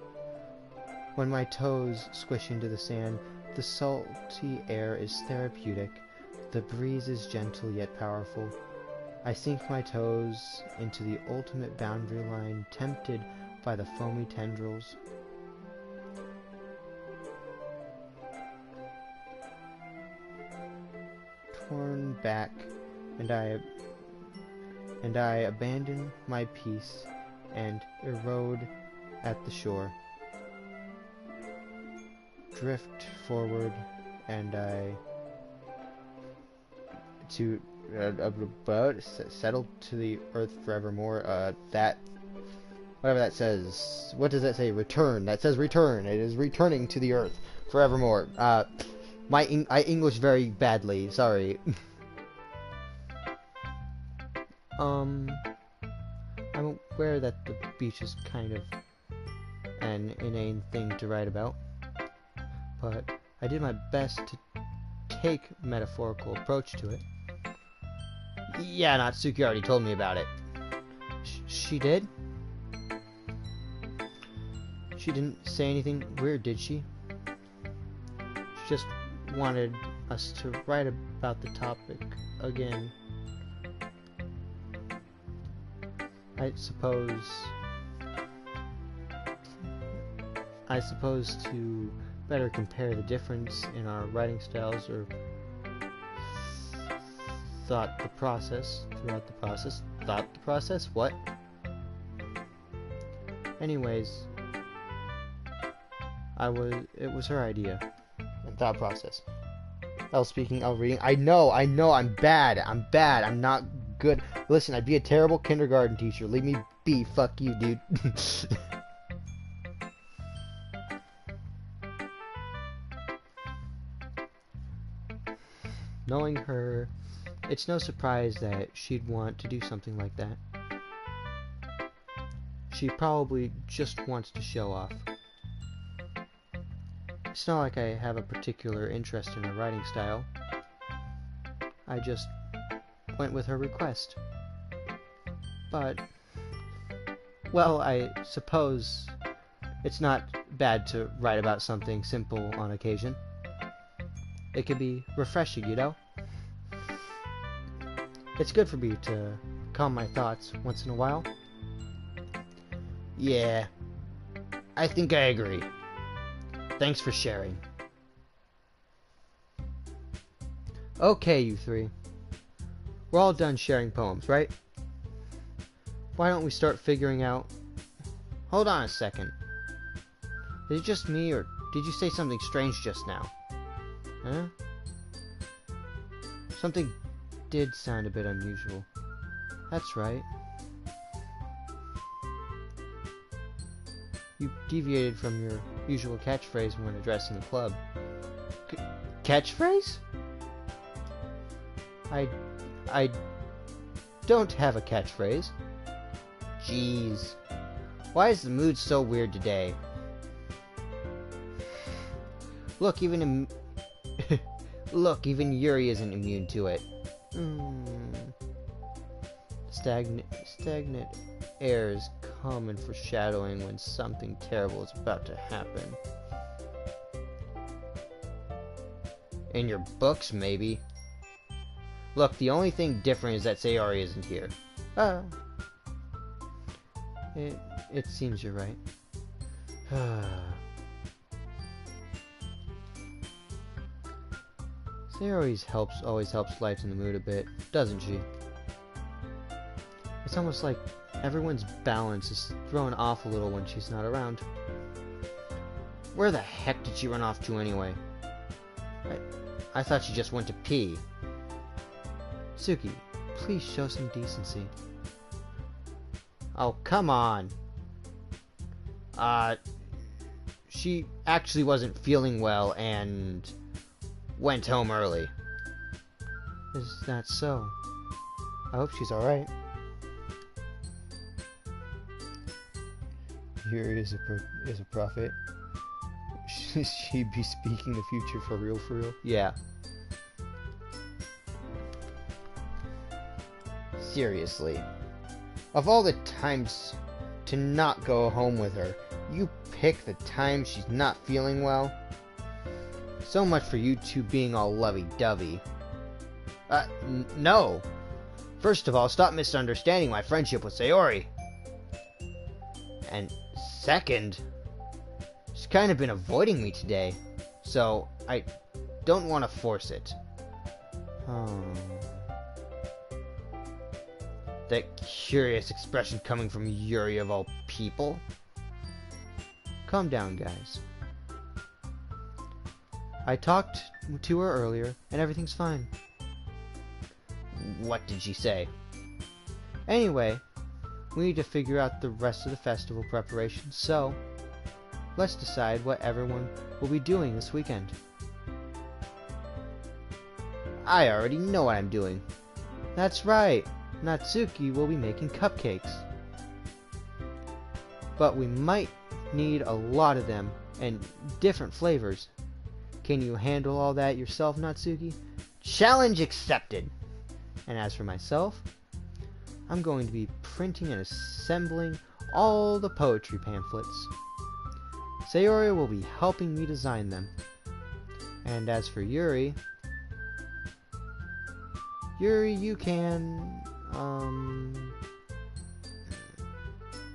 when my toes squish into the sand. The salty air is therapeutic, the breeze is gentle yet powerful. I sink my toes into the ultimate boundary line, tempted by the foamy tendrils. Torn back, and I abandon my peace and erode at the shore. Drift forward, and settle to the earth forevermore. Whatever that says. What does that say? Return. That says return. It is returning to the earth forevermore. I English very badly. Sorry. I'm aware that the beach is kind of an inane thing to write about, but I did my best to take a metaphorical approach to it. Yeah, Natsuki already told me about it. She did? She didn't say anything weird, did she? She just wanted us to write about the topic again. I suppose to better compare the difference in our writing styles, or throughout the process, what? Anyways, it was her idea. And thought process. L speaking, L reading. I know, I'm bad, I'm not good. Listen, I'd be a terrible kindergarten teacher. Leave me be, fuck you, dude. Knowing her, it's no surprise that she'd want to do something like that. She probably just wants to show off. It's not like I have a particular interest in her writing style. I just went with her request. But, well, I suppose it's not bad to write about something simple on occasion. It can be refreshing, you know? It's good for me to calm my thoughts once in a while. Yeah, I think I agree. Thanks for sharing. Okay, you three. We're all done sharing poems, right? Why don't we start figuring out... Hold on a second. Is it just me, or did you say something strange just now? Huh? Something did sound a bit unusual. That's right. You deviated from your usual catchphrase when addressing the club. Catchphrase? I don't have a catchphrase. Jeez. Why is the mood so weird today? Look, even Yuri isn't immune to it. Stagnant air is common foreshadowing when something terrible is about to happen. In your books, maybe. Look, the only thing different is that Sayori isn't here. It seems you're right. Sayori always helps lighten the mood a bit, doesn't she? It's almost like everyone's balance is thrown off a little when she's not around. Where the heck did she run off to anyway? I thought she just went to pee. Suki, please show some decency. Oh, come on. She actually wasn't feeling well and went home early. Is that so? I hope she's alright. Here is a prophet. Should she be speaking the future for real, for real? Yeah. Seriously. Of all the times to not go home with her, you pick the time she's not feeling well? So much for you two being all lovey-dovey. No. First of all, stop misunderstanding my friendship with Sayori. And second, she's kind of been avoiding me today, so I don't want to force it. That curious expression coming from Yuri of all people. Calm down, guys. I talked to her earlier, and everything's fine. What did she say? Anyway, we need to figure out the rest of the festival preparations, so let's decide what everyone will be doing this weekend. I already know what I'm doing. That's right, Natsuki will be making cupcakes. But we might need a lot of them, and different flavors. Can you handle all that yourself, Natsuki? Challenge accepted! And as for myself, I'm going to be printing and assembling all the poetry pamphlets. Sayori will be helping me design them. And as for Yuri, you can,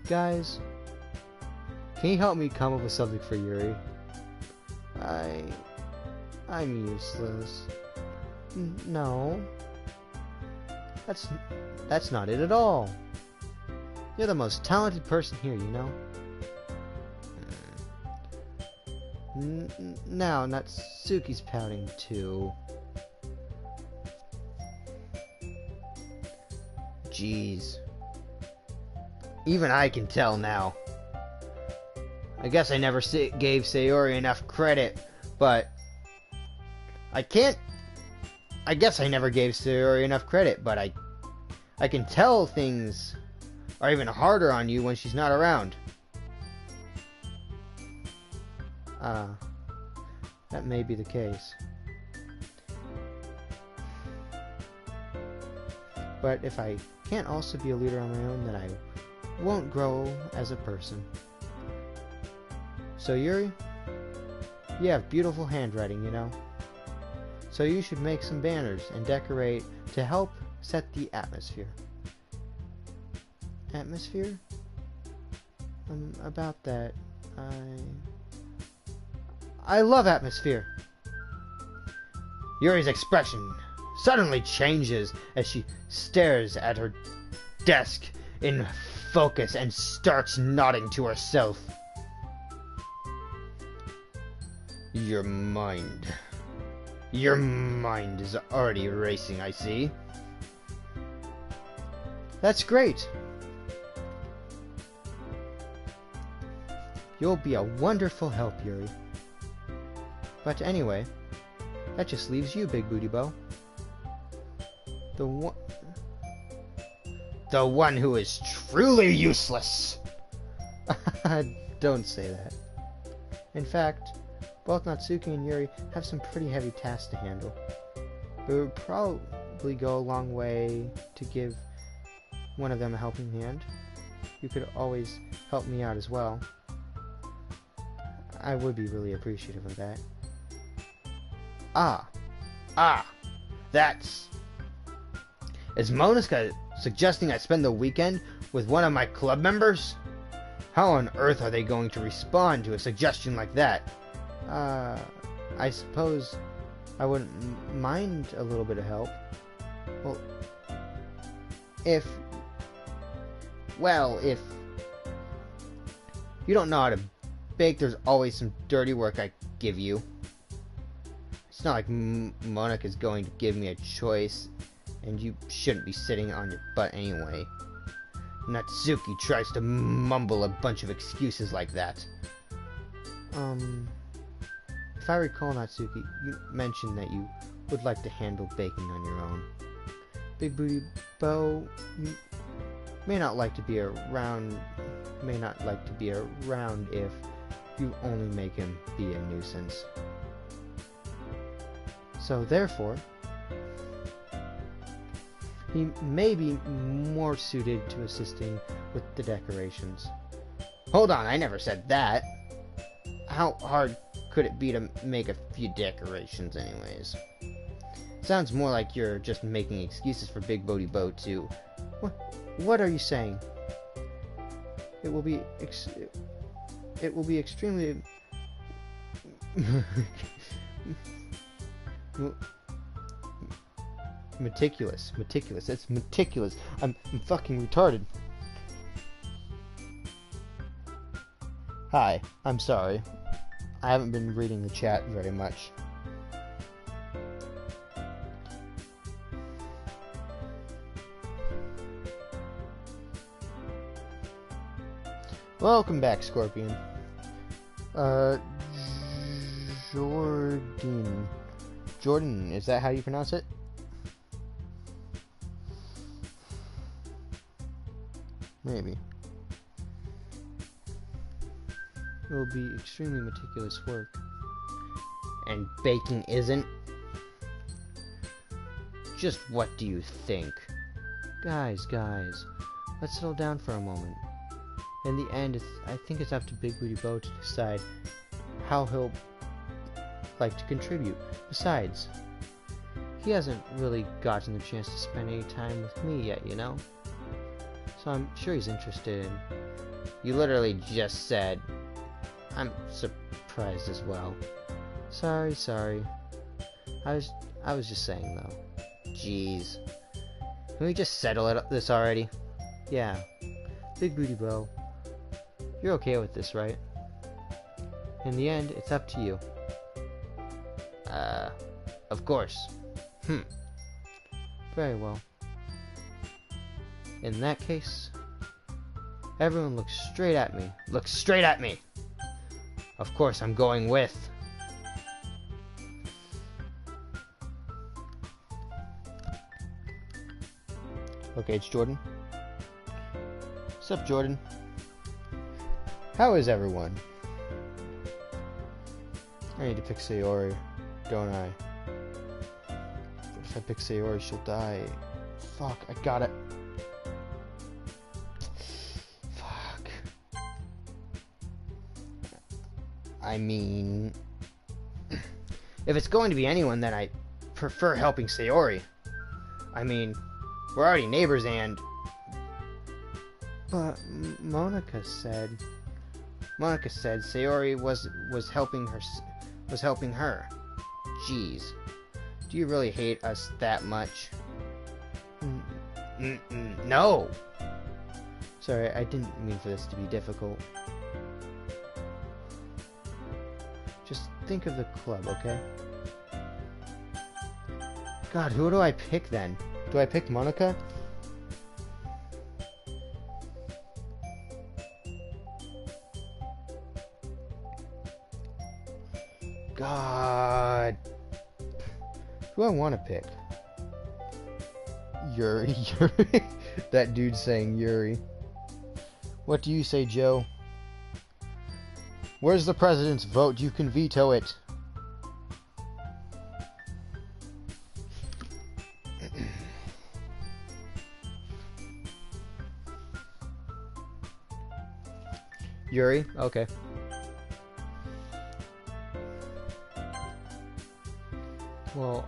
guys, can you help me come up with something for Yuri? I'm useless. No. That's not it at all. You're the most talented person here, you know? Now, Natsuki's pouting too. Jeez. Even I can tell now. I guess I never gave Sayori enough credit, but I guess I never gave Sayori enough credit, but I can tell things are even harder on you when she's not around. That may be the case. But if I can't also be a leader on my own, then I won't grow as a person. So Yuri, you have beautiful handwriting, you know? So you should make some banners and decorate to help set the atmosphere. Atmosphere? About that, I love atmosphere. Yuri's expression suddenly changes as she stares at her desk in focus and starts nodding to herself. Your mind is already racing, I see. That's great. You'll be a wonderful help, Yuri. But anyway, that just leaves you, Big Booty Bow. The one who is truly useless. Don't say that. In fact, both Natsuki and Yuri have some pretty heavy tasks to handle. It would probably go a long way to give one of them a helping hand. You could always help me out as well. I would be really appreciative of that. That's... Is Monica suggesting I spend the weekend with one of my club members? How on earth are they going to respond to a suggestion like that? I suppose I wouldn't mind a little bit of help. If you don't know how to bake, there's always some dirty work I give you. It's not like Monica's going to give me a choice, and you shouldn't be sitting on your butt anyway. Natsuki tries to mumble a bunch of excuses like that. If I recall, Natsuki, you mentioned that you would like to handle baking on your own. Big Booty Bow, you may not like to be around if you only make him be a nuisance. So therefore, he may be more suited to assisting with the decorations. Hold on, I never said that. How hard could it be to make a few decorations anyways? Sounds more like you're just making excuses for Big Booty Bow too. What are you saying? It will be extremely meticulous. It's meticulous. I'm fucking retarded. Hi, I'm sorry. I haven't been reading the chat very much. Welcome back, Scorpion. Jordan, is that how you pronounce it? Maybe. It will be extremely meticulous work. And baking isn't? Just what do you think? Guys, let's settle down for a moment. In the end, I think it's up to Big Booty Bo to decide how he'll like to contribute. Besides, he hasn't really gotten the chance to spend any time with me yet, you know? So I'm sure he's interested in... You literally just said... I'm surprised as well. Sorry. I was just saying, though. Jeez. Can we just settle this already? Yeah. Big Booty Bo. You're okay with this, right? In the end, it's up to you. Of course. Very well. In that case, everyone look straight at me. Look straight at me! Of course, I'm going with... Okay, it's Jordan. What's up, Jordan? How is everyone? I need to pick Sayori, don't I? But if I pick Sayori, she'll die. Fuck, I got it. Fuck. I mean... if it's going to be anyone, then I prefer helping Sayori. I mean, we're already neighbors and... But Monica said Sayori was helping her. Jeez. Do you really hate us that much? No! Sorry, I didn't mean for this to be difficult. Just think of the club, okay? God, who do I pick then? Do I pick Monica? God. Who do I want to pick? Yuri. That dude's saying Yuri. What do you say, Joe? Where's the president's vote? You can veto it. Yuri? Okay. Well,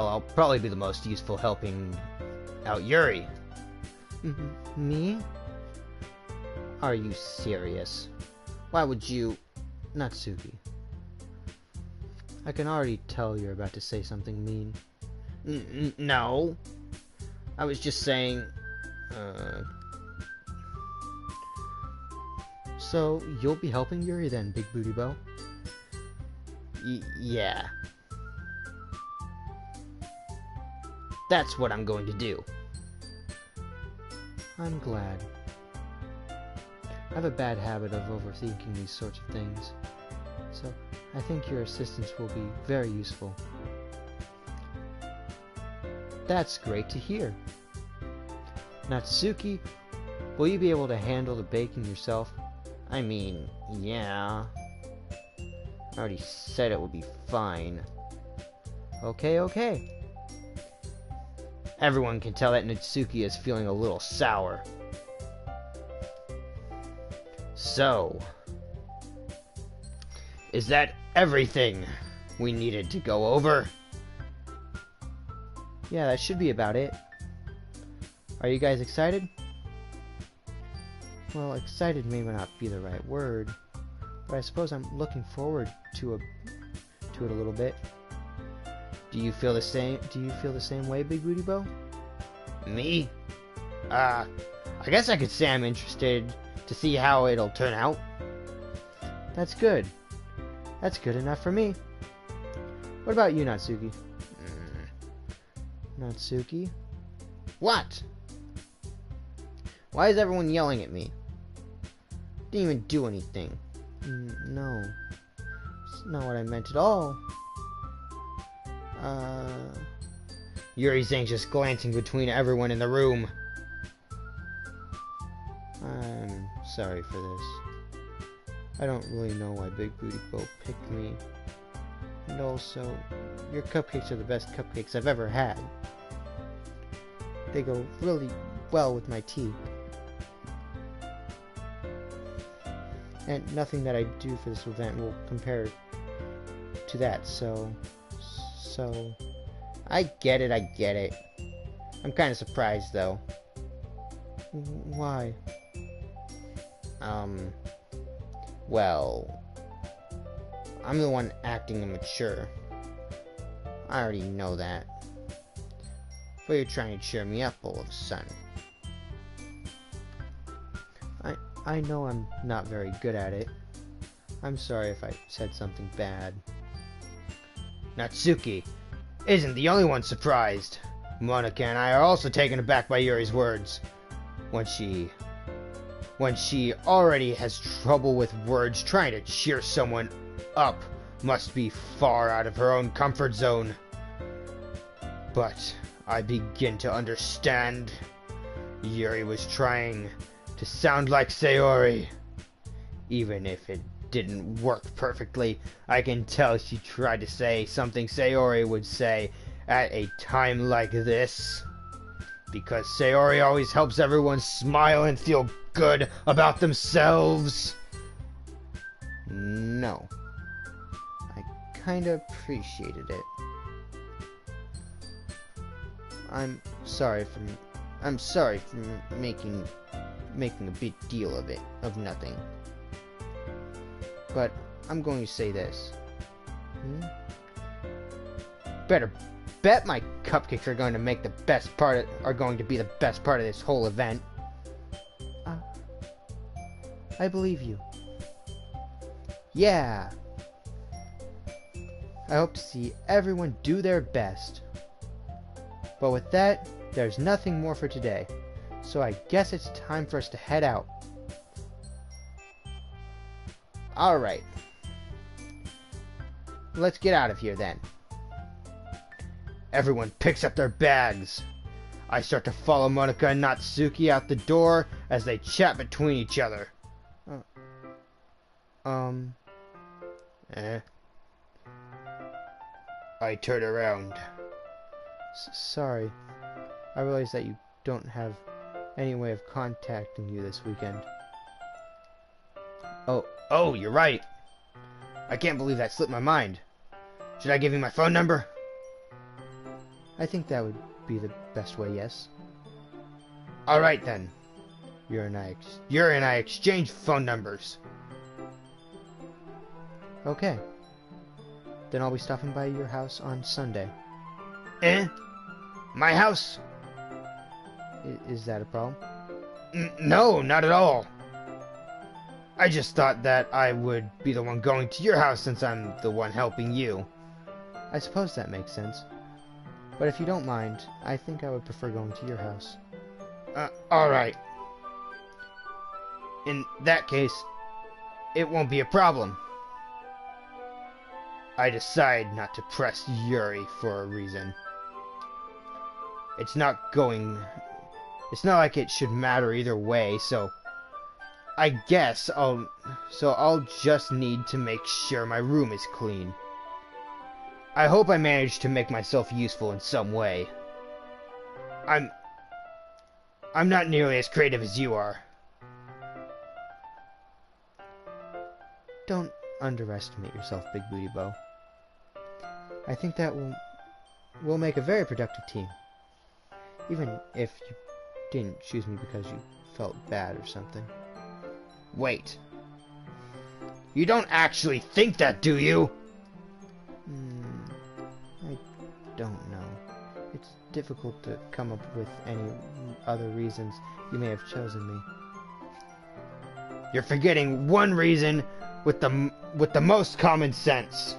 I'll probably be the most useful helping out Yuri. Me? Are you serious? Why would you... Natsuki. I can already tell you're about to say something mean. No. I was just saying... So, you'll be helping Yuri then, Big Booty Bo? Yeah. That's what I'm going to do. I'm glad. I have a bad habit of overthinking these sorts of things, so I think your assistance will be very useful. That's great to hear. Natsuki, will you be able to handle the baking yourself? I mean, yeah. I already said it would be fine. Okay. Everyone can tell that Natsuki is feeling a little sour. So, is that everything we needed to go over? Yeah, that should be about it. Are you guys excited? Well, excited may not be the right word, but I suppose I'm looking forward to it a little bit. Do you feel the same? Do you feel the same way, Big Booty Bo? Me? I guess I could say I'm interested to see how it'll turn out. That's good. That's good enough for me. What about you, Natsuki? Natsuki? What? Why is everyone yelling at me? Didn't even do anything. No. It's not what I meant at all. Yuri's anxious, glancing between everyone in the room. I'm sorry for this. I don't really know why Big Booty Bo picked me. And also, your cupcakes are the best cupcakes I've ever had. They go really well with my tea. And nothing that I do for this event will compare to that, so I get it. I'm kind of surprised, though. Why? Well, I'm the one acting immature. I already know that. But you're trying to cheer me up all of a sudden. I know I'm not very good at it. I'm sorry if I said something bad. Natsuki isn't the only one surprised. Monica and I are also taken aback by Yuri's words. When she already has trouble with words, trying to cheer someone up must be far out of her own comfort zone. But I begin to understand. Yuri was trying to sound like Sayori. Even if it didn't work perfectly, I can tell she tried to say something Sayori would say at a time like this. Because Sayori always helps everyone smile and feel good about themselves. No. I kinda appreciated it. I'm sorry for making a big deal of nothing. But I'm going to say this. Better bet my cupcakes are going to be the best part of this whole event. I believe you. Yeah. I hope to see everyone do their best. But with that, there's nothing more for today. So I guess it's time for us to head out. Alright. Let's get out of here then. Everyone picks up their bags. I start to follow Monica and Natsuki out the door as they chat between each other. I turn around. Sorry. I realize that you don't have any way of contacting you this weekend. Oh, you're right. I can't believe that slipped my mind. Should I give you my phone number? I think that would be the best way, yes. Alright then. Yuri and I exchange phone numbers. Okay. Then I'll be stopping by your house on Sunday. My house? Is that a problem? No, not at all. I just thought that I would be the one going to your house since I'm the one helping you. I suppose that makes sense. But if you don't mind, I think I would prefer going to your house. Alright. In that case, it won't be a problem. I decide not to press Yuri for a reason. It's not like it should matter either way, so I guess I'll just need to make sure my room is clean. I hope I managed to make myself useful in some way. I'm not nearly as creative as you are. Don't underestimate yourself, Big Booty Bo. I think that will make a very productive team. Even if you didn't choose me because you felt bad or something. Wait. You don't actually think that, do you? I don't know. It's difficult to come up with any other reasons you may have chosen me. You're forgetting one reason with the most common sense.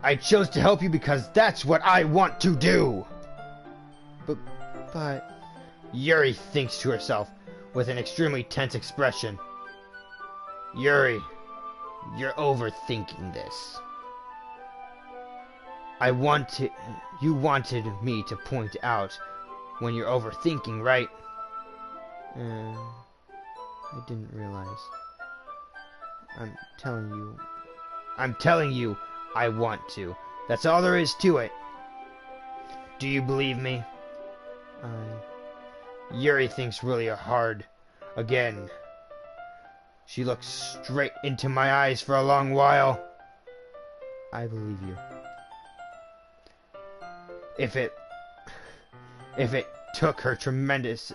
I chose to help you because that's what I want to do. But... Yuri thinks to herself with an extremely tense expression. Yuri, you're overthinking this. You wanted me to point out when you're overthinking, right? I didn't realize. I'm telling you I'm telling you, I want to. That's all there is to it. Do you believe me? Yuri thinks really hard. Again. She looks straight into my eyes for a long while. I believe you. If it took her tremendous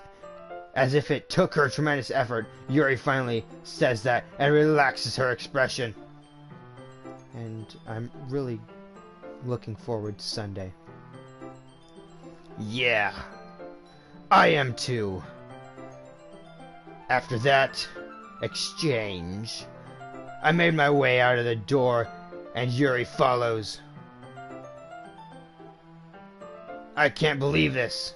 effort, Yuri finally says that and relaxes her expression. And I'm really looking forward to Sunday. Yeah, I am too. After that exchange, I made my way out of the door and Yuri follows. I can't believe this.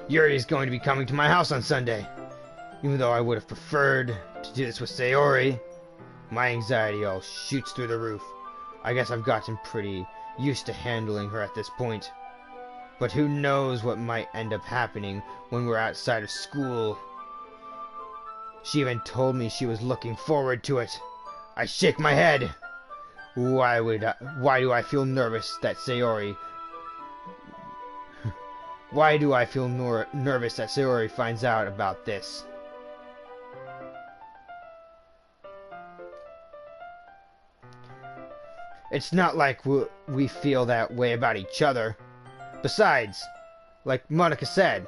Yuri is going to be coming to my house on Sunday. Even though I would have preferred to do this with Sayori, my anxiety all shoots through the roof. I guess I've gotten pretty used to handling her at this point. But who knows what might end up happening when we're outside of school. She even told me she was looking forward to it. I shake my head. Why do I feel nervous that Sayori... Why do I feel nervous that Sayori finds out about this? It's not like we feel that way about each other. Besides, like Monica said,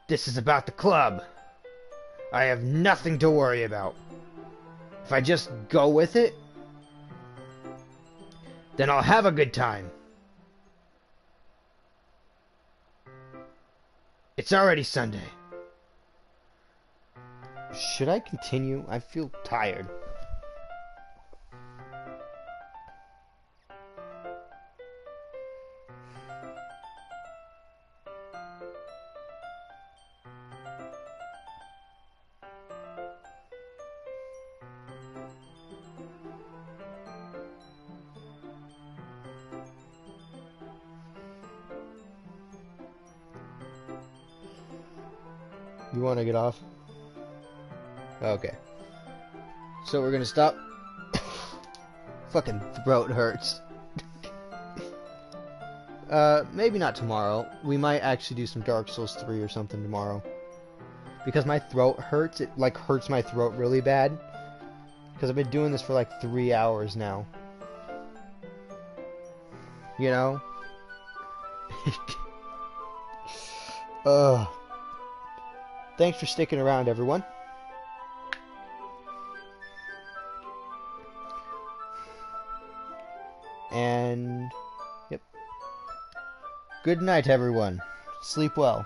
this is about the club. I have nothing to worry about. If I just go with it, then I'll have a good time. It's already Sunday. Should I continue? I feel tired. You want to get off? Okay. So we're gonna stop. Fucking throat hurts. Maybe not tomorrow. We might actually do some Dark Souls 3 or something tomorrow. Because my throat hurts. It like hurts my throat really bad. Because I've been doing this for like 3 hours now. You know? Ugh. Thanks for sticking around, everyone. And, yep. Good night, everyone. Sleep well.